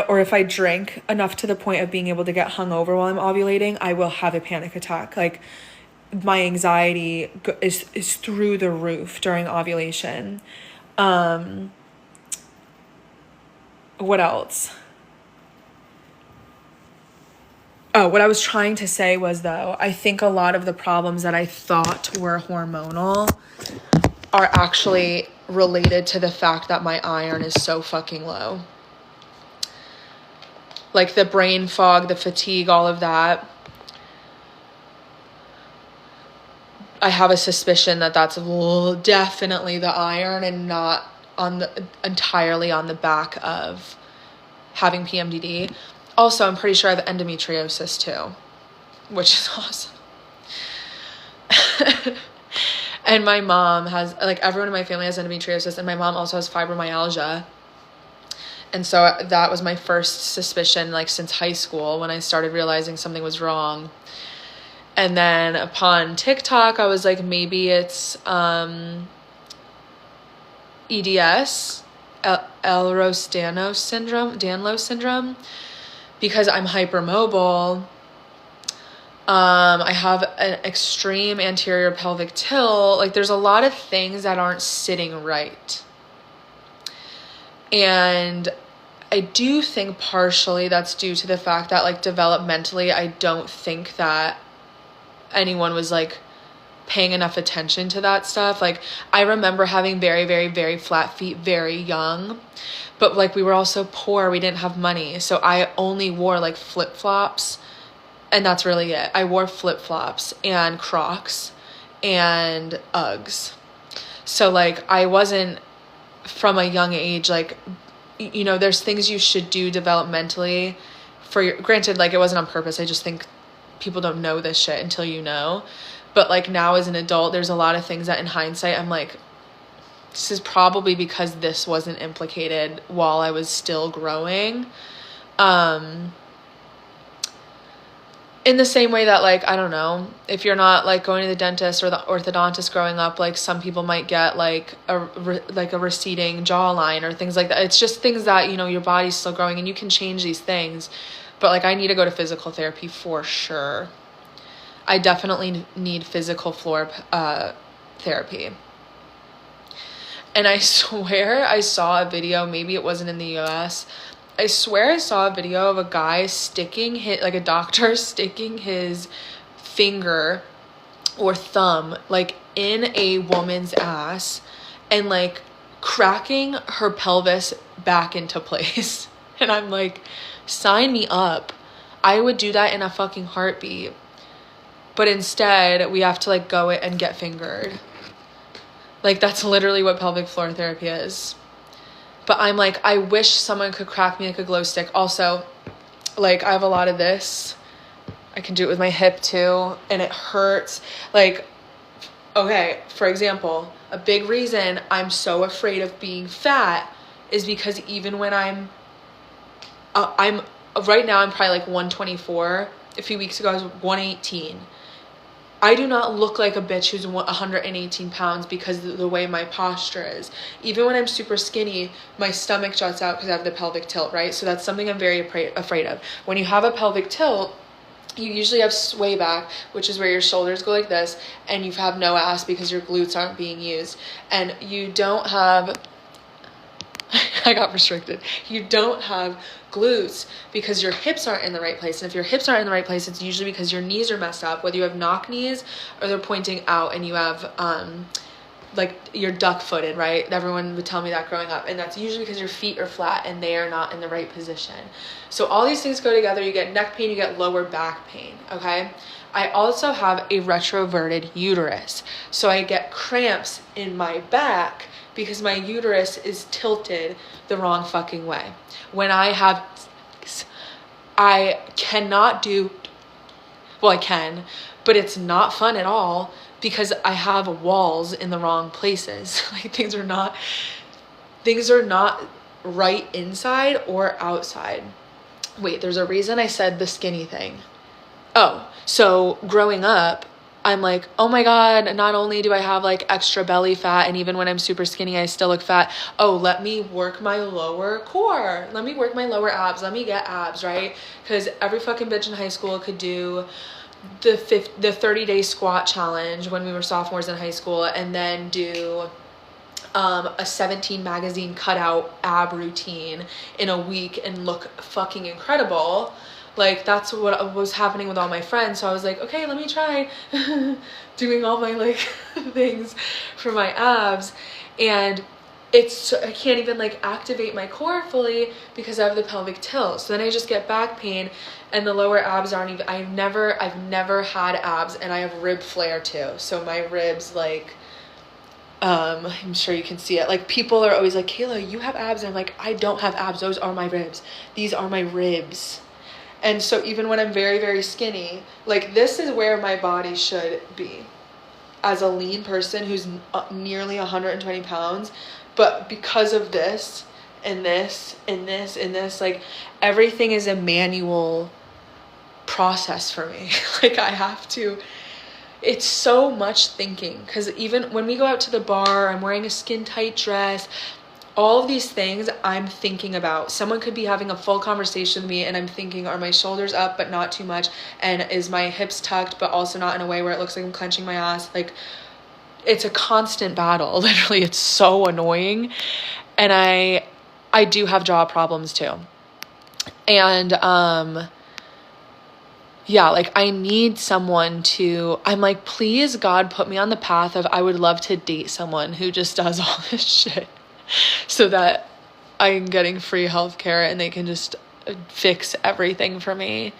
or if I drink enough to the point of being able to get hungover while I'm ovulating, I will have a panic attack. Like my anxiety is through the roof during ovulation. What else? Oh, what I was trying to say was, though, I think a lot of the problems that I thought were hormonal are actually related to the fact that my iron is so fucking low. Like the brain fog, the fatigue, all of that. I have a suspicion that that's definitely the iron and not entirely on the back of having PMDD. Also, I'm pretty sure I have endometriosis too, which is awesome. And my mom has, like, everyone in my family has endometriosis, and my mom also has fibromyalgia. And so that was my first suspicion, like, since high school, when I started realizing something was wrong. And then upon TikTok, I was like, maybe it's EDS, Ehlers-Danlos syndrome, because I'm hypermobile. I have an extreme anterior pelvic tilt. Like, there's a lot of things that aren't sitting right. And I do think partially that's due to the fact that, like, developmentally, I don't think that anyone was, like, paying enough attention to that stuff. Like, I remember having very, very, very flat feet very young, but, like, we were also poor. We didn't have money. So I only wore, like, flip-flops, and that's really it. I wore flip-flops and Crocs and Uggs. So, like, I wasn't, from a young age, like, you know, there's things you should do developmentally for your, granted, like, it wasn't on purpose. I just think people don't know this shit until you know. But, like, now as an adult, there's a lot of things that in hindsight, I'm like, this is probably because this wasn't implicated while I was still growing. In the same way that, like, I don't know, if you're not, like, going to the dentist or the orthodontist growing up, like, some people might get, like, a receding jawline or things like that. It's just things that, you know, your body's still growing and you can change these things. But, like, I need to go to physical therapy for sure. I definitely need physical floor therapy. And I swear I saw a video, maybe it wasn't in the US, I swear I saw a video of a guy like a doctor sticking his finger or thumb, like, in a woman's ass and, like, cracking her pelvis back into place. And I'm like, sign me up. I would do that in a fucking heartbeat. But instead, we have to, like, go and get fingered. Like, that's literally what pelvic floor therapy is. But I'm like, I wish someone could crack me like a glow stick. Also, like, I have a lot of this. I can do it with my hip too, and it hurts. Like, okay, for example, a big reason I'm so afraid of being fat is because even when I'm right now, I'm probably like 124. A few weeks ago, I was 118. I do not look like a bitch who's 118 pounds because of the way my posture is. Even when I'm super skinny, my stomach juts out because I have the pelvic tilt, right? So that's something I'm very afraid of. When you have a pelvic tilt, you usually have sway back, which is where your shoulders go like this, and you have no ass because your glutes aren't being used. And you don't have... I got restricted. You don't have glutes because your hips aren't in the right place. And if your hips aren't in the right place, it's usually because your knees are messed up, whether you have knock knees or they're pointing out and you have like, you're duck footed, right? Everyone would tell me that growing up, and that's usually because your feet are flat and they are not in the right position. So all these things go together. You get neck pain, you get lower back pain. Okay, I also have a retroverted uterus, so I get cramps in my back because my uterus is tilted the wrong fucking way. When I have, I cannot do, well, I can, but it's not fun at all because I have walls in the wrong places. Like, things are not right inside or outside. Wait, there's a reason I said the skinny thing. Oh, so growing up, I'm like, oh my God, not only do I have, like, extra belly fat, and even when I'm super skinny, I still look fat. Oh, let me work my lower core. Let me work my lower abs. Let me get abs, right? Because every fucking bitch in high school could do the 30-day squat challenge when we were sophomores in high school, and then do a 17 magazine cutout ab routine in a week and look fucking incredible. Like, that's what was happening with all my friends. So I was like, okay, let me try doing all my, like, things for my abs. And I can't even, like, activate my core fully because I have the pelvic tilt. So then I just get back pain, and the lower abs aren't even, I've never had abs, and I have rib flare too. So my ribs, like, I'm sure you can see it. Like, people are always like, Kayla, you have abs. And I'm like, I don't have abs. Those are my ribs. These are my ribs. And so even when I'm very, very skinny, like, this is where my body should be. as a lean person who's nearly 120 pounds, but because of this and this and this and this, like everything is a manual process for me. Like I have to, it's so much thinking, because even when we go out to the bar, I'm wearing a skin tight dress, all of these things I'm thinking about. Someone could be having a full conversation with me and I'm thinking, are my shoulders up but not too much, and is my hips tucked but also not in a way where it looks like I'm clenching my ass. Like it's a constant battle. Literally, it's so annoying. And I do have jaw problems too. And yeah, like I need someone to, I'm like, please God, put me on the path of, I would love to date someone who just does all this shit so that I'm getting free healthcare and they can just fix everything for me.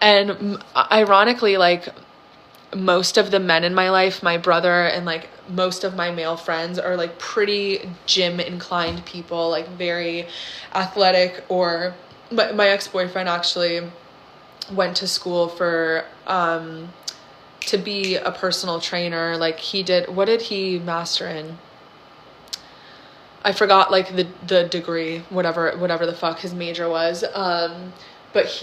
And ironically, like most of the men in my life, my brother and like most of my male friends are like pretty gym inclined people, like very athletic. Or my ex-boyfriend actually went to school for to be a personal trainer. Like he did, what did he master in? I forgot like the degree, whatever the fuck his major was. But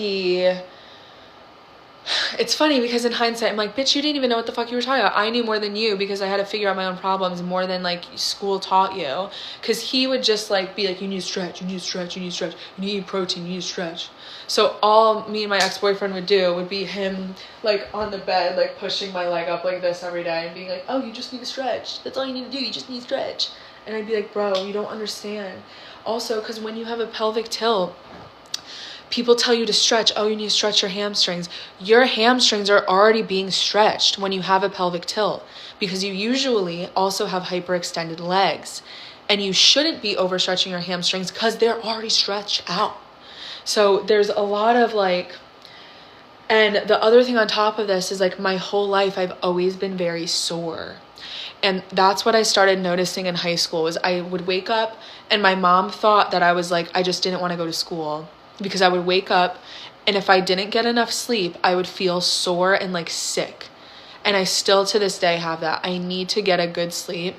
it's funny because in hindsight, I'm like, bitch, you didn't even know what the fuck you were talking about. I knew more than you because I had to figure out my own problems more than like school taught you. Because he would just like be like, you need to stretch, you need to stretch, you need to stretch, you need protein, you need to stretch. So all me and my ex-boyfriend would do would be him like on the bed, like pushing my leg up like this every day and being like, oh, you just need to stretch. That's all you need to do. You just need to stretch. And I'd be like, bro, you don't understand. Also, because when you have a pelvic tilt, people tell you to stretch. Oh, you need to stretch your hamstrings. Your hamstrings are already being stretched when you have a pelvic tilt because you usually also have hyperextended legs. And you shouldn't be overstretching your hamstrings because they're already stretched out. So there's a lot of like, and the other thing on top of this is like my whole life I've always been very sore. And that's what I started noticing in high school was I would wake up and my mom thought that I was like, I just didn't want to go to school because I would wake up and if I didn't get enough sleep, I would feel sore and like sick. And I still to this day have that. I need to get a good sleep.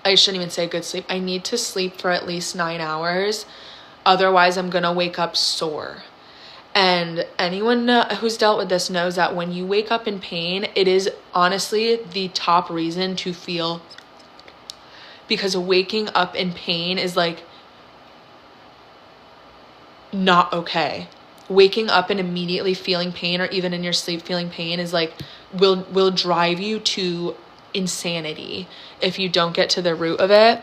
I shouldn't even say good sleep. I need to sleep for at least 9 hours. Otherwise, I'm going to wake up sore. And anyone who's dealt with this knows that when you wake up in pain, it is honestly the top reason to feel, because waking up in pain is like not okay. Waking up and immediately feeling pain or even in your sleep feeling pain is like will drive you to insanity if you don't get to the root of it.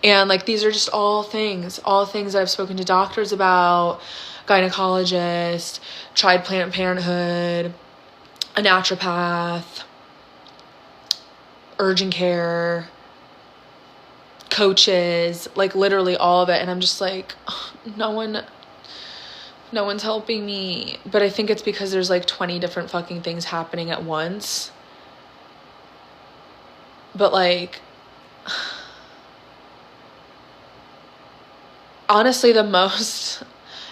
And like these are just all things that I've spoken to doctors about, gynecologist, tried Planned Parenthood, a naturopath, urgent care, coaches, like literally all of it. And I'm just like, no one's helping me. But I think it's because there's like 20 different fucking things happening at once. But like, honestly, the most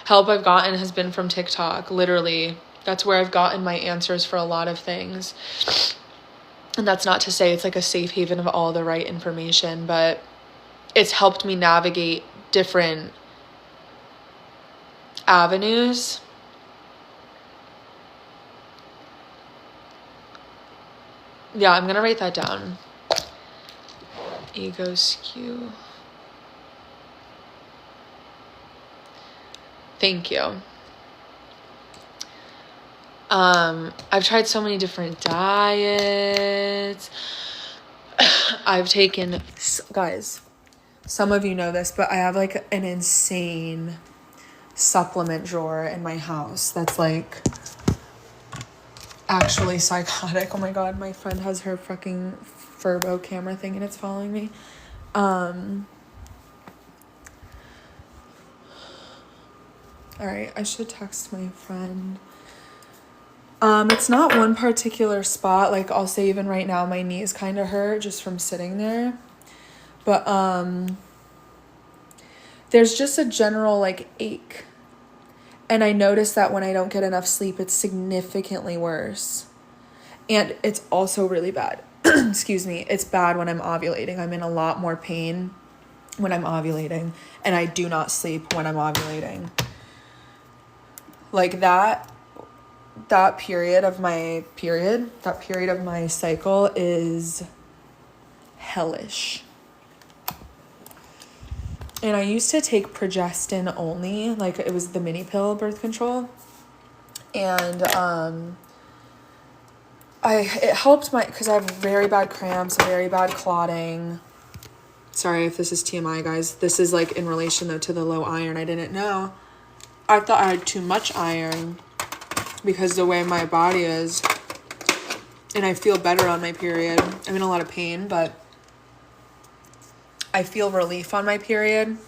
help I've gotten has been from TikTok. Literally, that's where I've gotten my answers for a lot of things. And that's not to say it's like a safe haven of all the right information, but it's helped me navigate different avenues. Yeah, I'm gonna write that down. Ego skew. Thank you. I've tried so many different diets. I've taken, guys, some of you know this, but I have like an insane supplement drawer in my house that's like actually psychotic. Oh my God, my friend has her fucking Furbo camera thing and it's following me. All right, I should text my friend. It's not one particular spot. Like I'll say even right now, my knees kind of hurt just from sitting there. But there's just a general like ache. And I notice that when I don't get enough sleep, it's significantly worse. And it's also really bad excuse me, it's bad when I'm ovulating. I'm in a lot more pain when I'm ovulating, and I do not sleep when I'm ovulating. Like that period of my cycle is hellish. And I used to take progestin only, like it was the mini pill birth control. And it helped because I have very bad cramps, very bad clotting. Sorry if this is TMI, guys. This is like in relation though to the low iron. I didn't know. I thought I had too much iron because the way my body is. And I feel better on my period. I'm in a lot of pain, but I feel relief on my period.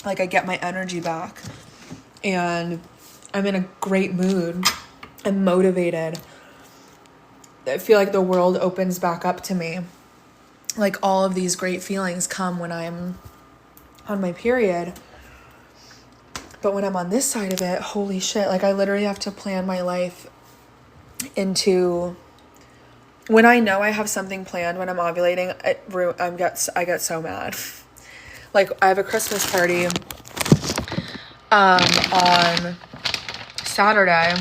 Like I get my energy back. And I'm in a great mood. I'm motivated. I feel like the world opens back up to me. Like all of these great feelings come when I'm on my period. But when I'm on this side of it, holy shit. Like I literally have to plan my life into... When I know I have something planned when I'm ovulating, I get so mad. Like I have a Christmas party on Saturday,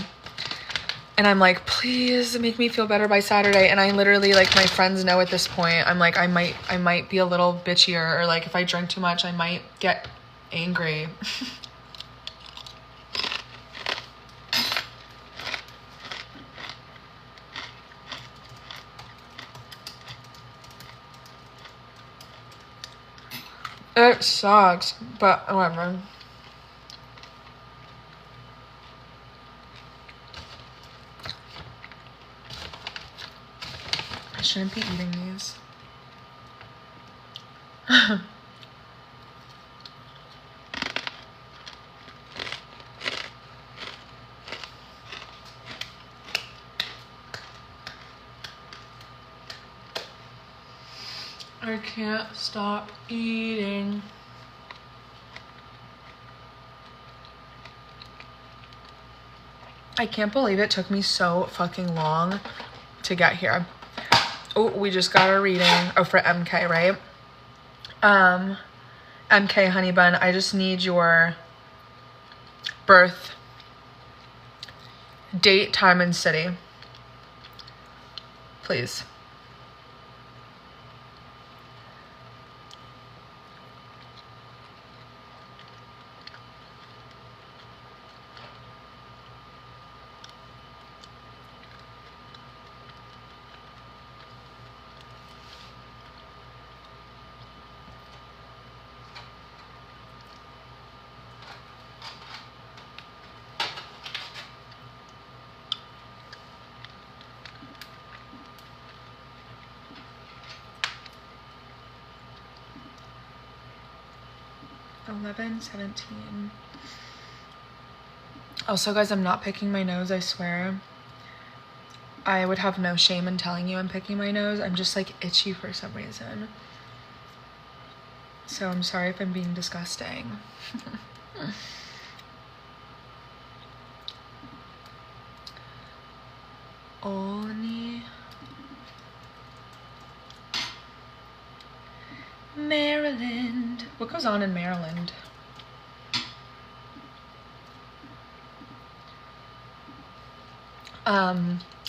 and I'm like, please make me feel better by Saturday. And I literally, like, my friends know at this point, I'm like, I might be a little bitchier, or like if I drink too much I might get angry. It sucks, but whatever. I shouldn't be eating these. I can't stop eating. I can't believe it took me so fucking long to get here. Oh, we just got a reading. Oh, for MK, right? MK Honey Bun, I just need your birth date, time, and city. Please. $11.17. Also, guys, I'm not picking my nose, I swear. I would have no shame in telling you I'm picking my nose. I'm just like itchy for some reason. So I'm sorry if I'm being disgusting. Olney. Maryland. What goes on in Maryland?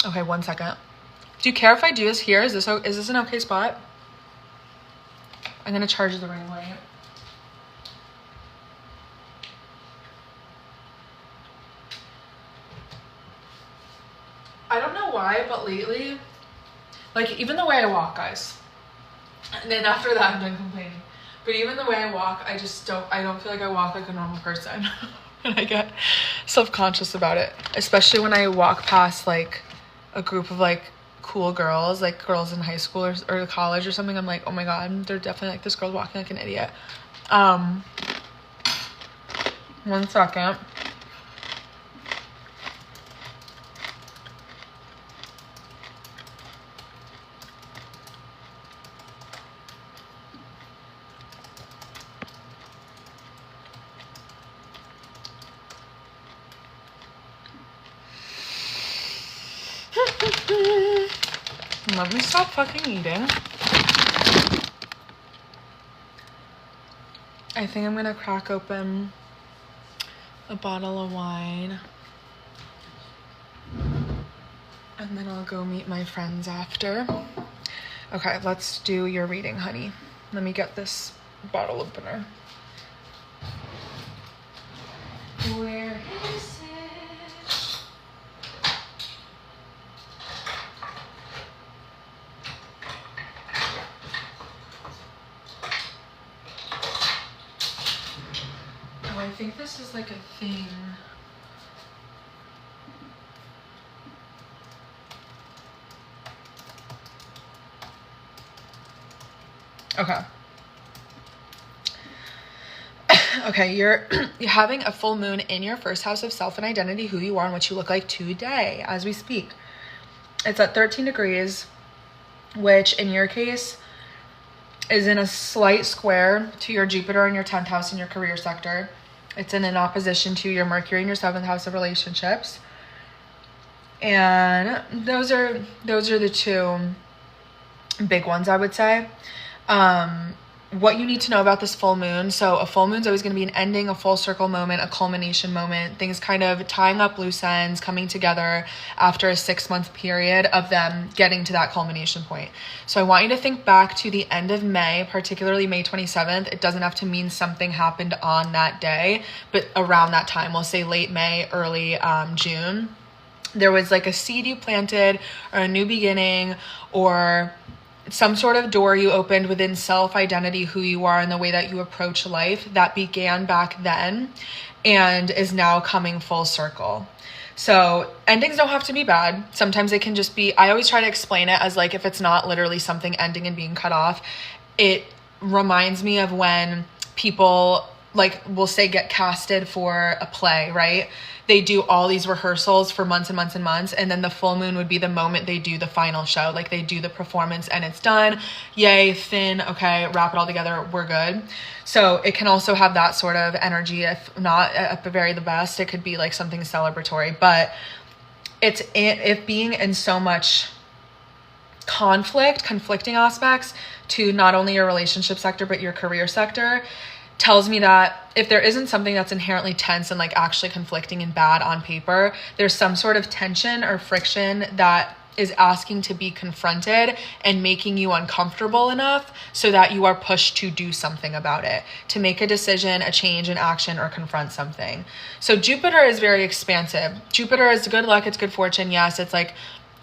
Okay, 1 second. Do you care if I do this here? Is this an okay spot? I'm gonna charge the ring light. I don't know why, but lately, like, even the way I walk, guys, and then after that I'm done complaining, but even the way I walk, I don't feel like I walk like a normal person. And I get self-conscious about it, especially when I walk past like a group of like cool girls, like girls in high school or college or something. I'm like, oh my god, they're definitely like, this girl's walking like an idiot. 1 second. Let me stop fucking eating. I think I'm gonna crack open a bottle of wine. And then I'll go meet my friends after. Okay, let's do your reading, honey. Let me get this bottle opener. Where is it? Oh, I think this is like a thing. Okay. Okay, you're having a full moon in your first house of self and identity, who you are and what you look like today as we speak. It's at 13 degrees, which in your case is in a slight square to your Jupiter in your 10th house in your career sector. It's in an opposition to your Mercury in your 7th house of relationships. And those are the two big ones, I would say. What you need to know about this full moon. So a full moon is always going to be an ending, a full circle moment, a culmination moment, things kind of tying up loose ends, coming together after a 6-month period of them getting to that culmination point. So I want you to think back to the end of May, particularly May 27th. It doesn't have to mean something happened on that day, but around that time, we'll say late May, early June, there was like a seed you planted or a new beginning or some sort of door you opened within self-identity, who you are and the way that you approach life that began back then and is now coming full circle. So endings don't have to be bad. Sometimes it can just be, I always try to explain it as like, if it's not literally something ending and being cut off, it reminds me of when people like will say get casted for a play, right? They do all these rehearsals for months and months and months. And then the full moon would be the moment they do the final show. Like they do the performance and it's done. Yay, fin, okay, wrap it all together, we're good. So it can also have that sort of energy. If not at the very the best, it could be like something celebratory. But if being in so much conflicting aspects to not only your relationship sector, but your career sector, tells me that if there isn't something that's inherently tense and like actually conflicting and bad on paper, there's some sort of tension or friction that is asking to be confronted and making you uncomfortable enough so that you are pushed to do something about it, to make a decision, a change, an action, or confront something. So Jupiter is very expansive. Jupiter is good luck, it's good fortune. Yes, it's like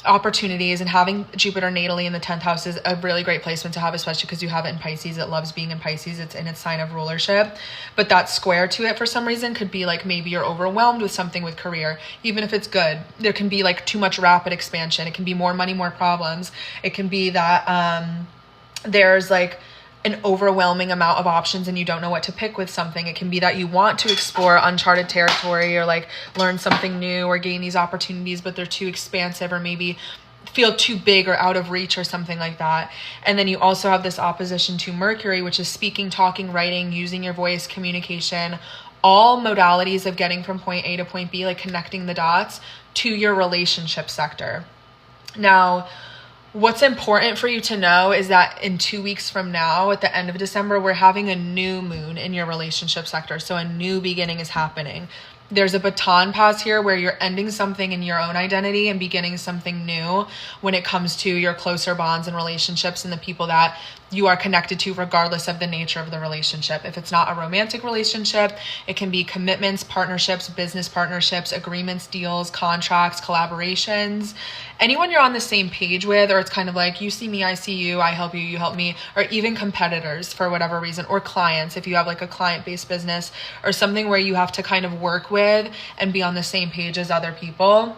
opportunities, and having Jupiter natally in the 10th house is a really great placement to have, especially because you have it in Pisces. It loves being in Pisces. It's in its sign of rulership. But that square to it for some reason could be like maybe you're overwhelmed with something with career. Even if it's good, there can be like too much rapid expansion. It can be more money, more problems. It can be that there's like an overwhelming amount of options and you don't know what to pick with something. It can be that you want to explore uncharted territory or like learn something new or gain these opportunities, but they're too expansive or maybe feel too big or out of reach or something like that. And then you also have this opposition to Mercury, which is speaking, talking, writing, using your voice, communication, all modalities of getting from point A to point B, like connecting the dots to your relationship sector. Now, what's important for you to know is that in 2 weeks from now, at the end of December, we're having a new moon in your relationship sector. So a new beginning is happening. There's a baton pass here where you're ending something in your own identity and beginning something new when it comes to your closer bonds and relationships and the people that you are connected to, regardless of the nature of the relationship. If it's not a romantic relationship, it can be commitments, partnerships, business partnerships, agreements, deals, contracts, collaborations, anyone you're on the same page with, or it's kind of like you see me, I see you, I help you, you help me, or even competitors for whatever reason, or clients if you have like a client-based business or something where you have to kind of work with and be on the same page as other people.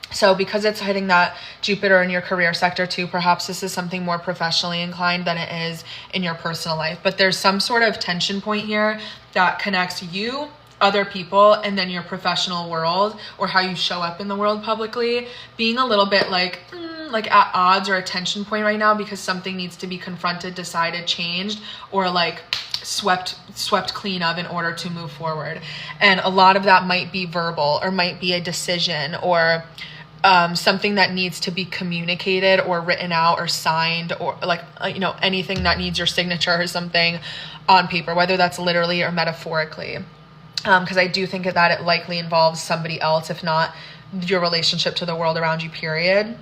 So because it's hitting that Jupiter in your career sector too, perhaps this is something more professionally inclined than it is in your personal life. But there's some sort of tension point here that connects you, other people, and then your professional world or how you show up in the world publicly being a little bit like at odds or a tension point right now because something needs to be confronted, decided, changed, or like swept clean of in order to move forward. And a lot of that might be verbal or might be a decision or something that needs to be communicated or written out or signed, or like, anything that needs your signature or something on paper, whether that's literally or metaphorically. Because I do think that it likely involves somebody else, if not your relationship to the world around you, period.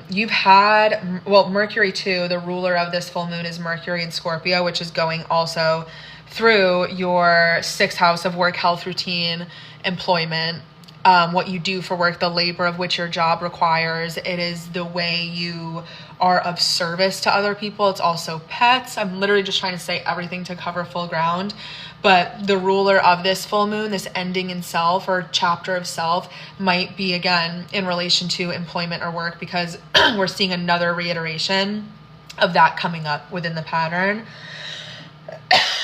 You've had, Mercury too, the ruler of this full moon is Mercury in Scorpio, which is going also through your 6th house of work, health, routine, employment, what you do for work, the labor of which your job requires. It is the way you are of service to other people. It's also pets. I'm literally just trying to say everything to cover full ground. But the ruler of this full moon, this ending in self or chapter of self, might be, again, in relation to employment or work, because we're seeing another reiteration of that coming up within the pattern.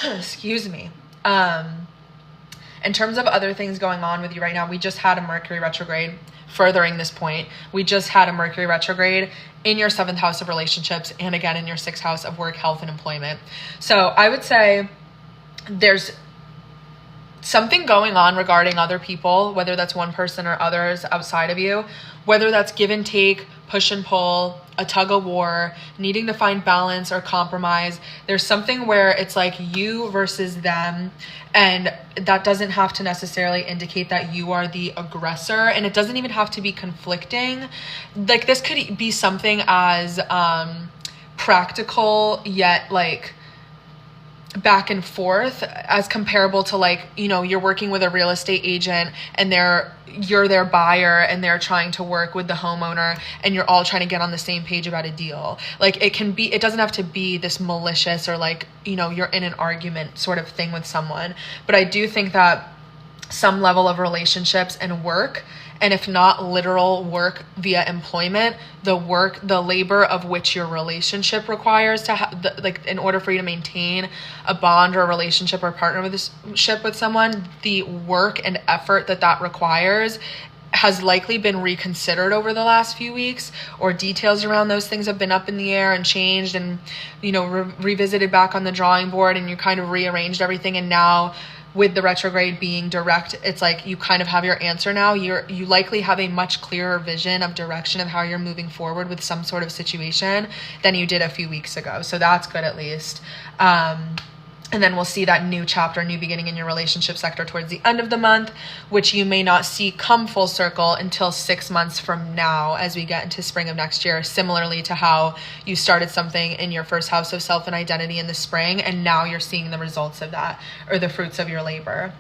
Excuse me. In terms of other things going on with you right now, we just had a Mercury retrograde. Furthering this point, we just had a Mercury retrograde in your 7th house of relationships, and again in your 6th house of work, health, and employment. So I would say there's something going on regarding other people, whether that's one person or others outside of you, whether that's give and take, push and pull, a tug of war, needing to find balance or compromise. There's something where it's like you versus them, and that doesn't have to necessarily indicate that you are the aggressor, and it doesn't even have to be conflicting. Like, this could be something as practical yet like back and forth, as comparable to, like, you're working with a real estate agent and you're their buyer and they're trying to work with the homeowner, and you're all trying to get on the same page about a deal. Like, it doesn't have to be this malicious or like, you're in an argument sort of thing with someone. But I do think that some level of relationships and work, and if not literal work via employment, the labor of which your relationship requires to have, in order for you to maintain a bond or a relationship or partnership with someone, the work and effort that requires has likely been reconsidered over the last few weeks, or details around those things have been up in the air and changed and, revisited back on the drawing board, and you kind of rearranged everything. And now, with the retrograde being direct, it's like you kind of have your answer now. You likely have a much clearer vision of direction of how you're moving forward with some sort of situation than you did a few weeks ago. So that's good, at least. And then we'll see that new chapter, new beginning in your relationship sector towards the end of the month, which you may not see come full circle until 6 months from now, as we get into spring of next year, similarly to how you started something in your 1st house of self and identity in the spring, and now you're seeing the results of that, or the fruits of your labor.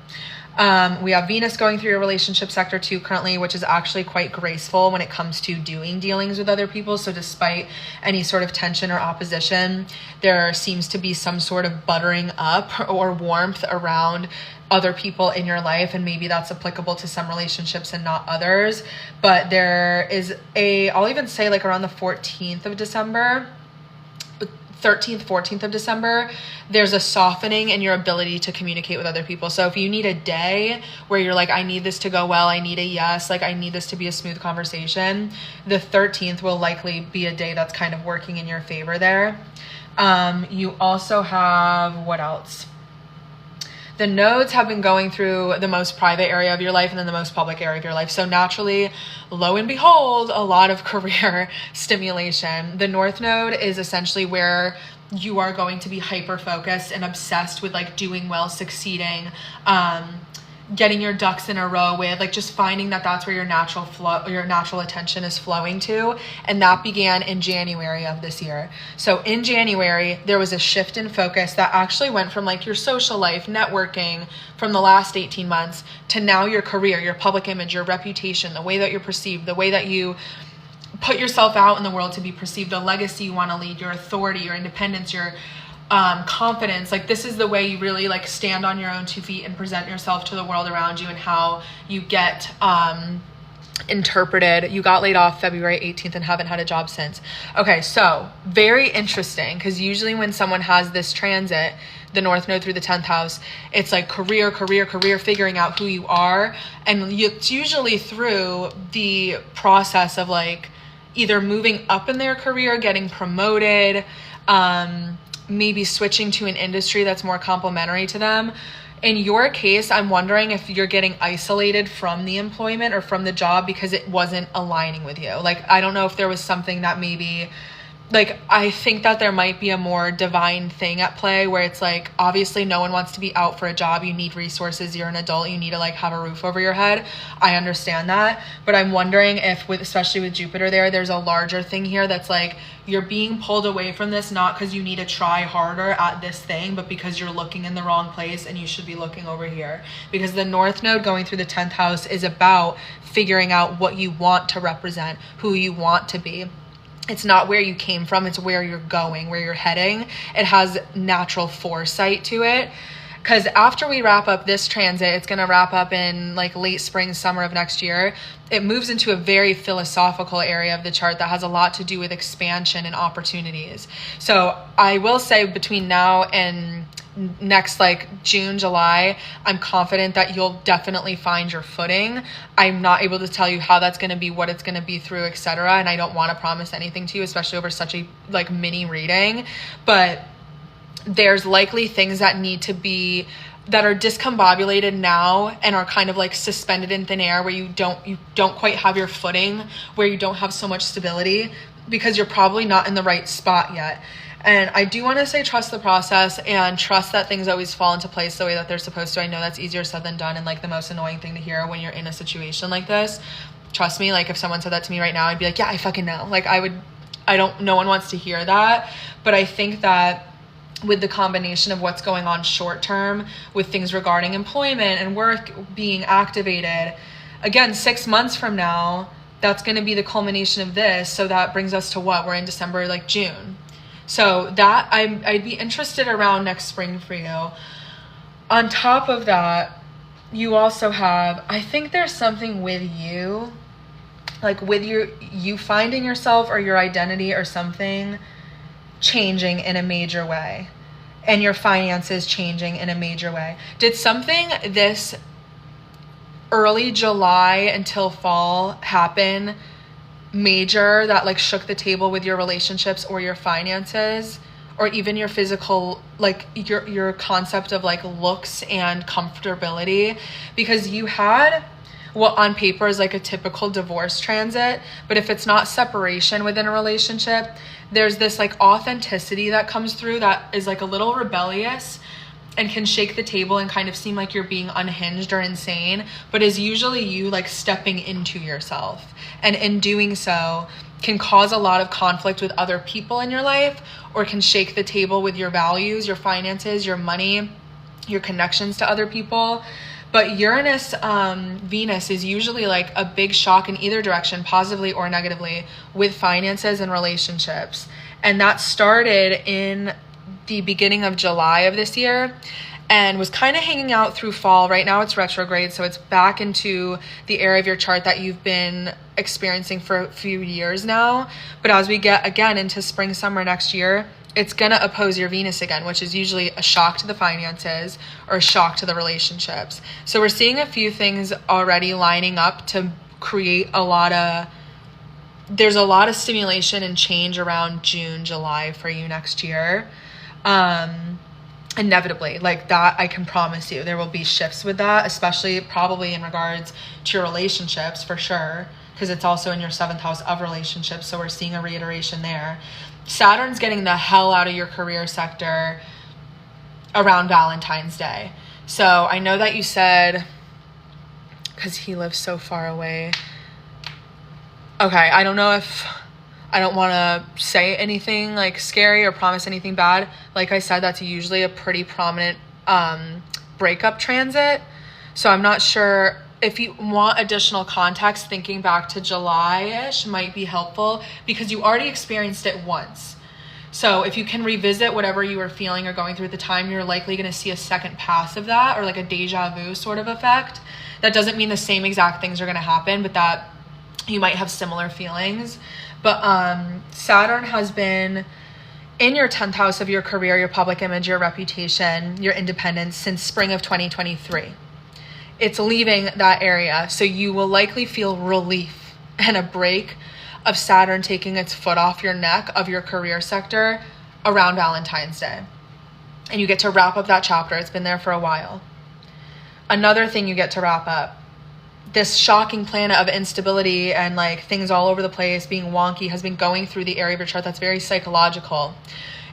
We have Venus going through your relationship sector too currently, which is actually quite graceful when it comes to doing dealings with other people. So despite any sort of tension or opposition, there seems to be some sort of buttering up or warmth around other people in your life, and maybe that's applicable to some relationships and not others. But there is I'll even say, like, around the 14th of December, 13th, 14th of December, there's a softening in your ability to communicate with other people. So if you need a day where you're like, I need this to go well, I need a yes, like I need this to be a smooth conversation, the 13th will likely be a day that's kind of working in your favor there. You also have, what else? The nodes have been going through the most private area of your life and then the most public area of your life. So naturally, lo and behold, a lot of career stimulation. The North Node is essentially where you are going to be hyper-focused and obsessed with, like, doing well, succeeding, getting your ducks in a row with, like, just finding that that's where your natural attention is flowing to. And that began in January of this year. So in January, there was a shift in focus that actually went from, like, your social life, networking from the last 18 months to now your career, your public image, your reputation, the way that you're perceived, the way that you put yourself out in the world to be perceived, the legacy you want to lead, your authority, your independence, your confidence. Like, this is the way you really, like, stand on your own 2 feet and present yourself to the world around you, and how you get interpreted. You got laid off February 18th and haven't had a job since. Okay, so very interesting, because usually when someone has this transit, the North Node through the 10th house, it's like career, figuring out who you are. And it's usually through the process of, like, either moving up in their career, getting promoted, maybe switching to an industry that's more complementary to them. In your case, I'm wondering if you're getting isolated from the employment or from the job because it wasn't aligning with you. Like, I don't know if there was something that maybe, like, I think that there might be a more divine thing at play where it's like, obviously no one wants to be out for a job. You need resources. You're an adult. You need to like have a roof over your head. I understand that. But I'm wondering if with, especially with Jupiter there's a larger thing here that's like, you're being pulled away from this, not because you need to try harder at this thing, but because you're looking in the wrong place and you should be looking over here. Because the North Node going through the 10th house is about figuring out what you want to represent, who you want to be. It's not where you came from, it's where you're going, where you're heading. It has natural foresight to it. Because after we wrap up this transit, it's going to wrap up in like late spring, summer of next year. It moves into a very philosophical area of the chart that has a lot to do with expansion and opportunities. So I will say between now and next like June, July, I'm confident that you'll definitely find your footing. I'm not able to tell you how that's going to be, what it's going to be through, etc. And I don't want to promise anything to you, especially over such a like mini reading. But there's likely things that need to be, that are discombobulated now and are kind of like suspended in thin air, where you don't quite have your footing, where you don't have so much stability because you're probably not in the right spot yet. And I do want to say trust the process and trust that things always fall into place the way that they're supposed to. I know that's easier said than done and like the most annoying thing to hear when you're in a situation like this. Trust me, like if someone said that to me right now, I'd be like, yeah, I fucking know. Like no one wants to hear that. But I think that with the combination of what's going on short term with things regarding employment and work being activated, again, 6 months from now, that's going to be the culmination of this. So that brings us to what? We're in December, like June. So that I'd be interested around next spring for you. On top of that, you also have, I think there's something with you, like with you finding yourself or your identity or something changing in a major way, and your finances changing in a major way. Did something this early July until fall happen major that like shook the table with your relationships or your finances or even your physical, like your concept of like looks and comfortability? Because you had what on paper is like a typical divorce transit, but if it's not separation within a relationship, there's this like authenticity that comes through that is like a little rebellious and can shake the table and kind of seem like you're being unhinged or insane, but is usually you like stepping into yourself. And in doing so can cause a lot of conflict with other people in your life, or can shake the table with your values, your finances, your money, your connections to other people. But Uranus, Venus is usually like a big shock in either direction, positively or negatively, with finances and relationships. And that started in the beginning of July of this year and was kind of hanging out through fall. Right now it's retrograde, so it's back into the area of your chart that you've been experiencing for a few years now. But as we get again into spring, summer next year, it's going to oppose your Venus again, which is usually a shock to the finances or a shock to the relationships. So we're seeing a few things already lining up to create there's a lot of stimulation and change around June, July for you next year. Inevitably, like that, I can promise you there will be shifts with that, especially probably in regards to your relationships for sure, because it's also in your 7th house of relationships. So we're seeing a reiteration there. Saturn's getting the hell out of your career sector around Valentine's Day. So I know that you said, because he lives so far away. Okay, I don't know if, I don't want to say anything like scary or promise anything bad. Like I said, that's usually a pretty prominent breakup transit. So I'm not sure. If you want additional context, thinking back to July-ish might be helpful because you already experienced it once. So if you can revisit whatever you were feeling or going through at the time, you're likely going to see a second pass of that, or like a deja vu sort of effect. That doesn't mean the same exact things are going to happen, but that you might have similar feelings. But Saturn has been in your 10th house of your career, your public image, your reputation, your independence since spring of 2023. It's leaving that area. So you will likely feel relief and a break of Saturn taking its foot off your neck of your career sector around Valentine's Day. And you get to wrap up that chapter. It's been there for a while. Another thing you get to wrap up. This shocking planet of instability and like things all over the place, being wonky, has been going through the area of your chart that's very psychological.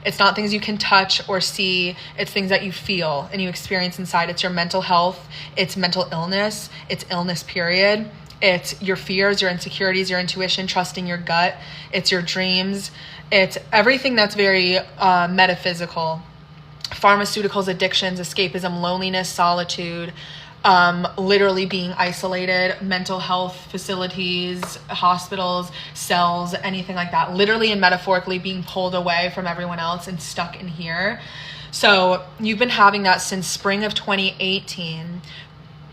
It's not things you can touch or see. It's things that you feel and you experience inside. It's your mental health. It's mental illness. It's illness, period. It's your fears, your insecurities, your intuition, trusting your gut. It's your dreams. It's everything that's very metaphysical. Pharmaceuticals, addictions, escapism, loneliness, solitude, literally being isolated, mental health facilities, hospitals, cells, anything like that. Literally and metaphorically being pulled away from everyone else and stuck in here. So you've been having that since spring of 2018,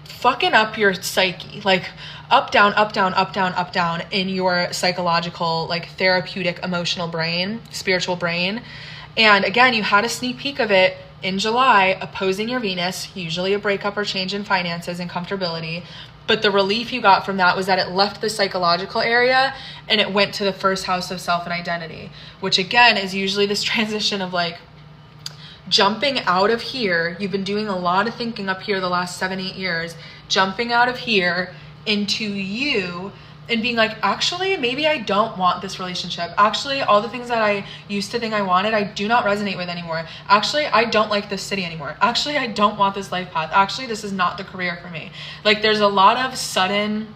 fucking up your psyche, like up, down, up, down, up, down, up, down in your psychological, like therapeutic, emotional brain, spiritual brain. And again, you had a sneak peek of it in July, opposing your Venus, usually a breakup or change in finances and comfortability. But the relief you got from that was that it left the psychological area and it went to the first house of self and identity, which again is usually this transition of like jumping out of here. You've been doing a lot of thinking up here the last 7-8 years, jumping out of here into you and being like, actually, maybe I don't want this relationship. Actually, all the things that I used to think I wanted, I do not resonate with anymore. Actually, I don't like this city anymore. Actually, I don't want this life path. Actually, this is not the career for me. Like, there's a lot of sudden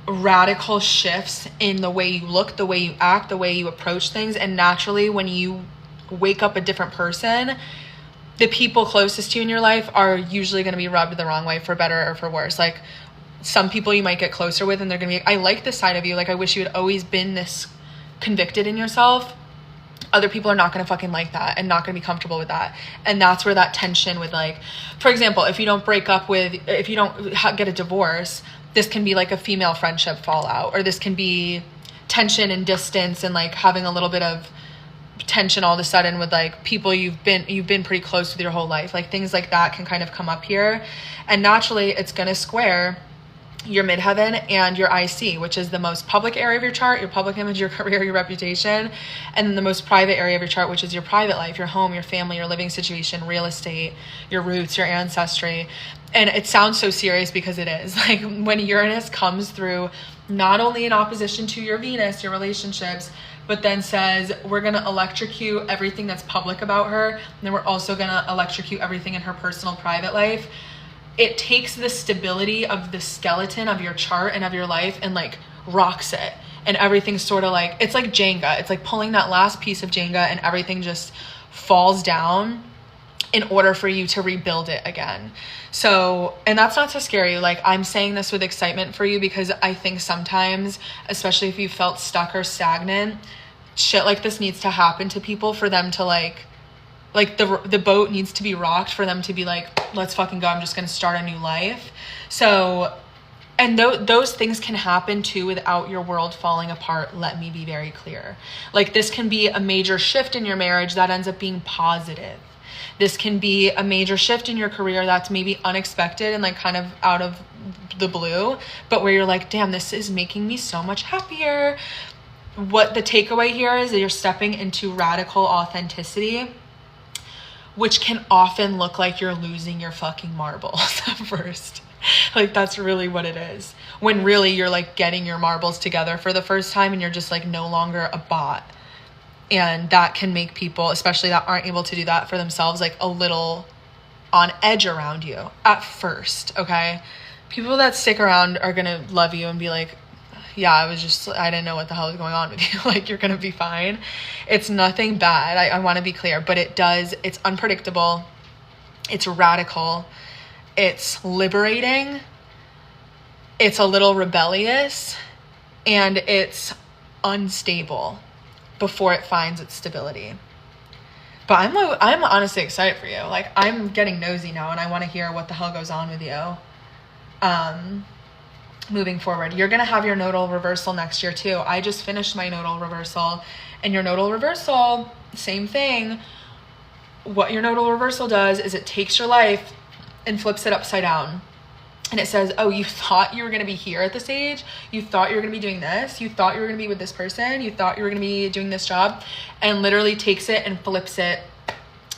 radical shifts in the way you look, the way you act, the way you approach things. And naturally, when you wake up a different person, the people closest to you in your life are usually going to be rubbed the wrong way, for better or for worse. Like, some people you might get closer with and they're going to be, I like this side of you. Like, I wish you had always been this convicted in yourself. Other people are not going to fucking like that and not going to be comfortable with that. And that's where that tension with, like, for example, if you don't get a divorce, this can be like a female friendship fallout, or this can be tension and distance and like having a little bit of tension all of a sudden with like people you've been pretty close with your whole life. Like, things like that can kind of come up here, and naturally it's going to square your midheaven and your IC, which is the most public area of your chart, your public image, your career, your reputation, and then the most private area of your chart, which is your private life, your home, your family, your living situation, real estate, your roots, your ancestry. And it sounds so serious because it is. Like, when Uranus comes through, not only in opposition to your Venus, your relationships, but then says, we're going to electrocute everything that's public about her, and then we're also going to electrocute everything in her personal private life. It takes the stability of the skeleton of your chart and of your life and like rocks it. And everything's sort of like, it's like Jenga. It's like pulling that last piece of Jenga and everything just falls down in order for you to rebuild it again. So, and that's not to scare you. Like, I'm saying this with excitement for you because I think sometimes, especially if you felt stuck or stagnant, shit like this needs to happen to people for them to like the boat needs to be rocked for them to be like, let's fucking go. I'm just going to start a new life. So, and those things can happen too without your world falling apart. Let me be very clear. Like, this can be a major shift in your marriage that ends up being positive. This can be a major shift in your career that's maybe unexpected and like kind of out of the blue, but where you're like, damn, this is making me so much happier. What the takeaway here is that you're stepping into radical authenticity, which can often look like you're losing your fucking marbles at first. Like, that's really what it is. When really you're like getting your marbles together for the first time and you're just like no longer a bot. And that can make people, especially that aren't able to do that for themselves, like a little on edge around you at first, okay? People that stick around are going to love you and be like, yeah, I didn't know what the hell is going on with you. Like, you're going to be fine. It's nothing bad. I want to be clear, but it's unpredictable. It's radical. It's liberating. It's a little rebellious, and it's unstable before it finds its stability. But I'm honestly excited for you. Like, I'm getting nosy now and I want to hear what the hell goes on with you. Moving forward, you're going to have your nodal reversal next year too. I just finished my nodal reversal, and your nodal reversal, same thing. What your nodal reversal does is it takes your life and flips it upside down. And it says, oh, you thought you were going to be here at this age. You thought you were going to be doing this. You thought you were going to be with this person. You thought you were going to be doing this job, and literally takes it and flips it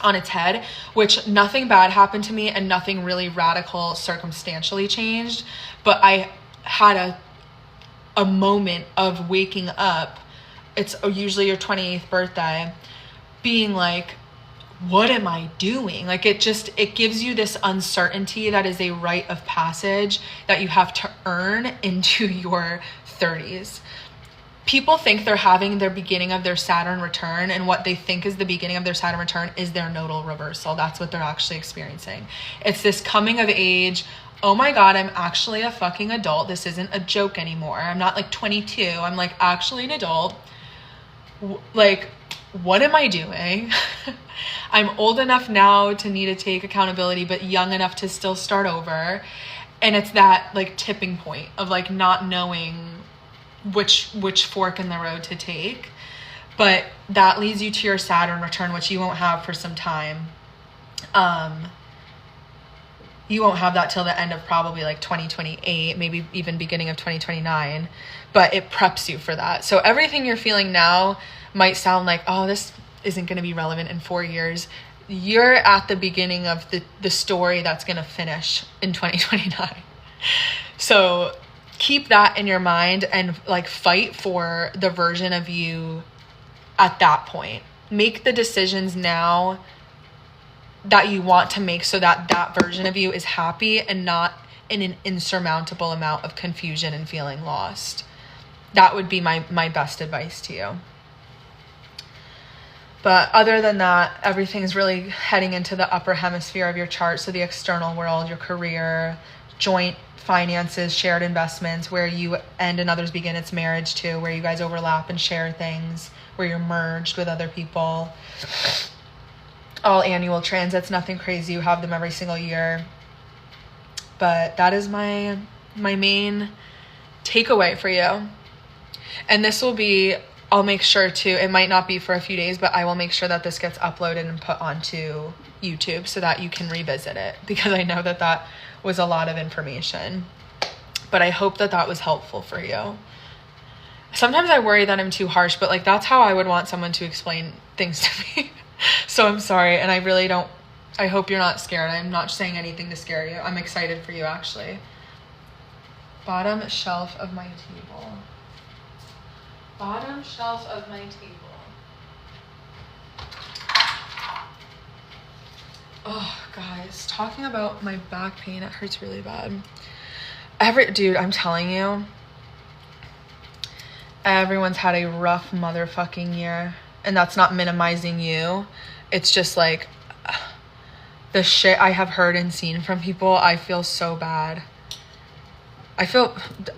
on its head, which nothing bad happened to me and nothing really radical circumstantially changed. But I had a moment of waking up. It's usually your 28th birthday, being like, what am I doing? Like, it gives you this uncertainty that is a rite of passage that you have to earn into your 30s. People think they're having their beginning of their Saturn return, and what they think is the beginning of their Saturn return is their nodal reversal. That's what they're actually experiencing. It's this coming of age. Oh my God, I'm actually a fucking adult. This isn't a joke anymore. I'm not like 22. I'm like actually an adult. Like, what am I doing? I'm old enough now to need to take accountability, but young enough to still start over. And it's that like tipping point of like not knowing which fork in the road to take. But that leads you to your Saturn return, which you won't have for some time. You won't have that till the end of probably like 2028, maybe even beginning of 2029, but it preps you for that. So everything you're feeling now might sound like, oh, this isn't going to be relevant in 4 years. You're at the beginning of the story that's going to finish in 2029. So keep that in your mind and like fight for the version of you at that point. Make the decisions now that you want to make so that that version of you is happy and not in an insurmountable amount of confusion and feeling lost. That would be my best advice to you. But other than that, everything's really heading into the upper hemisphere of your chart. So the external world, your career, joint finances, shared investments, where you end and others begin. It's marriage too, where you guys overlap and share things, where you're merged with other people. All annual transits, nothing crazy. You have them every single year. But that is my main takeaway for you. And this will be, I'll make sure to, it might not be for a few days, but I will make sure that this gets uploaded and put onto YouTube so that you can revisit it, because I know that that was a lot of information. But I hope that that was helpful for you. Sometimes I worry that I'm too harsh, but like that's how I would want someone to explain things to me. So I'm sorry, and I really don't, I hope you're not scared. I'm not saying anything to scare you. I'm excited for you, actually. Bottom shelf of my table. Bottom shelf of my table. Oh, guys, talking about my back pain, it hurts really bad. Dude, I'm telling you, everyone's had a rough motherfucking year. And that's not minimizing you. It's just like the shit I have heard and seen from people. I feel so bad.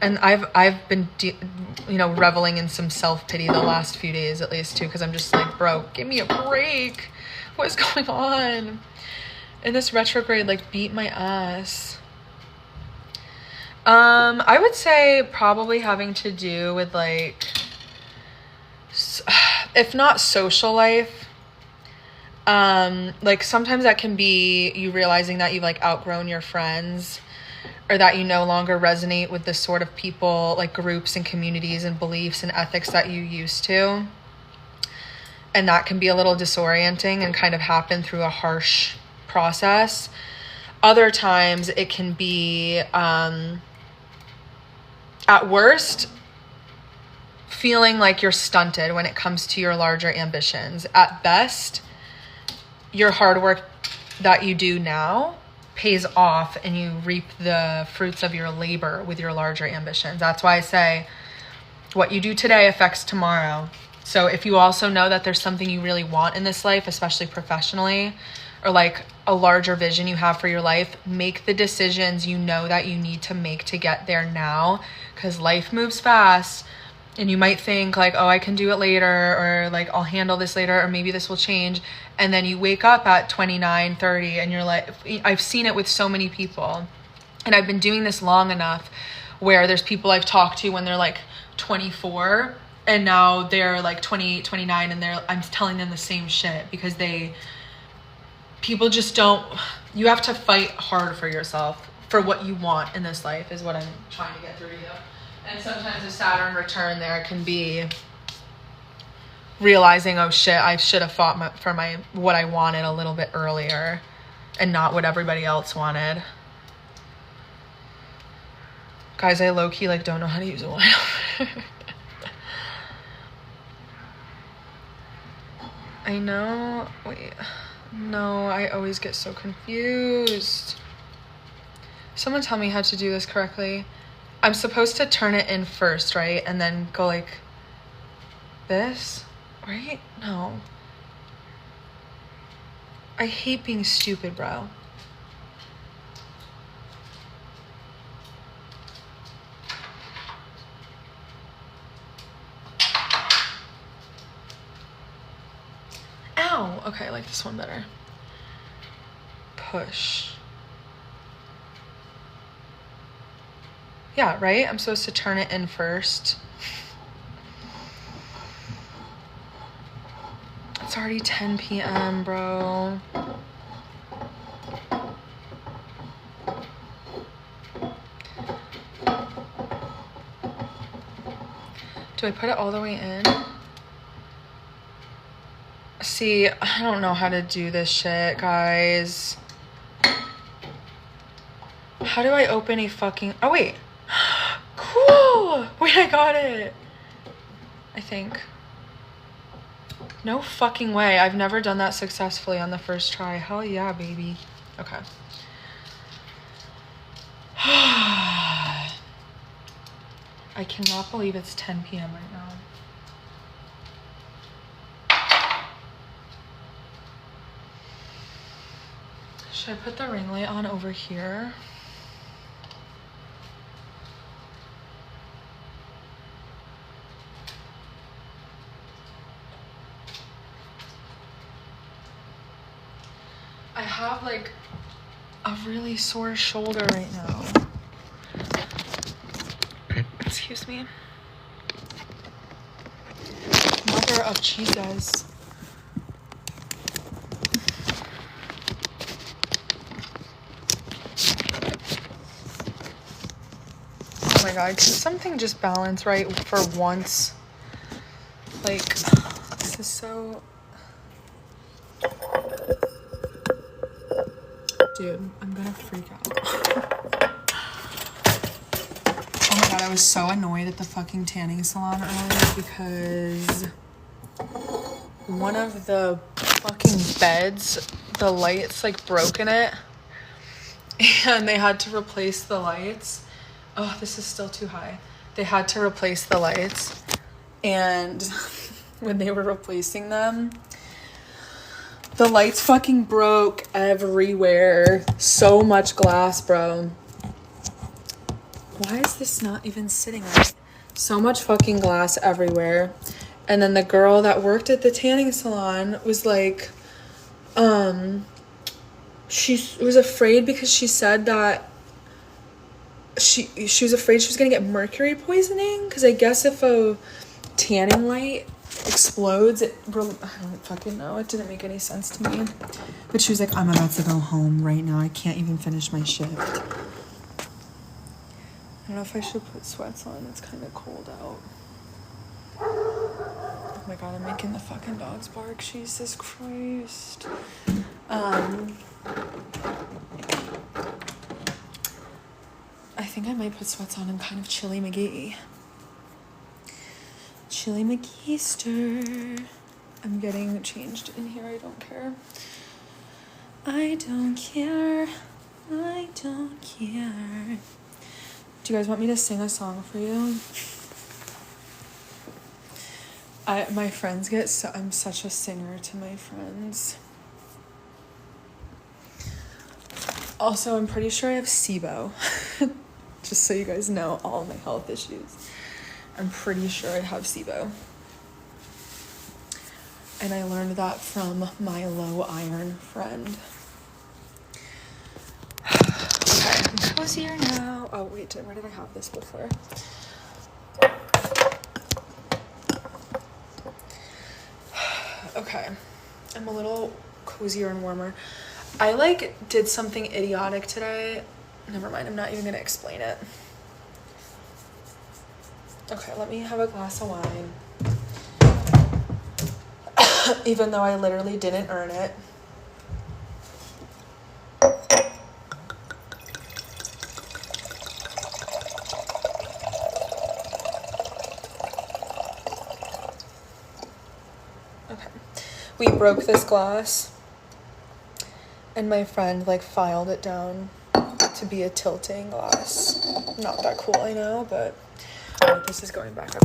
And I've been, reveling in some self-pity the last few days at least too. Cause I'm just like, bro, give me a break. What is going on? And this retrograde like beat my ass. I would say probably having to do with like, if not social life, like sometimes that can be you realizing that you've like outgrown your friends, or that you no longer resonate with the sort of people, like groups and communities and beliefs and ethics that you used to. And that can be a little disorienting and kind of happen through a harsh process. Other times it can be, at worst, feeling like you're stunted when it comes to your larger ambitions. At best, your hard work that you do now pays off and you reap the fruits of your labor with your larger ambitions. That's why I say what you do today affects tomorrow. So if you also know that there's something you really want in this life, especially professionally, or like a larger vision you have for your life, make the decisions you know that you need to make to get there now, because life moves fast. And you might think like, oh, I can do it later, or like, I'll handle this later, or maybe this will change. And then you wake up at 29, 30, and you're like, I've seen it with so many people. And I've been doing this long enough where there's people I've talked to when they're like 24, and now they're like 28, 29, and I'm telling them the same shit, because people just don't, you have to fight hard for yourself, for what you want in this life is what I'm trying to get through to you. And sometimes a Saturn return there can be realizing, oh shit, I should have fought for what I wanted a little bit earlier and not what everybody else wanted. Guys, I low-key like don't know how to use a wine opener. I know. Wait. No, I always get so confused. Someone tell me how to do this correctly. I'm supposed to turn it in first, right? And then go like this, right? No. I hate being stupid, bro. Ow! Okay, I like this one better. Push. Yeah, right? I'm supposed to turn it in first. It's already 10 p.m., bro. Do I put it all the way in? See, I don't know how to do this shit, guys. How do I open a fucking... Oh, wait. Cool! Wait, I got it. I think. No fucking way. I've never done that successfully on the first try. Hell yeah, baby. Okay. I cannot believe it's 10 p.m. right now. Should I put the ring light on over here? I have like a really sore shoulder right now. Excuse me. Mother of Jesus. Oh my god, can something just balance right for once? Like, this is so... Dude, I'm gonna freak out. Oh my god, I was so annoyed at the fucking tanning salon earlier because one of the fucking beds, the lights like broke in it and they had to replace the lights. Oh, this is still too high. They had to replace the lights, and when they were replacing them, the lights fucking broke everywhere. So much glass, bro. Why is this not even sitting right? So much fucking glass everywhere. And then the girl that worked at the tanning salon was like, she was afraid because she said that she was afraid she was gonna get mercury poisoning, because I guess if a tanning light explodes, I don't fucking know, it didn't make any sense to me. But she was like, I'm about to go home right now, I can't even finish my shift. I don't know if I should put sweats on, it's kind of cold out. Oh my god, I'm making the fucking dogs bark, Jesus Christ. I think I might put sweats on. I'm kind of chilly McGee. Chilly McGeester. I'm getting changed in here. I don't care. I don't care. I don't care. Do you guys want me to sing a song for you? My friends get so... I'm such a singer to my friends. Also, I'm pretty sure I have SIBO. Just so you guys know all my health issues. I'm pretty sure I have SIBO. And I learned that from my low iron friend. Okay, I'm cozier now. Oh, wait, where did I have this before? Okay, I'm a little cozier and warmer. I did something idiotic today. Never mind, I'm not even gonna explain it. Okay, let me have a glass of wine. even though I literally didn't earn it. Okay. We broke this glass, and my friend like filed it down to be a tilting glass. Not that cool, I know, but this is going back up.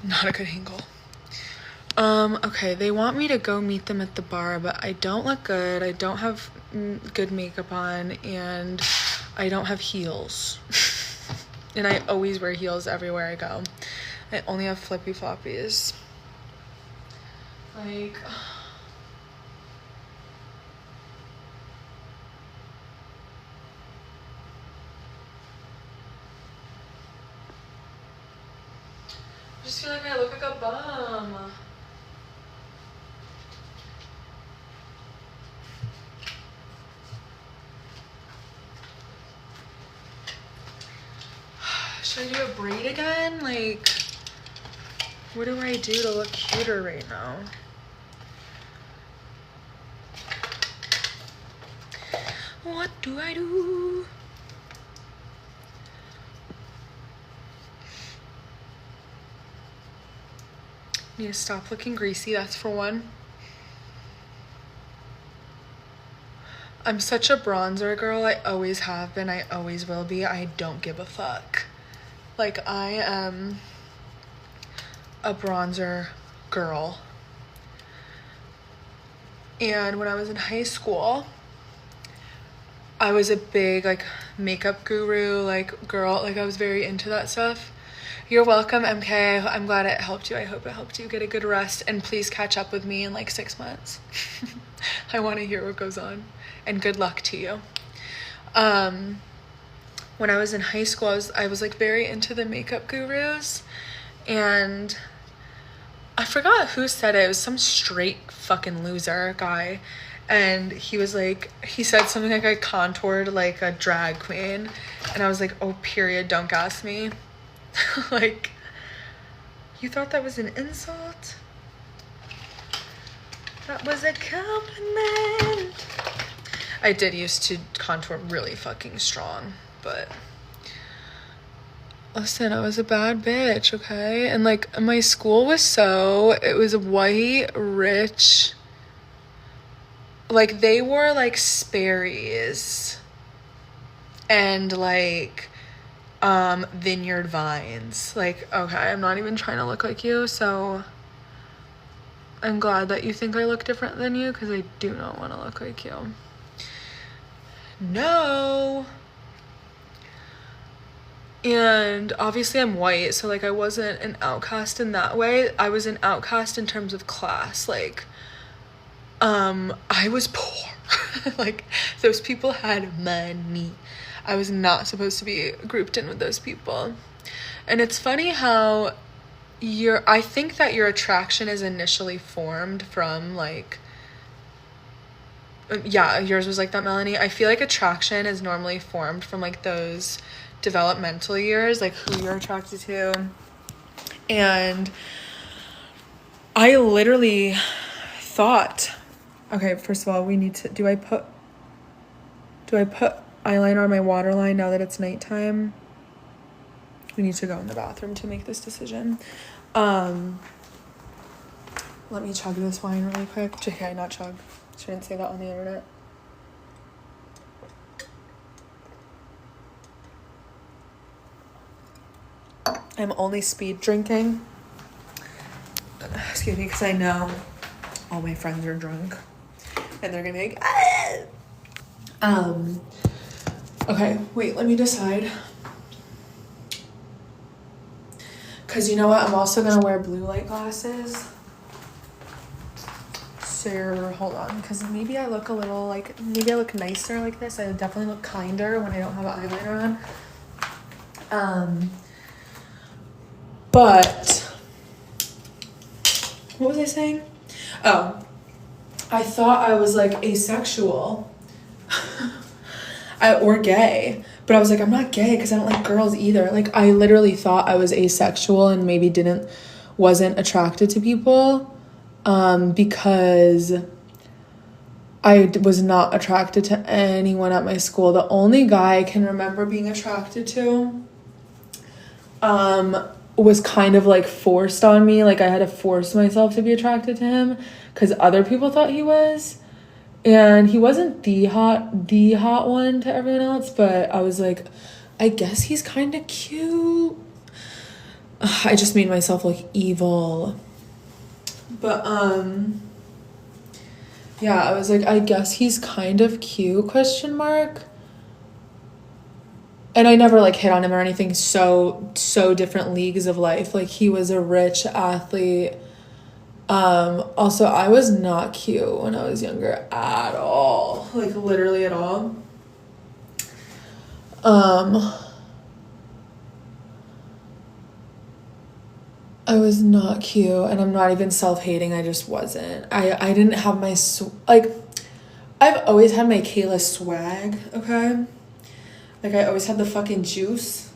Not a good angle. Okay, they want me to go meet them at the bar, but I don't look good. I don't have good makeup on, and I don't have heels. And I always wear heels everywhere I go. I only have flippy floppies. Like, I just feel like I look like a bum. Should I do a braid again? Like, what do I do to look cuter right now? What do I do? Need to stop looking greasy, that's for one. I'm such a bronzer girl. I always have been. I always will be. I don't give a fuck. Like, I am a bronzer girl. And when I was in high school, I was a big, like, makeup guru, like, girl. Like, I was very into that stuff. You're welcome, MK. I'm glad it helped you. I hope it helped you get a good rest. And please catch up with me in, like, 6 months. I want to hear what goes on. And good luck to you. When I was in high school, I was like very into the makeup gurus, and I forgot who said it. It was some straight fucking loser guy, and he said something like I contoured like a drag queen, and I was like, oh, period, don't gas me. Like, you thought that was an insult? That was a compliment. I did used to contour really fucking strong, but listen, I was a bad bitch, okay? And like, my school was it was white, rich, like they wore like Sperry's and like Vineyard Vines. Like, okay, I'm not even trying to look like you, so I'm glad that you think I look different than you, because I do not want to look like you. No. And obviously I'm white, so like I wasn't an outcast in that way. I was an outcast in terms of class. Like, I was poor. Like, those people had money. I was not supposed to be grouped in with those people. And it's funny how I think that your attraction is initially formed from like, yeah, yours was like that, Melanie. I feel like attraction is normally formed from like those developmental years, like who you're attracted to. And I literally thought, okay, first of all, we need to, do I put eyeliner on my waterline now that it's nighttime? We need to go in the bathroom to make this decision. Let me chug this wine really quick. JK, not chug. Shouldn't say that on the internet. I'm only speed drinking. Excuse me, because I know all my friends are drunk. And they're gonna be like, ah! Okay, wait, let me decide. Because you know what? I'm also gonna wear blue light glasses. So, hold on, because maybe I look a little like, maybe I look nicer like this. I definitely look kinder when I don't have an eyeliner on. But, what was I saying? Oh, I thought I was like asexual or gay, but I was like, I'm not gay because I don't like girls either. Like, I literally thought I was asexual and maybe didn't wasn't attracted to people because I was not attracted to anyone at my school. The only guy I can remember being attracted to was kind of like forced on me. Like I had to force myself to be attracted to him because other people thought he was. And he wasn't the hot one to everyone else, but I was like, I guess he's kind of cute. I just made myself look evil. But yeah, I was like, I guess he's kind of cute, question mark. And I never like hit on him or anything. So different leagues of life. Like he was a rich athlete. Also I was not cute when I was younger at all. Like literally at all. I was not cute, and I'm not even self-hating. I just wasn't. I didn't have my like I've always had my Kayla swag, okay? Like I always had the fucking juice,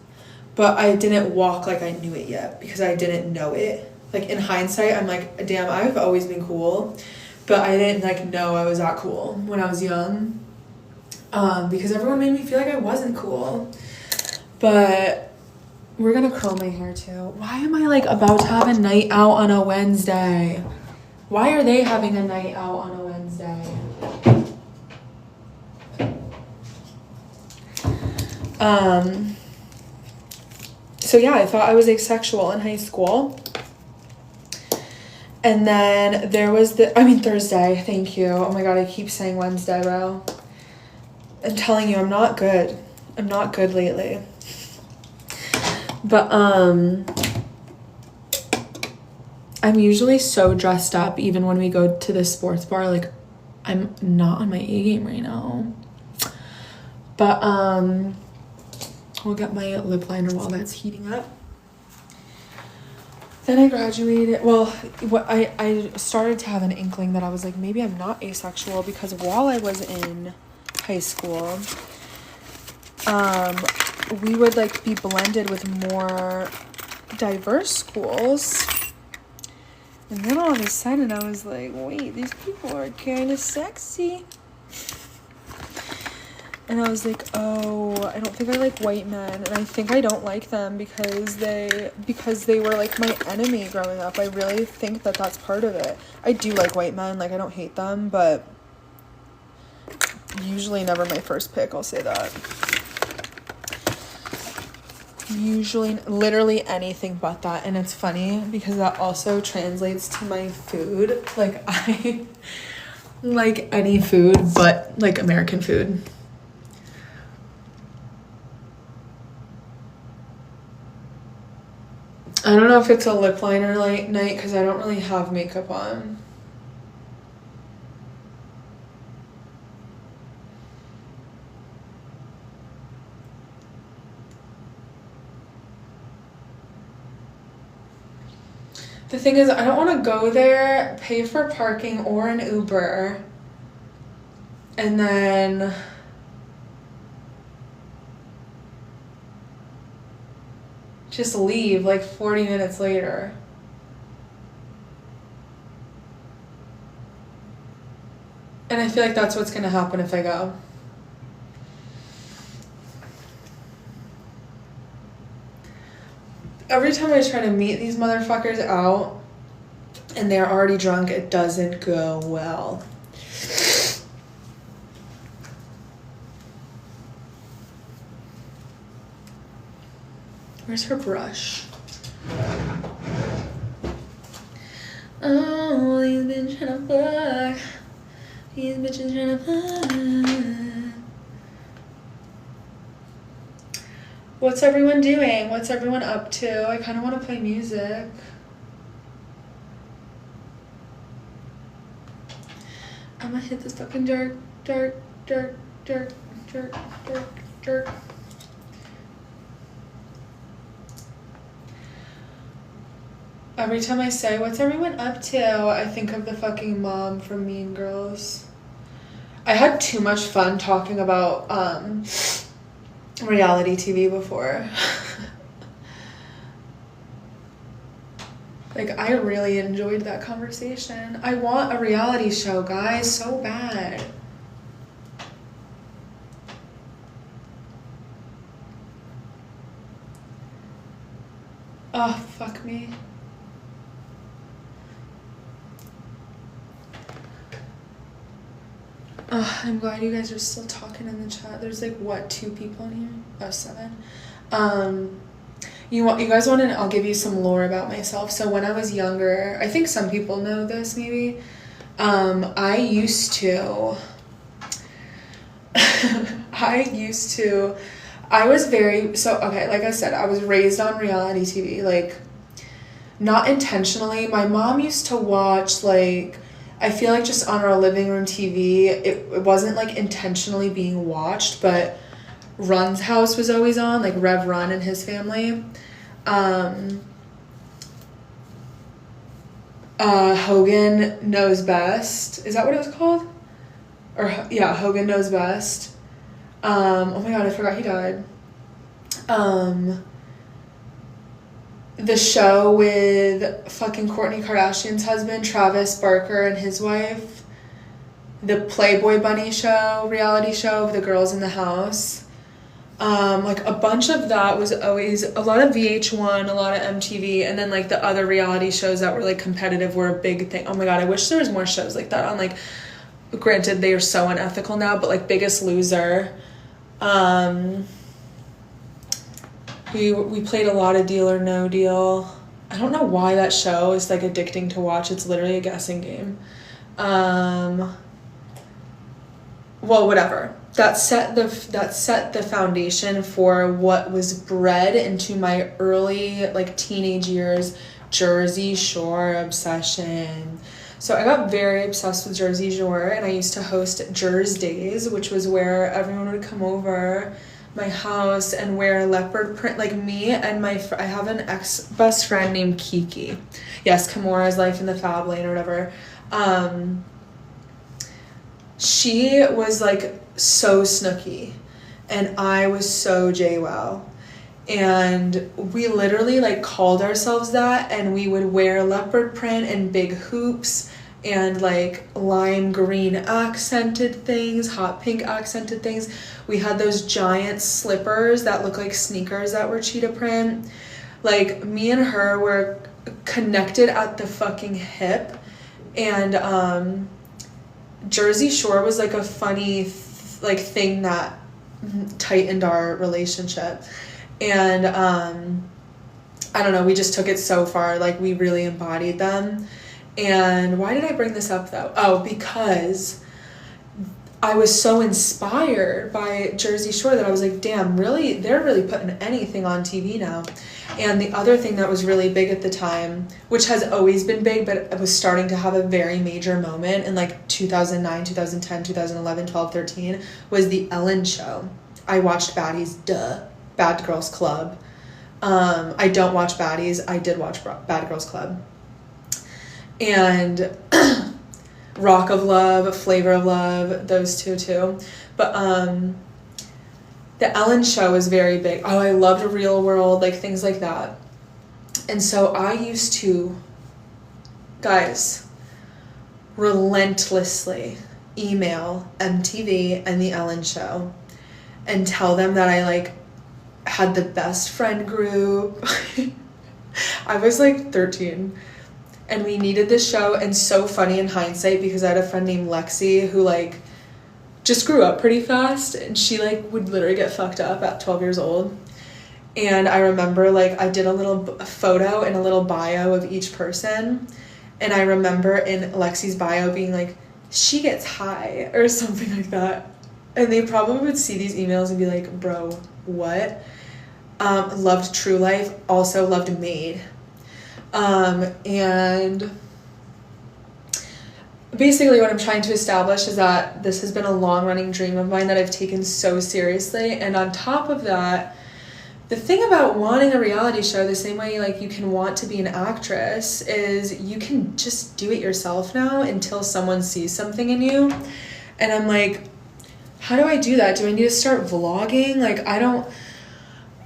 but I didn't walk like I knew it yet because I didn't know it. Like in hindsight, I'm like, damn, I've always been cool, but I didn't like know I was that cool when I was young. Because everyone made me feel like I wasn't cool. But we're gonna curl my hair too. Why am I like about to have a night out on a Wednesday? Why are they having a night out on a Wednesday? So yeah, I thought I was asexual in high school. And then there was Thursday, thank you. Oh my God, I keep saying Wednesday, bro. I'm telling you, I'm not good. I'm not good lately. But, I'm usually so dressed up, even when we go to the sports bar, like, I'm not on my A game right now. But, we'll get my lip liner while that's heating up. Then I graduated. Well, I started to have an inkling that I was like, maybe I'm not asexual, because while I was in high school, we would like be blended with more diverse schools. And then all of a sudden I was like, wait, these people are kind of sexy. And I was like, oh, I don't think I like white men. And I think I don't like them because they were like my enemy growing up. I really think that that's part of it. I do like white men. Like, I don't hate them, but usually never my first pick. I'll say that. Usually, literally anything but that. And it's funny because that also translates to my food. Like, I like any food but like American food. I don't know if it's a lip liner night because I don't really have makeup on. The thing is, I don't want to go there, pay for parking or an Uber, and then just leave like 40 minutes later. And I feel like that's what's gonna happen if I go. Every time I try to meet these motherfuckers out and they're already drunk, it doesn't go well. Where's her brush? Oh, these bitches tryna fuck. These bitches tryna fuck. What's everyone doing? What's everyone up to? I kind of want to play music. I'm gonna hit this fucking jerk. Every time I say, what's everyone up to, I think of the fucking mom from Mean Girls. I had too much fun talking about reality TV before. Like, I really enjoyed that conversation. I want a reality show, guys, so bad. Oh, fuck me. Oh, I'm glad you guys are still talking in the chat. There's like, what, 2 people in here? Oh, 7. You guys want to, I'll give you some lore about myself. So when I was younger, I think some people know this maybe. I used to, I was very, so, okay, like I said, I was raised on reality TV, like, not intentionally. My mom used to watch, like, I feel like just on our living room TV, it wasn't, like, intentionally being watched, but Run's house was always on, like, Rev Run and his family. Hogan Knows Best. Is that what it was called? Or, yeah, Hogan Knows Best. Oh my god, I forgot he died. The show with fucking Kourtney Kardashian's husband, Travis Barker, and his wife. The Playboy Bunny show, reality show of the girls in the house. Like, a bunch of that was always, a lot of VH1, a lot of MTV, and then, like, the other reality shows that were, like, competitive were a big thing. Oh my god, I wish there was more shows like that on, like, granted, they are so unethical now, but, like, Biggest Loser. We played a lot of Deal or No Deal. I don't know why that show is, like, addicting to watch. It's literally a guessing game. Well, whatever. That set the foundation for what was bred into my early, like, teenage years, Jersey Shore obsession. So I got very obsessed with Jersey Shore, and I used to host Jers Days, which was where everyone would come over my house and wear leopard print, like me and I have an ex-best friend named Kiki. Yes, Kimura's Life in the Fab Lane or whatever. She was, like, so snooky, and I was so JWoww. And we literally, like, called ourselves that, and we would wear leopard print and big hoops and, like, lime green accented things, hot pink accented things. We had those giant slippers that look like sneakers that were cheetah print. Like, me and her were connected at the fucking hip, and Jersey Shore was, like, a funny thing that tightened our relationship. And I don't know, we just took it so far, like, we really embodied them. And why did I bring this up, though? Oh, because I was so inspired by Jersey Shore that I was like, damn, really, they're really putting anything on TV now. And the other thing that was really big at the time, which has always been big, but it was starting to have a very major moment in, like, 2009, 2010, 2011, 12, 13, was the Ellen Show. I watched Baddies, Bad Girls Club. I don't watch Baddies. I did watch Bad Girls Club. And Rock of Love, Flavor of Love, those two too. But the Ellen Show was very big. Oh, I loved Real World, like, things like that. And so I used to, guys, relentlessly email MTV and the Ellen Show and tell them that I, like, had the best friend group. I was, like, 13. And we needed this show, and so funny in hindsight because I had a friend named Lexi who, like, just grew up pretty fast, and she, like, would literally get fucked up at 12 years old. And I remember, like, I did a little photo and a little bio of each person, and I remember in Lexi's bio being like, she gets high, or something like that. And they probably would see these emails and be like, bro, what? Loved True Life, also loved Made. And basically what I'm trying to establish is that this has been a long-running dream of mine that I've taken so seriously. And on top of that, the thing about wanting a reality show, the same way, like, you can want to be an actress, is you can just do it yourself now until someone sees something in you. And I'm like, how do I do that? Do I need to start vlogging? Like,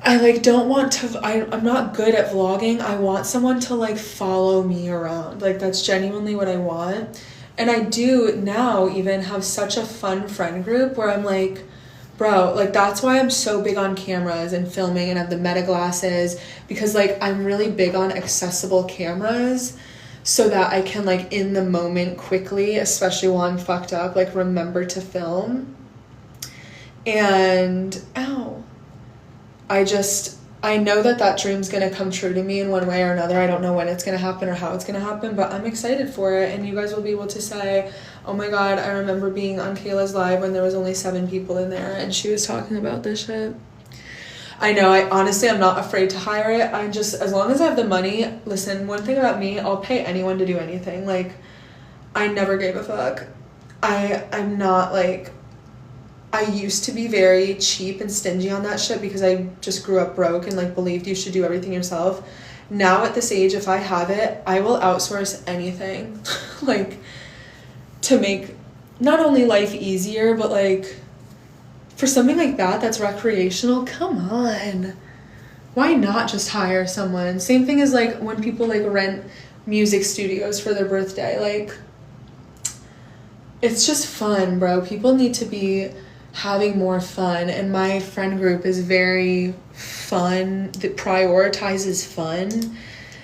I like don't want to, I'm not good at vlogging. I want someone to like follow me around. Like that's genuinely what I want. And I do now even have such a fun friend group where I'm like, bro, like that's why I'm so big on cameras and filming and have the meta glasses, because like I'm really big on accessible cameras so that I can like in the moment quickly, especially while I'm fucked up, like remember to film. And ow. I know that dream's gonna come true to me in one way or another. I don't know when it's gonna happen or how it's gonna happen, but I'm excited for it. And you guys will be able to say, oh my god, I remember being on Kayla's live when there was only 7 people in there and she was talking about this shit. I know, I'm not afraid to hire it. I just, as long as I have the money, listen, one thing about me, I'll pay anyone to do anything. Like, I never gave a fuck. I'm not like, I used to be very cheap and stingy on that shit because I just grew up broke and like believed you should do everything yourself. Now at this age, if I have it, I will outsource anything like to make not only life easier, but like for something like that that's recreational, come on. Why not just hire someone? Same thing as like when people like rent music studios for their birthday. Like it's just fun, bro. People need to be having more fun, and my friend group is very fun, that prioritizes fun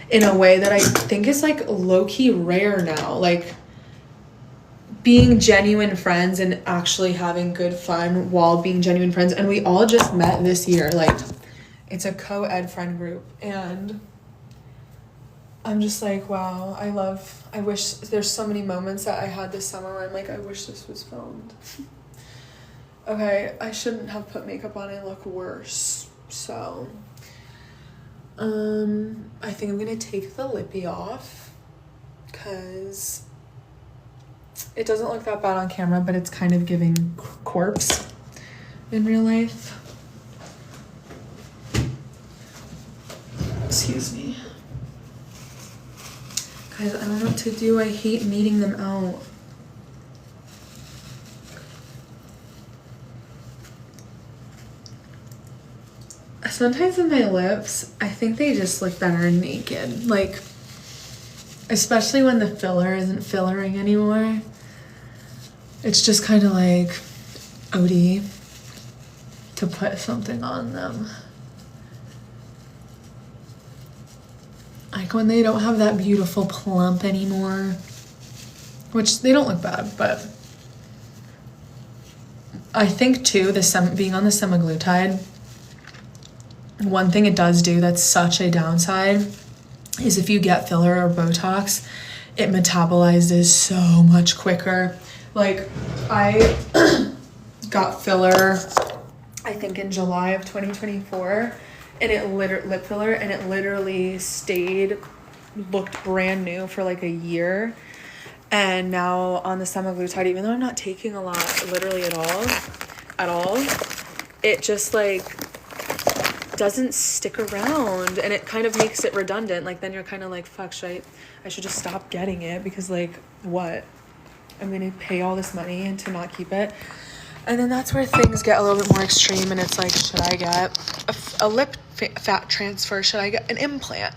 in a way that I think is like low-key rare now, like being genuine friends and actually having good fun while being genuine friends. And we all just met this year, like it's a co-ed friend group, and I'm just like, wow, I wish there's so many moments that I had this summer where I'm like, I wish this was filmed. Okay, I shouldn't have put makeup on. I look worse. So, I think I'm gonna take the lippy off because it doesn't look that bad on camera, but it's kind of giving corpse in real life. Excuse me. Guys, I don't know what to do. I hate meeting them out. Sometimes in my lips, I think they just look better naked. Like, especially when the filler isn't fillering anymore. It's just kind of like OD to put something on them. Like when they don't have that beautiful plump anymore. Which they don't look bad, but I think too, being on the semaglutide, one thing it does do that's such a downside is if you get filler or Botox, it metabolizes so much quicker. Like I got filler, I think in July of 2024, and lip filler, and it literally looked brand new for like a year. And now on the semaglutide, even though I'm not taking a lot, literally at all, it just like doesn't stick around, and it kind of makes it redundant. Like then you're kind of like, fuck, I should just stop getting it, because like what, I'm gonna pay all this money and to not keep it. And then that's where things get a little bit more extreme, and it's like, should I get a lip fat transfer? Should I get an implant?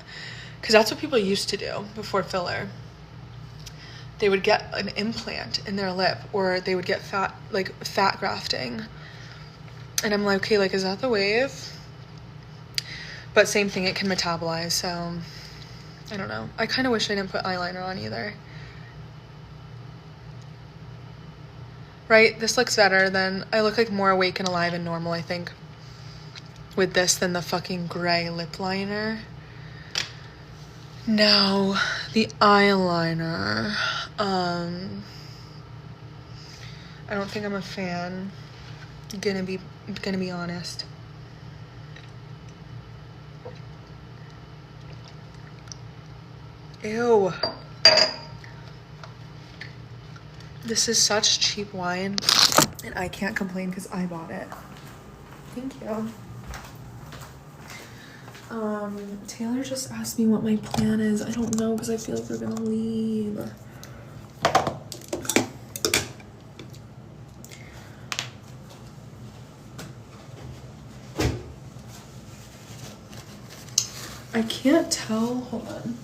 Because that's what people used to do before filler. They would get an implant in their lip, or they would get fat grafting. And I'm like, okay, like, is that the wave? But same thing, it can metabolize, so I don't know. I kind of wish I didn't put eyeliner on either. Right? This looks better than, I look like more awake and alive and normal, I think, with this than the fucking gray lip liner. Now, the eyeliner. I don't think I'm a fan. Gonna be honest. Ew. This is such cheap wine, and I can't complain because I bought it. Thank you. Taylor just asked me what my plan is. I don't know, because I feel like we're gonna leave. I can't tell. Hold on.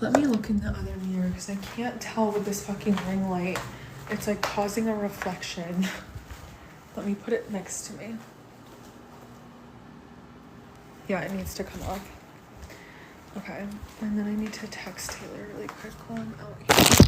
Let me look in the other mirror because I can't tell with this fucking ring light. It's like causing a reflection. Let me put it next to me. Yeah, it needs to come up. Okay, and then I need to text Taylor really quick while I'm out here.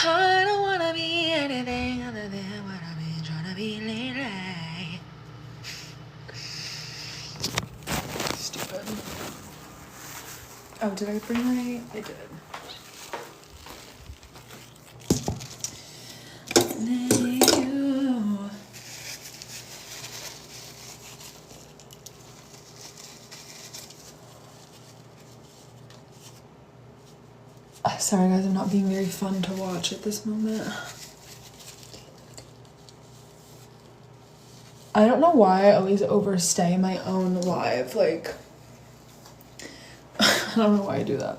I don't wanna be anything other than what I've been trying to be lately. Stupid. Oh, did I bring my... I did. Sorry guys, I'm not being very fun to watch at this moment. I don't know why I always overstay my own live, like, I don't know why I do that.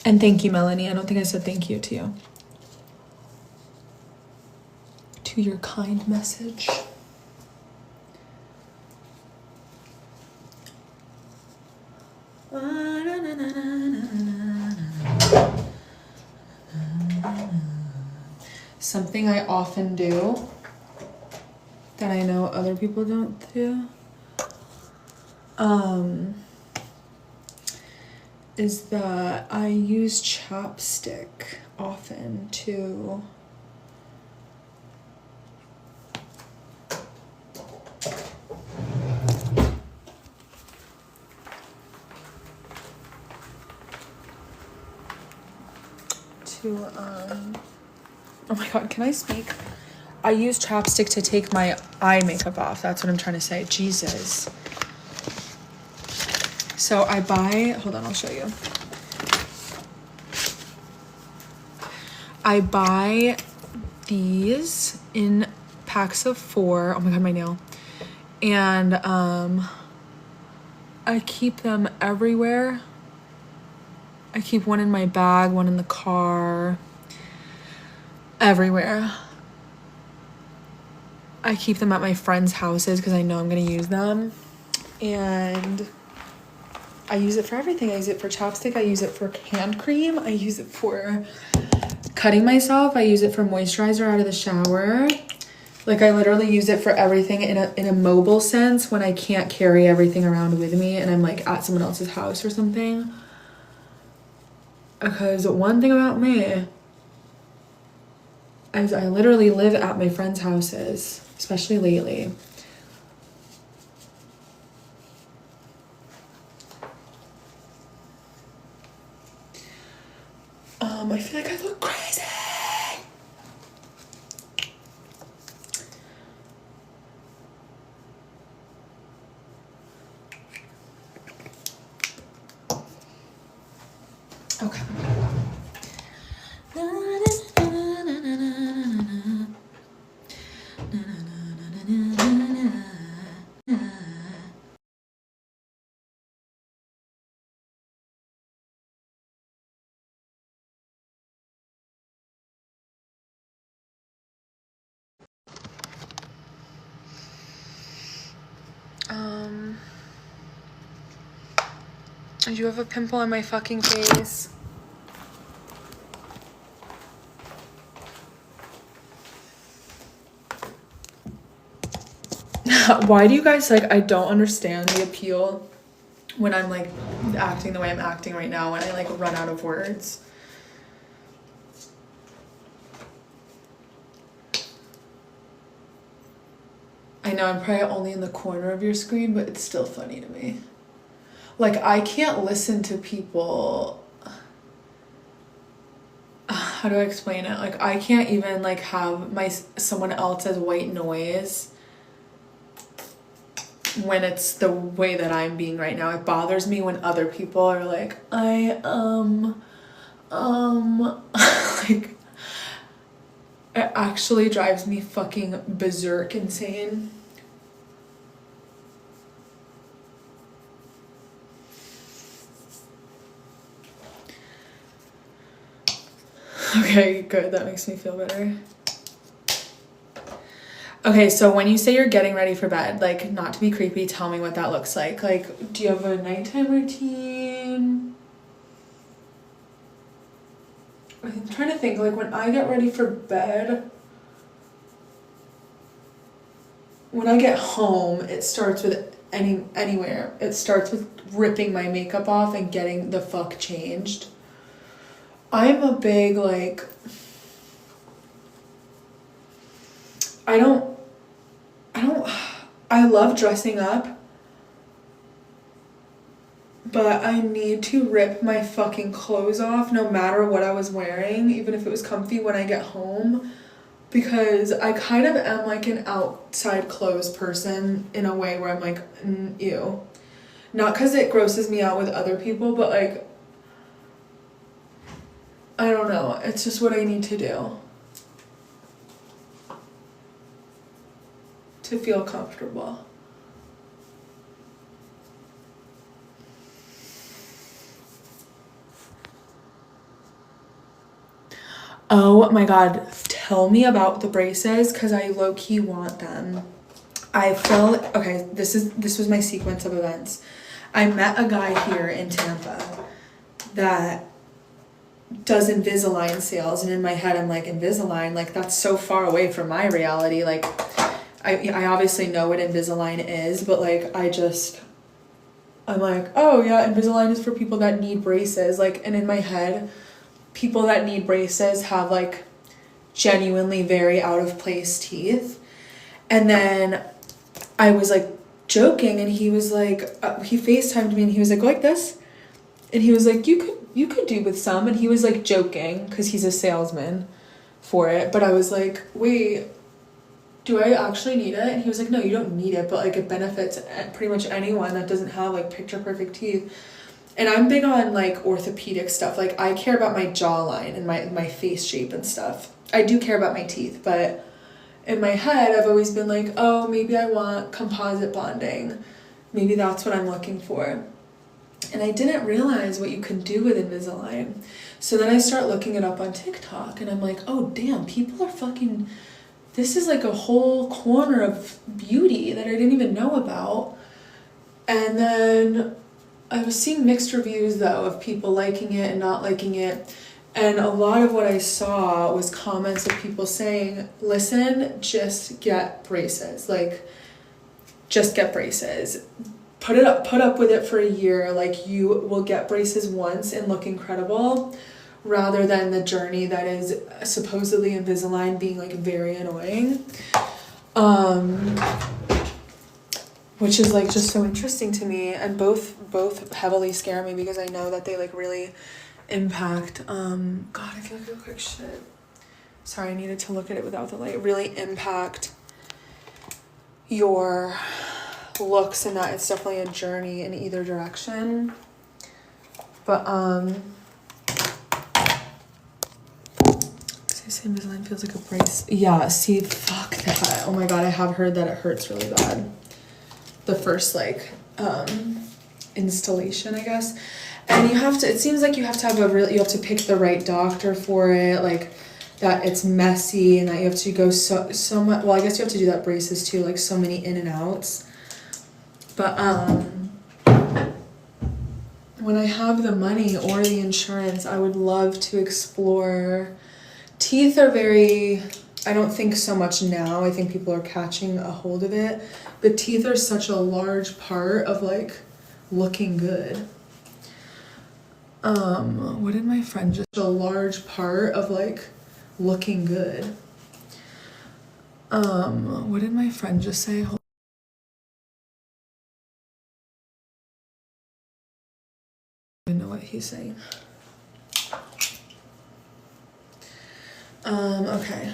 And thank you, Melanie. I don't think I said thank you to you. To your kind message. Something I often do that I know other people don't do is that I use chapstick often to oh my god, can I speak? I use chapstick to take my eye makeup off. That's what I'm trying to say. Jesus. So I buy, hold on, I'll show you. I buy these in packs of 4. Oh my god, my nail. And I keep them everywhere. I keep one in my bag, one in the car, everywhere. I keep them at my friends' houses because I know I'm going to use them. And I use it for everything. I use it for chapstick. I use it for hand cream. I use it for cutting myself. I use it for moisturizer out of the shower. Like, I literally use it for everything in a mobile sense when I can't carry everything around with me and I'm like at someone else's house or something. Because one thing about me is I literally live at my friends' houses, especially lately. I feel like I look crazy. Okay. I do have a pimple on my fucking face. Why do you guys, like, I don't understand the appeal when I'm like acting the way I'm acting right now, when I like run out of words. I know I'm probably only in the corner of your screen, but it's still funny to me. Like, I can't listen to people. How do I explain it? Like, I can't even like have someone else's white noise when it's the way that I'm being right now. It bothers me when other people are like, like, it actually drives me fucking berserk insane. Okay, good. That makes me feel better. Okay, so when you say you're getting ready for bed, like, not to be creepy, tell me what that looks like. Like, do you have a nighttime routine? I'm trying to think, like, when I get ready for bed, when I get home, it starts with anywhere. It starts with ripping my makeup off and getting the fuck changed. I'm a big, like, I love dressing up, but I need to rip my fucking clothes off no matter what I was wearing, even if it was comfy, when I get home, because I kind of am like an outside clothes person in a way where I'm like, ew. Not because it grosses me out with other people, but like, I don't know, it's just what I need to do to feel comfortable. Oh my god, tell me about the braces, because I low-key want them. I feel, okay, this was my sequence of events. I met a guy here in Tampa that does Invisalign sales, and in my head I'm like, Invisalign, like, that's so far away from my reality. Like, I obviously know what Invisalign is, but like, I'm like, oh yeah, Invisalign is for people that need braces. Like, and in my head, people that need braces have like genuinely very out of place teeth. And then I was like joking, and he was like, he FaceTimed me, and he was like this, and he was like, you could do with some, and he was like joking because he's a salesman for it. But I was like, wait, do I actually need it? And he was like, no, you don't need it, but like, it benefits pretty much anyone that doesn't have like picture perfect teeth. And I'm big on like orthopedic stuff. Like, I care about my jawline and my face shape and stuff. I do care about my teeth, but in my head I've always been like, oh, maybe I want composite bonding. Maybe that's what I'm looking for. And I didn't realize what you could do with Invisalign. So then I start looking it up on TikTok, and I'm like, oh damn, people are fucking, this is like a whole corner of beauty that I didn't even know about. And then I was seeing mixed reviews though of people liking it and not liking it. And a lot of what I saw was comments of people saying, listen, just get braces. Like, just get braces. Put up with it for a year. Like, you will get braces once and look incredible, rather than the journey that is supposedly Invisalign being like very annoying. Which is like just so interesting to me, and both heavily scare me, because I know that they like really impact, God, I feel like a quick shit. Sorry, I needed to look at it without the light. Really impact your looks, and that it's definitely a journey in either direction. But Invisalign feels like a brace. Yeah, see, fuck that. Oh my god, I have heard that it hurts really bad. The first like installation, I guess. And you have to, it seems like you have to have you have to pick the right doctor for it, like that it's messy, and that you have to go so much, well, I guess you have to do that braces too, like so many in and outs. But when I have the money or the insurance, I would love to explore. Teeth are very, I don't think so much now. I think people are catching a hold of it. But teeth are such a large part of like looking good. What did my friend just, a large part of like looking good. What did my friend just say? I don't know what he's saying. Okay.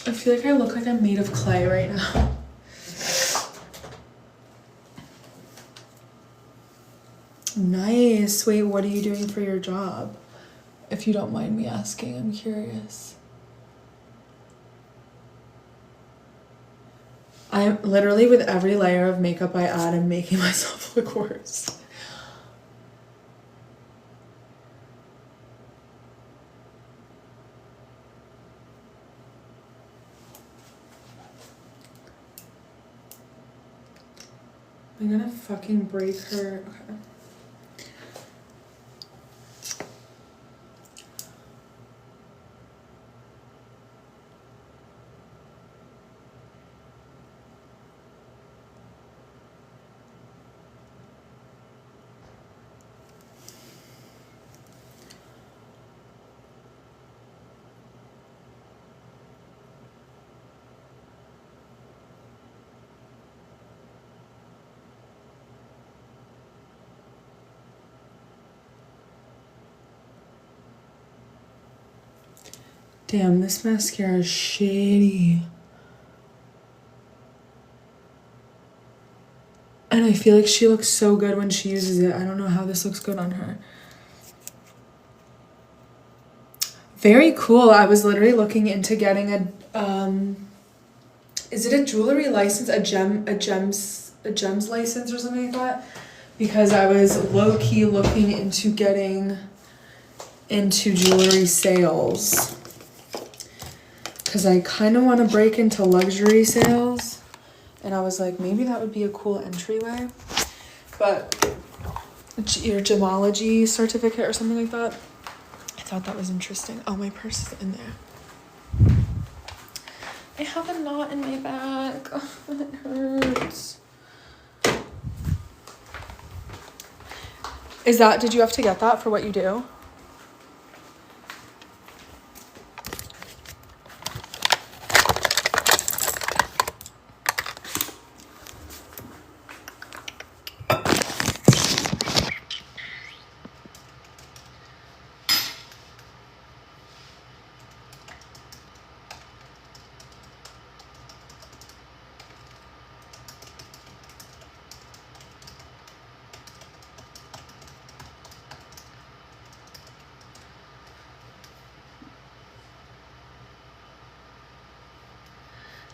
I feel like I look like I'm made of clay right now. Nice. Wait, what are you doing for your job? If you don't mind me asking, I'm curious. I'm literally, with every layer of makeup I add, I'm making myself look worse. I'm gonna fucking break her. Okay. Damn, this mascara is shitty. And I feel like she looks so good when she uses it. I don't know how this looks good on her. Very cool. I was literally looking into getting a, is it a jewelry license? A gems license or something like that? Because I was low-key looking into getting into jewelry sales. Because I kind of want to break into luxury sales. And I was like, maybe that would be a cool entryway. But your gemology certificate or something like that. I thought that was interesting. Oh, my purse is in there. I have a knot in my back. Oh, it hurts. Did you have to get that for what you do?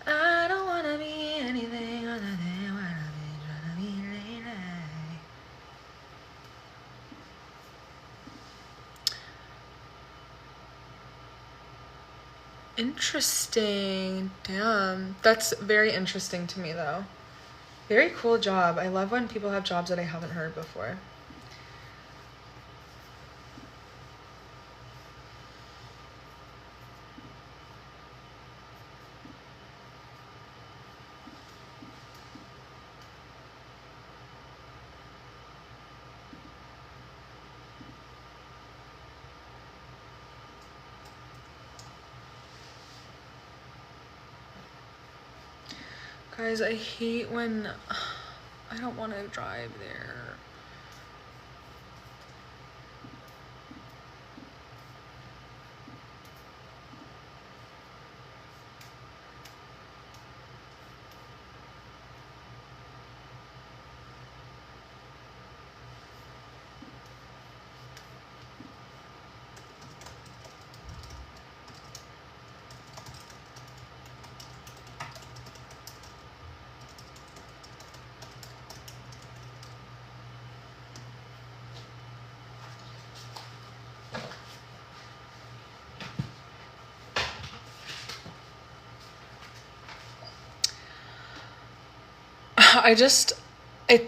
I don't wanna be anything other than what I've been trying to be lately. Interesting. Damn. That's very interesting to me, though. Very cool job. I love when people have jobs that I haven't heard before. Guys, I hate when I don't want to drive there.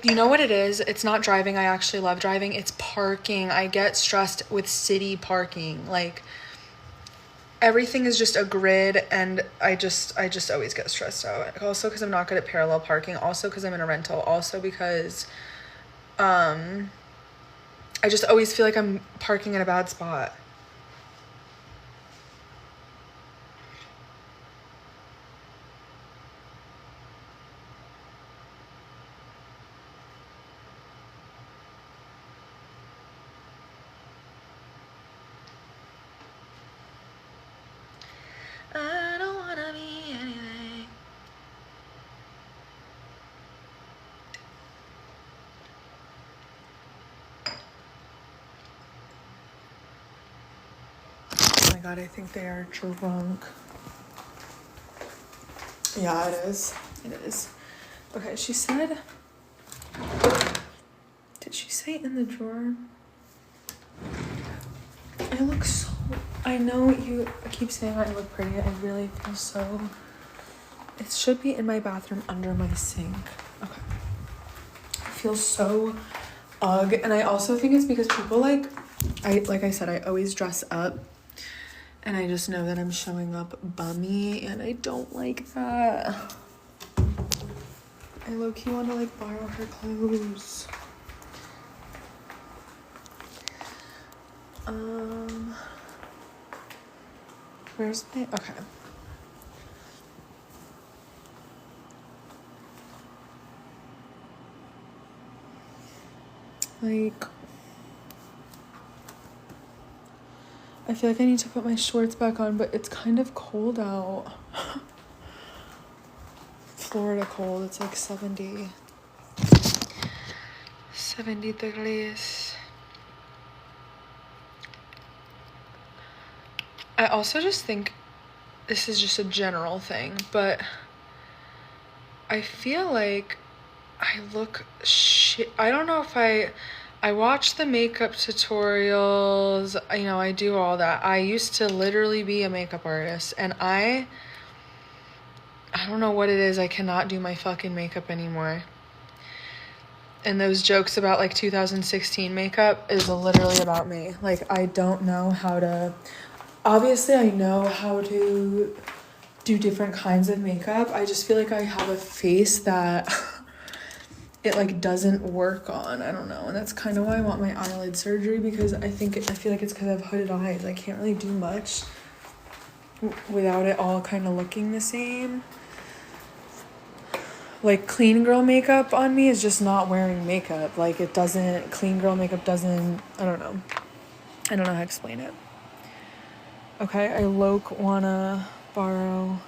You know what it is? It's not driving. I actually love driving. It's parking. I get stressed with city parking. Like, everything is just a grid, and I just always get stressed out. Also because I'm not good at parallel parking, also because I'm in a rental, also because I just always feel like I'm parking in a bad spot. I don't wanna be anything. Oh my god, I think they are drunk. Yeah, it is. It is. Okay, she said... Did she say in the drawer? I look so... I know you keep saying I look pretty. I really feel so... It should be in my bathroom under my sink. Okay. I feel so ugh. And I also think it's because people like I said, I always dress up. And I just know that I'm showing up bummy. And I don't like that. I low-key want to like borrow her clothes. Where's my... Okay. Like... I feel like I need to put my shorts back on, but it's kind of cold out. Florida cold. It's like 70 degrees. I also just think this is just a general thing, but I feel like I look shit. I don't know if I watch the makeup tutorials, you know, I do all that. I used to literally be a makeup artist, and I don't know what it is. I cannot do my fucking makeup anymore. And those jokes about like 2016 makeup is literally about me. Like, I don't know how to... Obviously, I know how to do different kinds of makeup. I just feel like I have a face that it like doesn't work on. I don't know. And that's kind of why I want my eyelid surgery, because I feel like it's because I have hooded eyes. I can't really do much without it all kind of looking the same. Like, clean girl makeup on me is just not wearing makeup. Like, it doesn't... Clean girl makeup doesn't... I don't know. I don't know how to explain it. Okay, I wanna borrow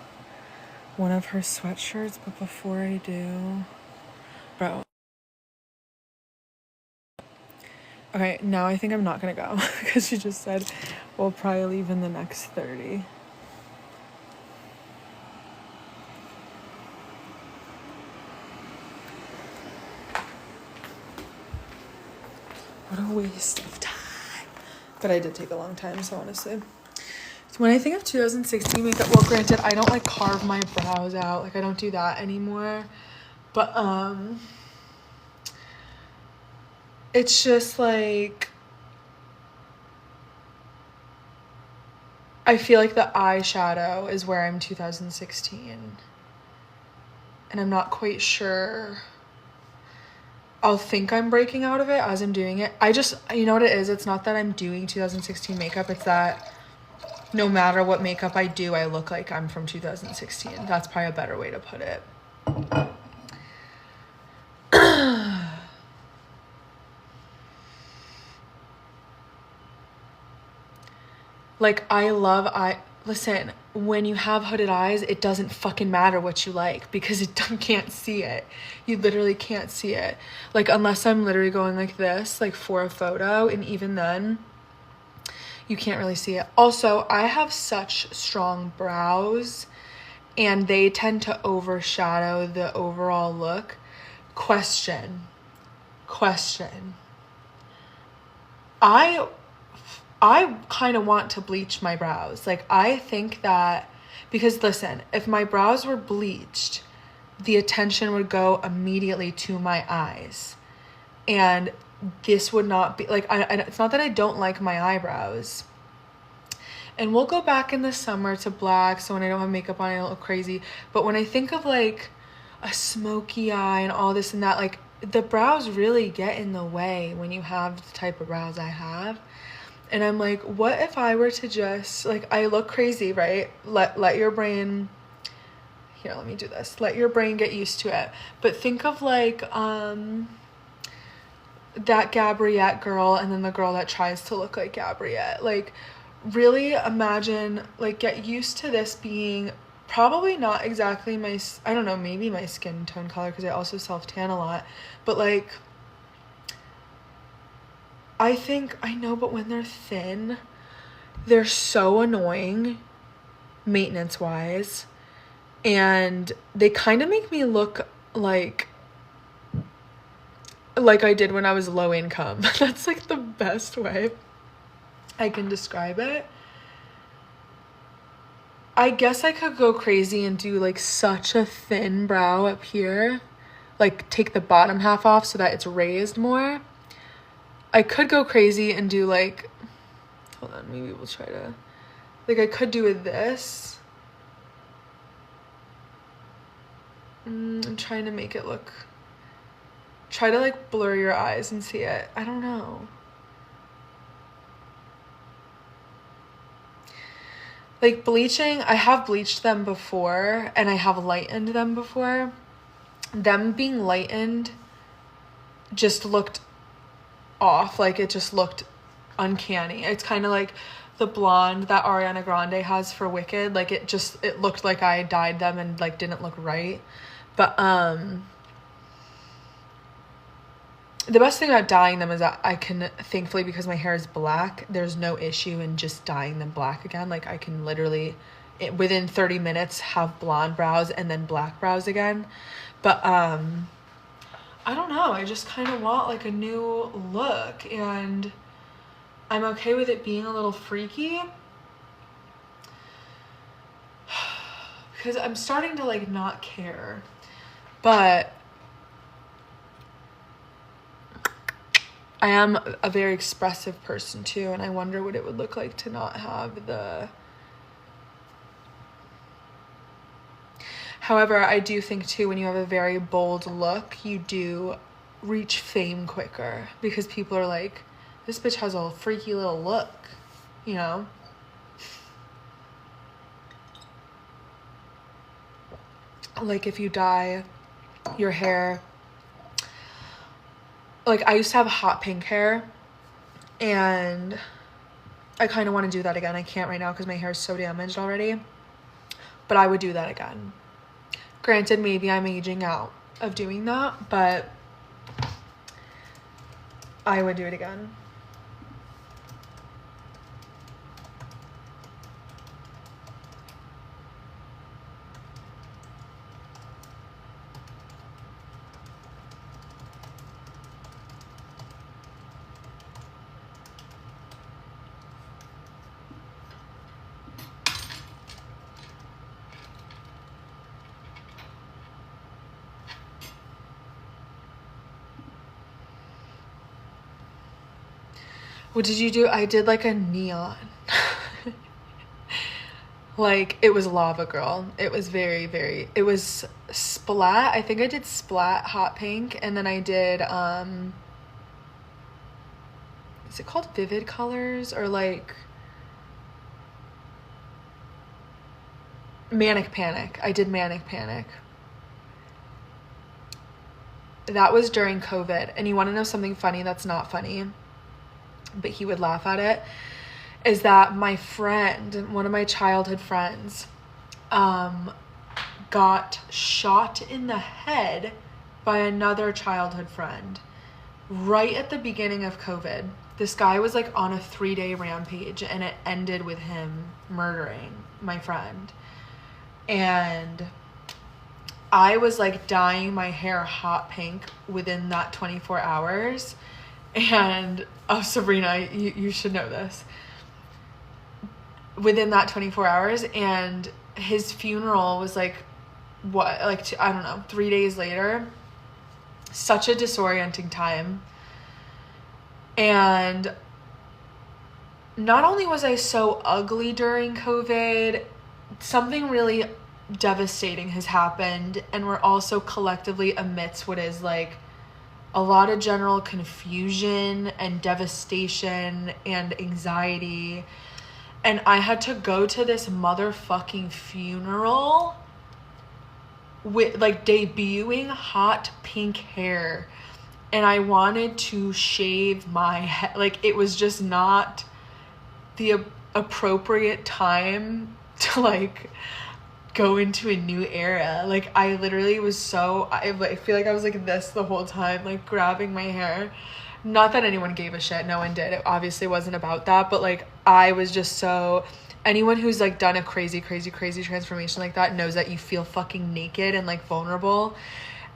one of her sweatshirts, but before I do... Bro. Okay, now I think I'm not gonna go, because she just said we'll probably leave in the next 30. What a waste of time. But I did take a long time, so honestly. So when I think of 2016 makeup, well, granted, I don't like carve my brows out. Like, I don't do that anymore. But, it's just like, I feel like the eyeshadow is where I'm 2016. And I'm not quite sure. I'll think I'm breaking out of it as I'm doing it. You know what it is? It's not that I'm doing 2016 makeup. It's that no matter what makeup I do, I look like I'm from 2016. That's probably a better way to put it. Like, listen, when you have hooded eyes, it doesn't fucking matter what you like, because you can't see it. You literally can't see it. Like, unless I'm literally going like this, like for a photo, and even then, you can't really see it. Also, I have such strong brows, and they tend to overshadow the overall look. Question. I kind of want to bleach my brows. Like, I think that, because listen, if my brows were bleached, the attention would go immediately to my eyes. And this would not be, like, it's not that I don't like my eyebrows. And we'll go back in the summer to black, so when I don't have makeup on, I don't look crazy. But when I think of like a smoky eye and all this and that, like the brows really get in the way when you have the type of brows I have. And I'm like, what if I were to just, like, I look crazy, right? Let your brain, here, let me do this. Let your brain get used to it. But think of like that Gabriette girl and then the girl that tries to look like Gabriette. Like, really imagine, like, get used to this being probably not exactly my, I don't know, maybe my skin tone color, because I also self-tan a lot. But like, I think, I know, but when they're thin, they're so annoying maintenance-wise. And they kind of make me look like I did when I was low income. That's like the best way I can describe it. I guess I could go crazy and do like such a thin brow up here. Like take the bottom half off so that it's raised more. I could go crazy and do like, hold on, maybe we'll try to, like I could do with this. I'm trying to make it look, try to like blur your eyes and see it. I don't know. Like bleaching, I have bleached them before and I have lightened them before. Them being lightened just looked off, like it just looked uncanny. It's kind of like the blonde that Ariana Grande has for Wicked. Like it looked like I dyed them and like didn't look right. But the best thing about dyeing them is that I can, thankfully, because my hair is black, there's no issue in just dyeing them black again. Like I can literally within 30 minutes have blonde brows and then black brows again. But I don't know, I just kind of want like a new look, and I'm okay with it being a little freaky because I'm starting to like not care. But I am a very expressive person too, and I wonder what it would look like to not have the... However, I do think too, when you have a very bold look, you do reach fame quicker because people are like, this bitch has a freaky little look, you know? Like if you dye your hair, like I used to have hot pink hair and I kind of want to do that again. I can't right now because my hair is so damaged already, but I would do that again. Granted, maybe I'm aging out of doing that, but I would do it again. What did you do? I did like a neon. Like it was Lava Girl. It was it was splat. I think I did splat hot pink, and then I did is it called Vivid Colors or like Manic Panic? I did Manic Panic. That was during COVID. And you want to know something funny that's not funny, but he would laugh at it, is that my friend, one of my childhood friends, got shot in the head by another childhood friend right at the beginning of COVID. This guy was like on a 3-day rampage and it ended with him murdering my friend. And I was like dyeing my hair hot pink within that 24 hours. And, oh, Sabrina, you should know this. Within that 24 hours, and his funeral was like, what, like, I don't know, 3 days later. Such a disorienting time. And not only was I so ugly during COVID, something really devastating has happened, and we're also collectively amidst what is like a lot of general confusion and devastation and anxiety. And I had to go to this motherfucking funeral with like debuting hot pink hair, and I wanted to shave my head. Like, it was just not the appropriate time to like go into a new era. Like, I literally was so, I feel like I was like this the whole time, like grabbing my hair. Not that anyone gave a shit, no one did. It obviously wasn't about that, but like I was just so, anyone who's like done a crazy transformation like that knows that you feel fucking naked and like vulnerable.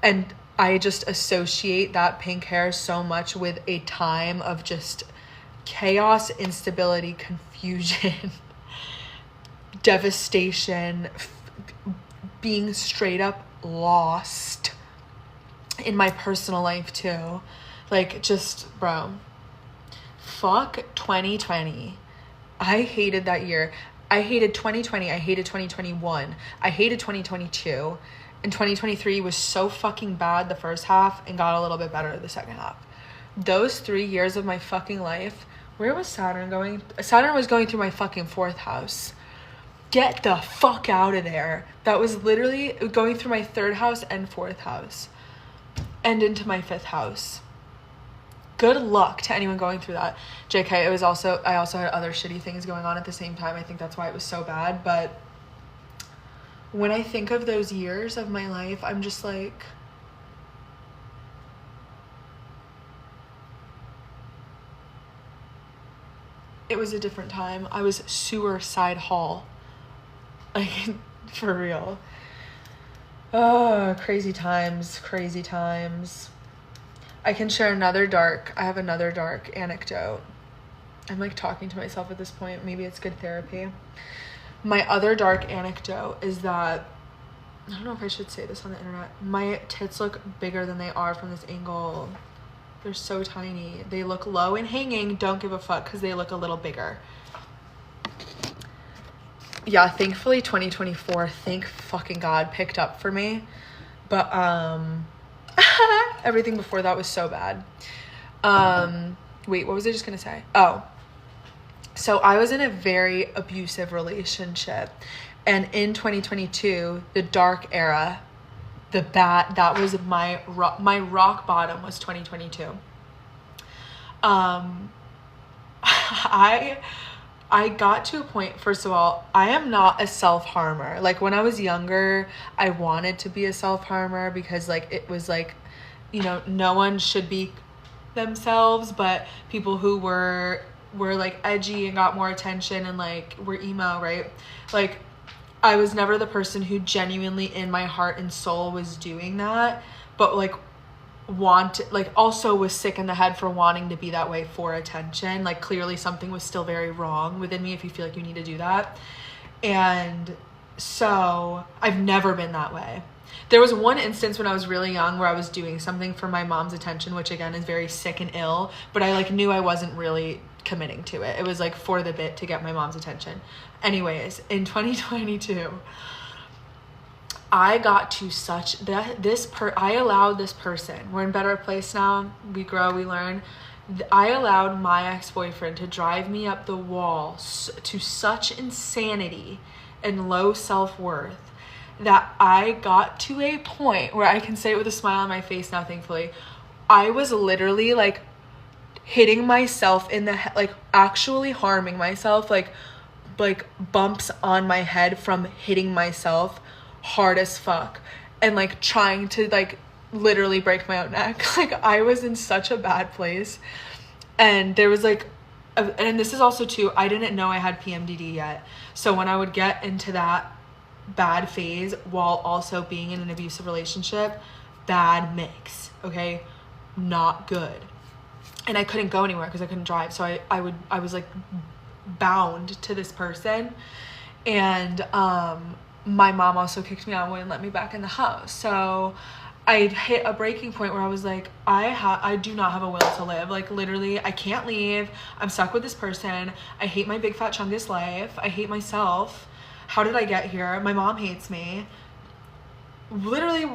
And I just associate that pink hair so much with a time of just chaos, instability, confusion, devastation, being straight up lost in my personal life too. Like, just, bro, fuck 2020. I hated that year. I hated 2020. I hated 2021. I hated 2022. And 2023 was so fucking bad the first half and got a little bit better the second half. Those 3 years of my fucking life, where was Saturn going? Saturn was going through my fucking 4th house. Get the fuck out of there. That was literally going through my 3rd house and 4th house and into my 5th house. Good luck to anyone going through that. JK, I also had other shitty things going on at the same time. I think that's why it was so bad. But when I think of those years of my life, I'm just like, it was a different time. I was suicide hall. Like, for real. Oh, crazy times. I can share I have another dark anecdote. I'm like talking to myself at this point. Maybe it's good therapy. My other dark anecdote is that, I don't know if I should say this on the internet. My tits look bigger than they are from this angle. They're so tiny. They look low and hanging. Don't give a fuck because they look a little bigger. Yeah, thankfully 2024, thank fucking God, picked up for me. But everything before that was so bad. Wait, what was I just gonna say? Oh, so I was in a very abusive relationship, and in 2022, the dark era, that was my rock bottom was 2022. I got to a point, first of all, I am not a self-harmer. Like, when I was younger, I wanted to be a self-harmer because, like, it was like, you know, no one should be themselves, but people who were like edgy and got more attention and like were emo, right? Like, I was never the person who genuinely in my heart and soul was doing that, but like also was sick in the head for wanting to be that way for attention. Like, clearly something was still very wrong within me if you feel like you need to do that. And so I've never been that way. There was one instance when I was really young where I was doing something for my mom's attention, which again is very sick and ill, but I like knew I wasn't really committing to it. It was like for the bit to get my mom's attention. Anyways, in 2022, I got to such that I allowed this person, we're in a better place now, we grow, we learn. I allowed my ex-boyfriend to drive me up the wall to such insanity and low self-worth that I got to a point where I can say it with a smile on my face now, thankfully. I was literally like hitting myself in the head, like actually harming myself, like bumps on my head from hitting myself hard as fuck, and like trying to like literally break my own neck. Like, I was in such a bad place. And there was like and this is also too, I didn't know I had PMDD yet, so when I would get into that bad phase while also being in an abusive relationship, bad mix, okay, not good. And I couldn't go anywhere because I couldn't drive, so I was like bound to this person. And my mom also kicked me out and wouldn't let me back in the house. So I hit a breaking point where I was like, I do not have a will to live. Like, literally, I can't leave. I'm stuck with this person. I hate my big fat chungus life. I hate myself. How did I get here? My mom hates me. Literally,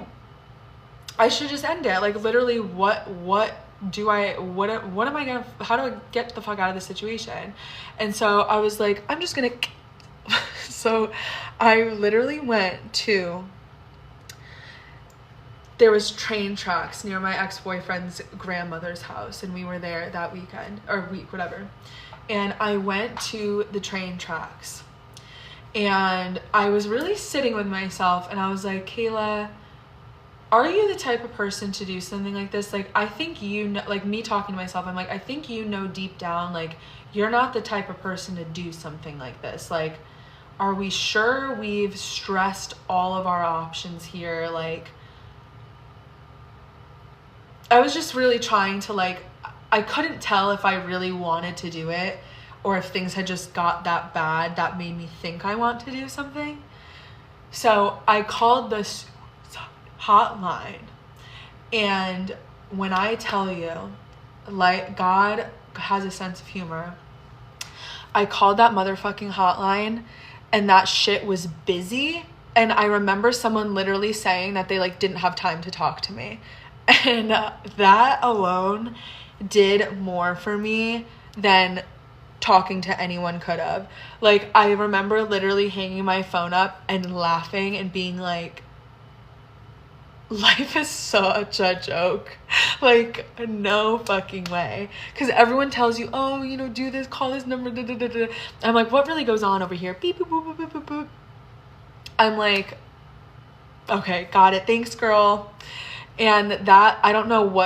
I should just end it. Like, literally, what am I gonna, how do I get the fuck out of this situation? And so I was like, I'm just gonna, so I literally went to, there was train tracks near my ex-boyfriend's grandmother's house, and we were there that weekend, or week, whatever. And I went to the train tracks, and I was really sitting with myself, and I was like, Kayla, are you the type of person to do something like this? Like, I think you know, like, me talking to myself, I'm like, I think you know deep down, like, you're not the type of person to do something like this. Like, are we sure we've stressed all of our options here? Like, I was just really trying to, like, I couldn't tell if I really wanted to do it or if things had just got that bad that made me think I want to do something. So I called this hotline, and when I tell you, like, God has a sense of humor, I called that motherfucking hotline and that shit was busy. And I remember someone literally saying that they, like, didn't have time to talk to me. And that alone did more for me than talking to anyone could have. Like, I remember literally hanging my phone up and laughing and being like, life is such a joke. Like, no fucking way. Because everyone tells you, oh, you know, do this, call this number, da, da, da, da. I'm like, what really goes on over here? Beep, boop, boop, boop, boop, boop, boop. I'm like, okay, got it. Thanks, girl. And that, I don't know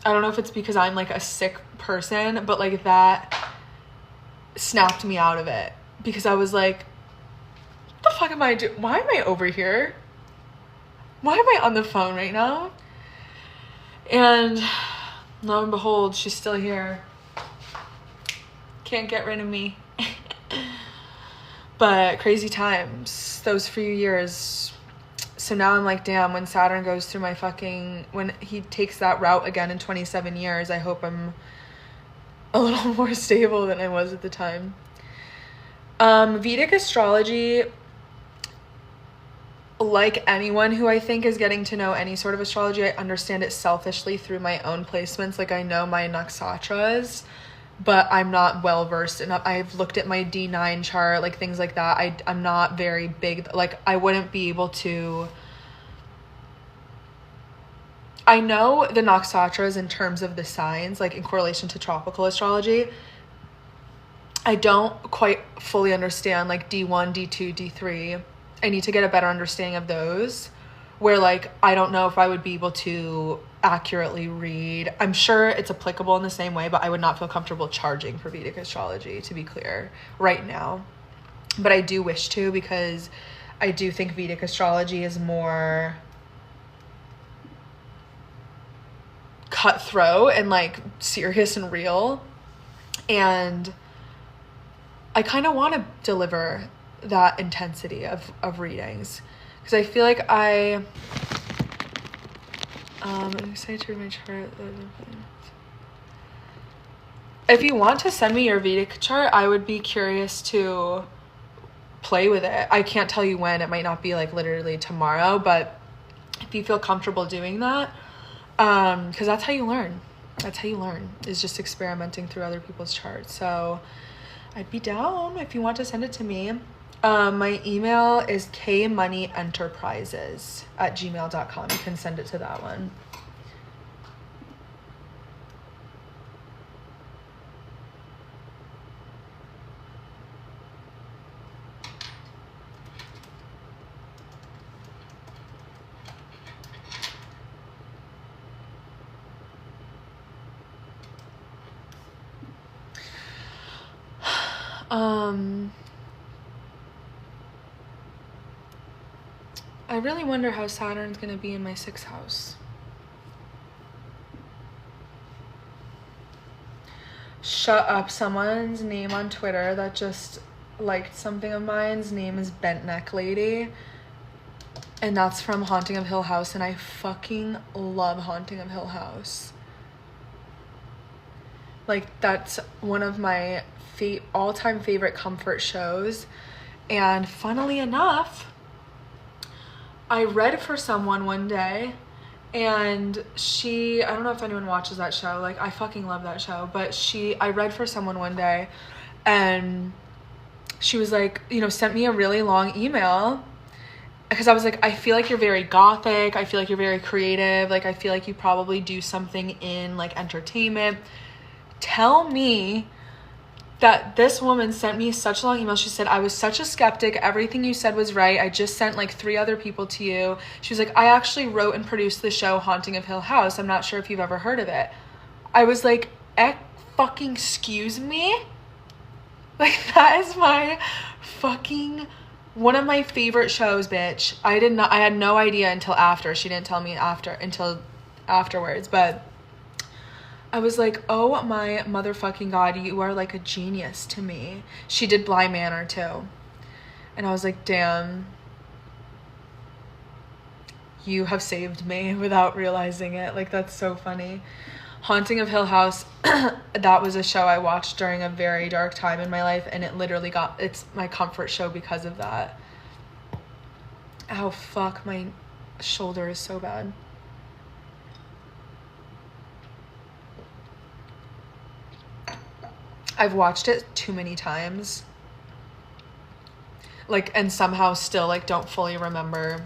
if it's because I'm, like, a sick person, but, like, that snapped me out of it. Because I was like, what the fuck am I doing? Why am I over here? Why am I on the phone right now? And lo and behold, she's still here. Can't get rid of me. But crazy times, those few years. So now I'm like, damn, when Saturn goes through my fucking, when he takes that route again in 27 years, I hope I'm a little more stable than I was at the time. Vedic astrology, like anyone who I think is getting to know any sort of astrology, I understand it selfishly through my own placements. Like, I know my nakshatras, but I'm not well versed enough. I've looked at my D9 chart, like things like that. I'm not very big. Like, I wouldn't be able to. I know the nakshatras in terms of the signs, like in correlation to tropical astrology. I don't quite fully understand, like, D1, D2, D3. I need to get a better understanding of those, where, like, I don't know if I would be able to accurately read. I'm sure it's applicable in the same way, but I would not feel comfortable charging for Vedic astrology, to be clear, right now. But I do wish to, because I do think Vedic astrology is more cutthroat and, like, serious and real. And I kind of want to deliver that intensity of readings, because I feel like I'm excited to read my chart. If you want to send me your Vedic chart, I would be curious to play with it. I can't tell you when. It might not be, like, literally tomorrow, but if you feel comfortable doing that, because that's how you learn. That's how you learn, is just experimenting through other people's charts. So I'd be down if you want to send it to me. My email is kmoneyenterprises@gmail.com. You can send it to that one. I really wonder how Saturn's going to be in my 6th house. Shut up. Someone's name on Twitter that just liked something of mine's name is Bent Neck Lady. And that's from Haunting of Hill House, and I fucking love Haunting of Hill House. Like, that's one of my all-time favorite comfort shows. And funnily enough, I read for someone one day, and I don't know if anyone watches that show. Like, I fucking love that show. But I read for someone one day, and she was like, sent me a really long email. Because I was like, I feel like you're very gothic. I feel like you're very creative. Like, I feel like you probably do something in, like, entertainment. Tell me that this woman sent me such a long email. She said, I was such a skeptic. Everything you said was right. I just sent, like, 3 other people to you. She was like, I actually wrote and produced the show Haunting of Hill House. I'm not sure if you've ever heard of it. I was like, fucking excuse me? Like, that is my fucking... one of my favorite shows, bitch. I had no idea until after. She didn't tell me until afterwards. But I was like, oh my motherfucking God, you are like a genius to me. She did Bly Manor too. And I was like, damn. You have saved me without realizing it. Like, that's so funny. Haunting of Hill House, that was a show I watched during a very dark time in my life, and it literally it's my comfort show because of that. Ow, fuck, my shoulder is so bad. I've watched it too many times. Like, and somehow still, like, don't fully remember.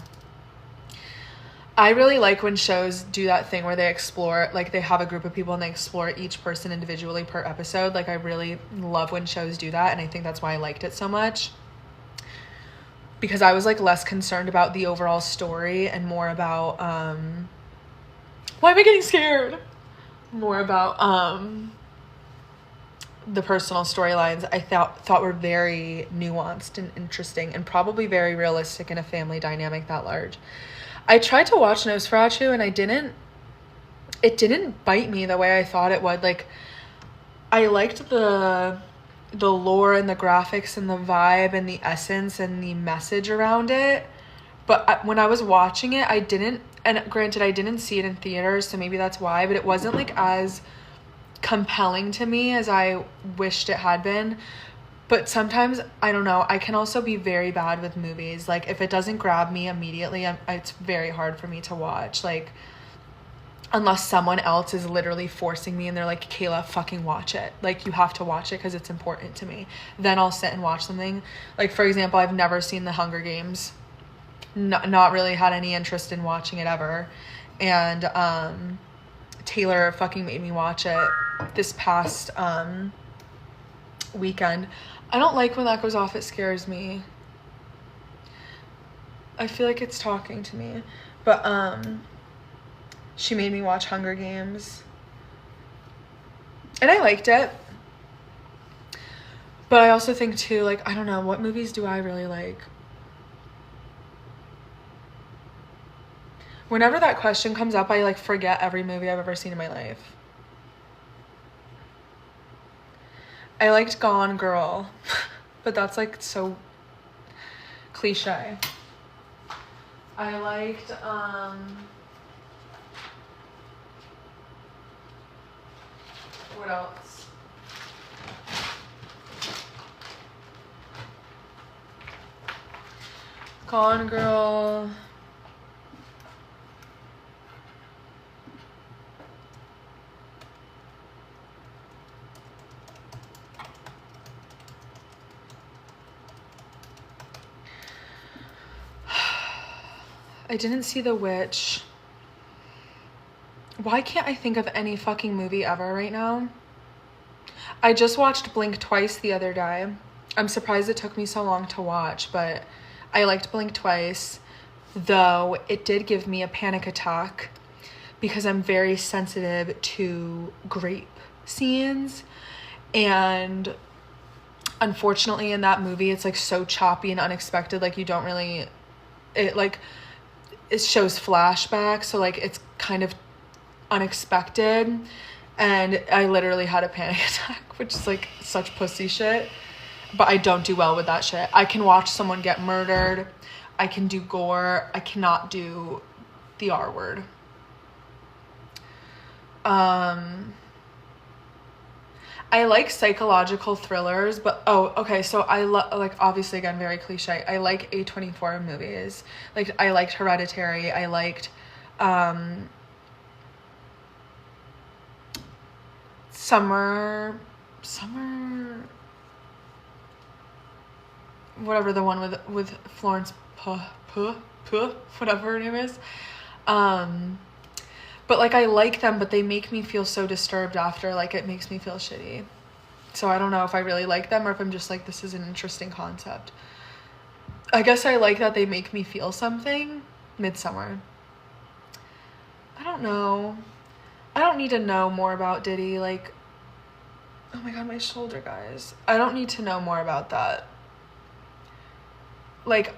I really like when shows do that thing where they explore, like, they have a group of people and they explore each person individually per episode. Like, I really love when shows do that, and I think that's why I liked it so much. Because I was, like, less concerned about the overall story and more about, why am I getting scared? More about, the personal storylines I thought were very nuanced and interesting and probably very realistic in a family dynamic that large. I tried to watch Nosferatu, and it didn't bite me the way I thought it would. Like, I liked the lore and the graphics and the vibe and the essence and the message around it. But when I was watching it, and granted, I didn't see it in theaters, so maybe that's why, but it wasn't, like, as compelling to me as I wished it had been. But sometimes, I don't know, I can also be very bad with movies. Like, if it doesn't grab me immediately, it's very hard for me to watch. Like, unless someone else is literally forcing me and they're like, Kayla, fucking watch it. Like, you have to watch it because it's important to me. Then I'll sit and watch something. Like, for example, I've never seen The Hunger Games. Not really had any interest in watching it ever. And Taylor fucking made me watch it this past weekend. I don't like when that goes off. It scares me. I feel like it's talking to me. But she made me watch Hunger Games, and I liked it. But I also think too, like, I don't know, what movies do I really like? Whenever that question comes up, I, like, forget every movie I've ever seen in my life. I liked Gone Girl, but that's, like, so cliche. I liked, what else? Gone Girl. I didn't see The Witch. Why can't I think of any fucking movie ever right now? I just watched Blink Twice the other day. I'm surprised it took me so long to watch, but I liked Blink Twice, though it did give me a panic attack because I'm very sensitive to grape scenes, and unfortunately in that movie it's, like, so choppy and unexpected. Like, you don't really, it shows flashbacks, so, like, it's kind of unexpected, and I literally had a panic attack, which is, like, such pussy shit, but I don't do well with that shit. I can watch someone get murdered. I can do gore. I cannot do the R word. I like psychological thrillers, but okay, so I like, obviously, again, very cliche. I like A24 movies. Like, I liked Hereditary. I liked Summer, whatever, the one with Florence whatever her name is. But like, I like them, but they make me feel so disturbed after. Like, it makes me feel shitty. So I don't know if I really like them or if I'm just like, this is an interesting concept. I guess I like that they make me feel something. Midsummer. I don't know. I don't need to know more about Diddy. Like, oh my god, my shoulder, guys. I don't need to know more about that. Like,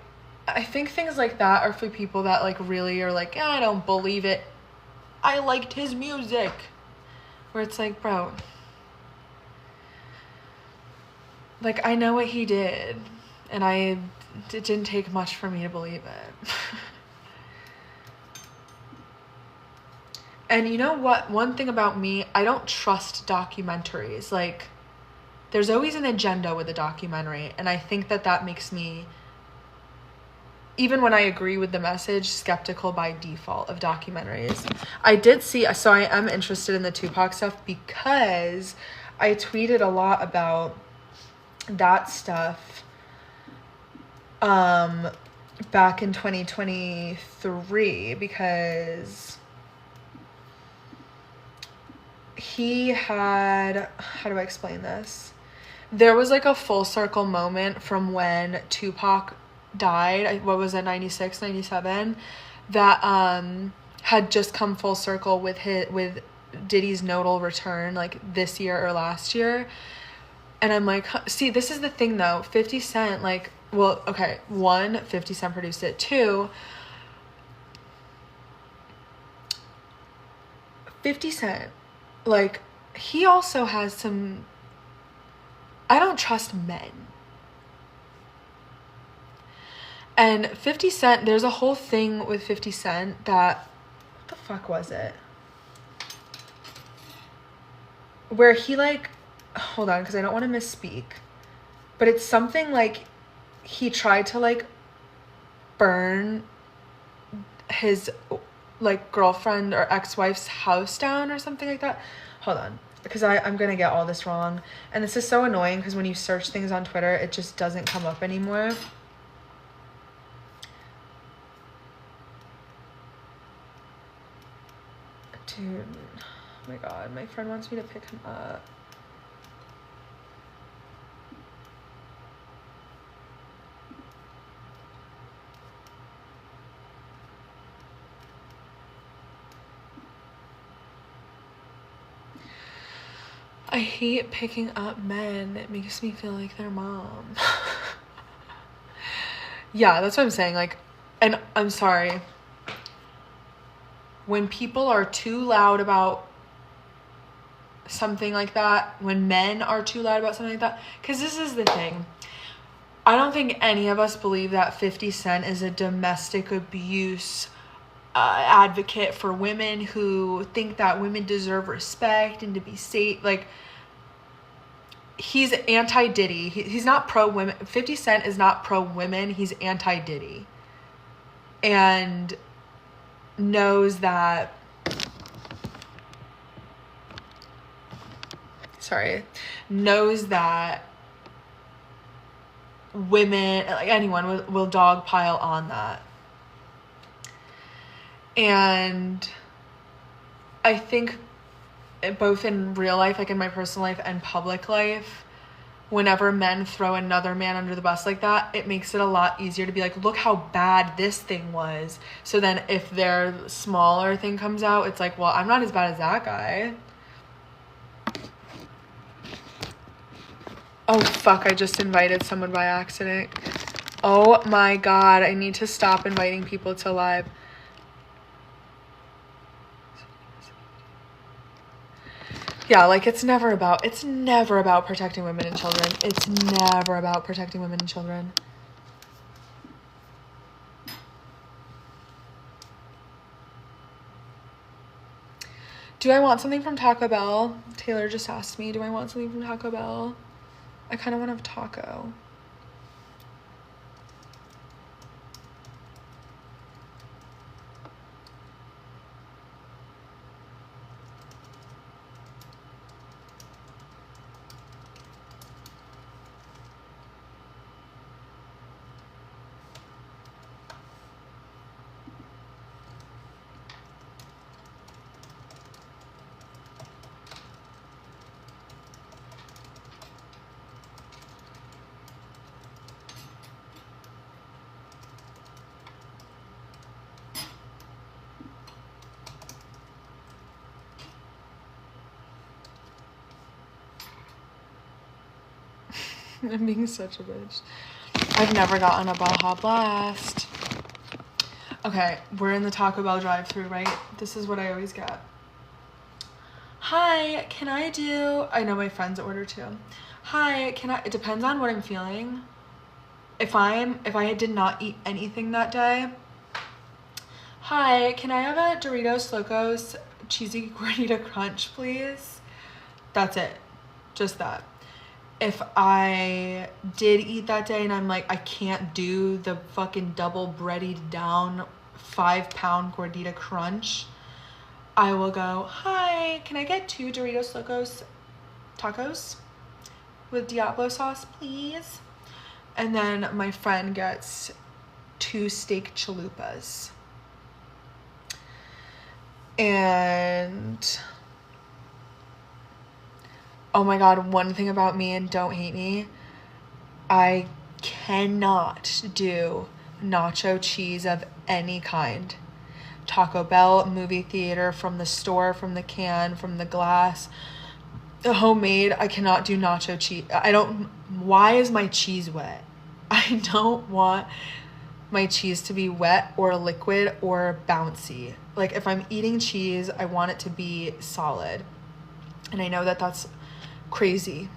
I think things like that are for people that like really are like, yeah, I don't believe it. I liked his music. Where it's like, bro, like, I know what he did, and it didn't take much for me to believe it. And you know what? One thing about me, I don't trust documentaries. Like, there's always an agenda with a documentary, and I think that makes me, even when I agree with the message, skeptical by default of documentaries. I did see, so I am interested in the Tupac stuff because I tweeted a lot about that stuff back in 2023 because he had, how do I explain this? There was like a full circle moment from when Tupac died, what was it, 96, 97, that had just come full circle with Diddy's nodal return, like this year or last year. And I'm like, see, this is the thing though, 50 Cent, like, well, okay, 1, 50 Cent produced it. 2, 50 Cent, like, he also has some, I don't trust men. And 50 Cent, there's a whole thing with 50 Cent that, what the fuck was it? Where he like, hold on, because I don't want to misspeak, but it's something like he tried to like burn his like girlfriend or ex-wife's house down or something like that. Hold on, because I'm gonna get all this wrong, and this is so annoying because when you search things on Twitter, it just doesn't come up anymore. Dude, oh my god, my friend wants me to pick him up. I hate picking up men. It makes me feel like their mom. Yeah, that's what I'm saying. Like, and I'm sorry. When people are too loud about something like that, when men are too loud about something like that, because this is the thing. I don't think any of us believe that 50 Cent is a domestic abuse advocate for women who think that women deserve respect and to be safe. Like, he's anti-Diddy. He's not pro-women. 50 Cent is not pro-women. Knows that women, like anyone, will dogpile on that. And I think both in real life, like in my personal life and public life, whenever men throw another man under the bus like that, it makes it a lot easier to be like, look how bad this thing was. So then if their smaller thing comes out, it's like, well, I'm not as bad as that guy. Oh, fuck, I just invited someone by accident. Oh my god, I need to stop inviting people to live. Yeah, like, it's never about protecting women and children. It's never about protecting women and children. Do I want something from Taco Bell? Taylor just asked me, do I want something from Taco Bell? I kind of want to have taco. I'm being such a bitch. I've never gotten a Baja Blast. Okay, we're in the Taco Bell drive-thru, right? This is what I always get. Hi, can I do... I know my friends order too. Hi, can I... It depends on what I'm feeling. If I did not eat anything that day. Hi, can I have a Doritos Locos Cheesy Gordita Crunch, please? That's it. Just that. If I did eat that day and I'm like, I can't do the fucking double breaded down 5-pound Gordita Crunch, I will go, hi, can I get 2 Doritos Locos tacos with Diablo sauce, please? And then my friend gets 2 steak chalupas. And... oh my god, one thing about me, and don't hate me, I cannot do nacho cheese of any kind. Taco Bell, movie theater, from the store, from the can, from the glass, homemade, I cannot do nacho cheese. Why is my cheese wet? I don't want my cheese to be wet or liquid or bouncy. Like, if I'm eating cheese, I want it to be solid. And I know that that's crazy.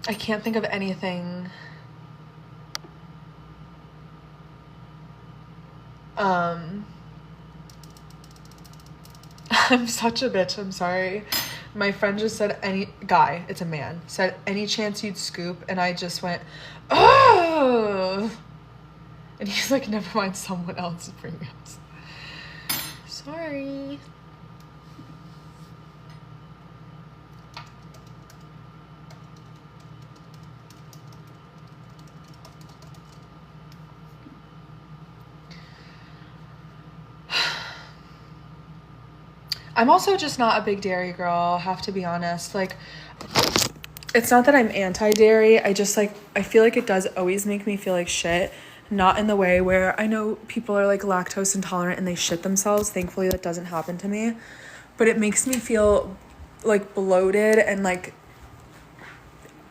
I can't think of anything. I'm such a bitch, I'm sorry. My friend just said it's a man, said any chance you'd scoop, and I just went, oh! And he's like, never mind, someone else is premiums. Sorry. I'm also just not a big dairy girl, have to be honest. Like, it's not that I'm anti-dairy. I just, like, I feel like it does always make me feel like shit. Not in the way where I know people are, like, lactose intolerant and they shit themselves. Thankfully, that doesn't happen to me. But it makes me feel, like, bloated and, like,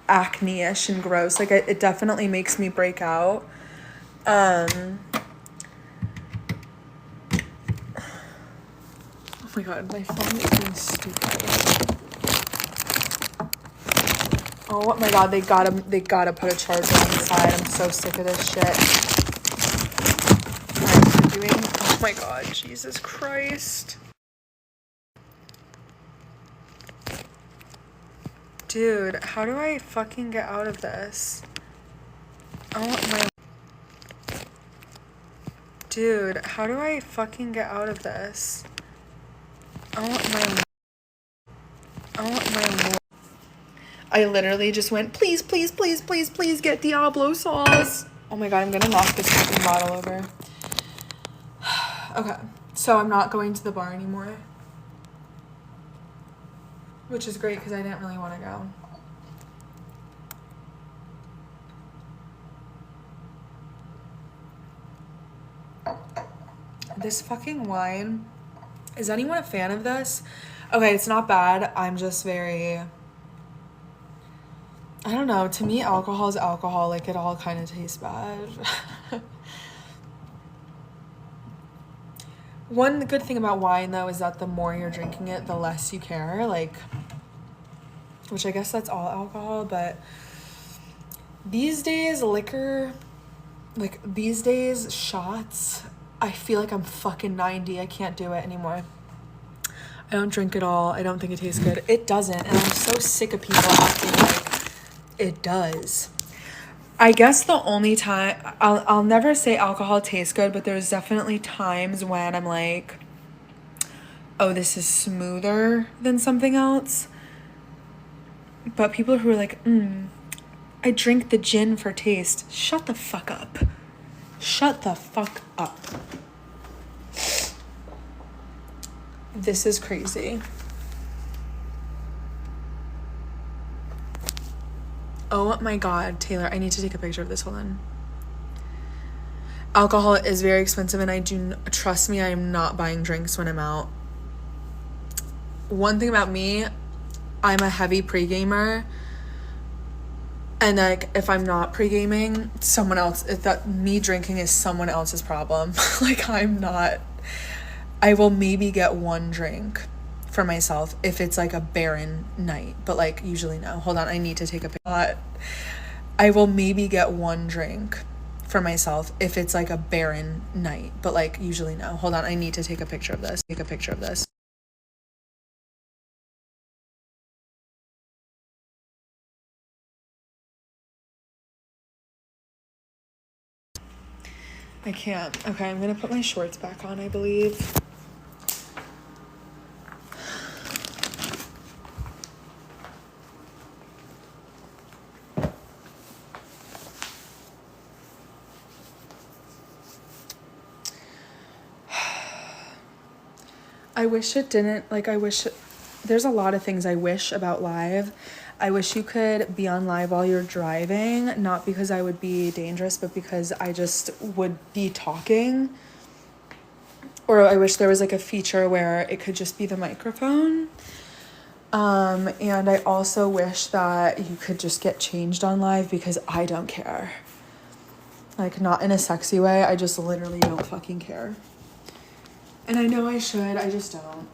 acne-ish and gross. Like, it definitely makes me break out. Oh my god, my phone is being stupid. Oh my god, they gotta put a charger on the side. I'm so sick of this shit. Oh my god, Jesus Christ. Dude, how do I fucking get out of this? Dude, how do I fucking get out of this? I literally just went, please, please, please, please, please get Diablo sauce. Oh my god, I'm gonna knock this fucking bottle over. Okay, so I'm not going to the bar anymore. Which is great, because I didn't really want to go. This fucking wine. Is anyone a fan of this? Okay, it's not bad. I'm just very... I don't know. To me, alcohol is alcohol. Like, it all kind of tastes bad. One good thing about wine, though, is that the more you're drinking it, the less you care. Like, which I guess that's all alcohol, but these days, liquor... like, these days, shots... I feel like I'm fucking 90. I can't do it anymore. I don't drink at all. I don't think it tastes good. It doesn't. And I'm so sick of people acting like it does. I guess the only time, I'll never say alcohol tastes good, but there's definitely times when I'm like, oh, this is smoother than something else. But people who are like, I drink the gin for taste. Shut the fuck up. Shut the fuck up. This is crazy. Oh my God, Taylor, I need to take a picture of this. Hold on. Alcohol is very expensive, and trust me, I am not buying drinks when I'm out. One thing about me, I'm a heavy pre-gamer. And like, if I'm not pre-gaming, me drinking is someone else's problem. Like, I will maybe get one drink for myself if it's like a barren night, but like usually no. Hold on, I need to take a picture. I will maybe get one drink for myself if it's like a barren night, but like usually no. Hold on, I need to take a picture of this. I can't. Okay, I'm gonna put my shorts back on, I believe. I wish it didn't, like, there's a lot of things I wish about live. I wish you could be on live while you're driving, not because I would be dangerous, but because I just would be talking. Or I wish there was like a feature where it could just be the microphone. And I also wish that you could just get changed on live, because I don't care. Like, not in a sexy way, I just literally don't fucking care. And I know I should, I just don't.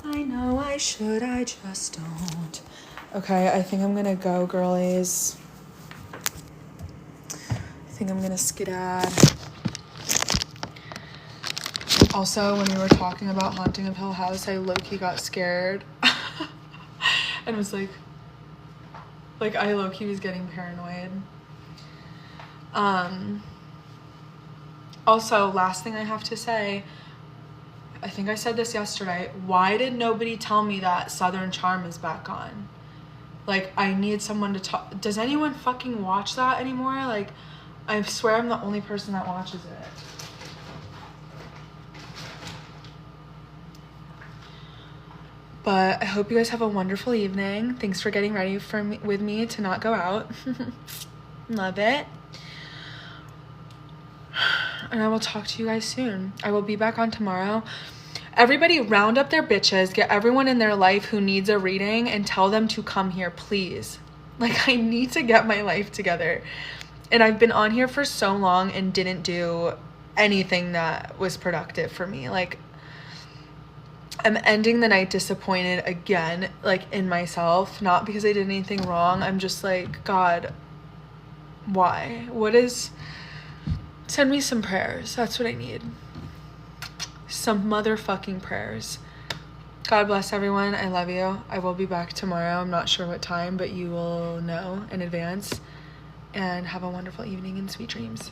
I know I should, I just don't. Okay, I think I'm gonna go, girlies. I think I'm gonna skedad. Also, when we were talking about Haunting of Hill House, I low-key got scared. And was like I low-key was getting paranoid. Also, last thing I have to say, I think I said this yesterday, why did nobody tell me that Southern Charm is back on? Like, I need someone to talk. Does anyone fucking watch that anymore? Like, I swear I'm the only person that watches it. But I hope you guys have a wonderful evening. Thanks for getting ready with me to not go out. Love it. And I will talk to you guys soon. I will be back on tomorrow. Everybody round up their bitches. Get everyone in their life who needs a reading and tell them to come here, please. Like, I need to get my life together. And I've been on here for so long and didn't do anything that was productive for me. Like, I'm ending the night disappointed again, like, in myself. Not because I did anything wrong. I'm just like, God, why? Send me some prayers. That's what I need. Some motherfucking prayers. God bless everyone. I love you. I will be back tomorrow. I'm not sure what time, but you will know in advance. And have a wonderful evening and sweet dreams.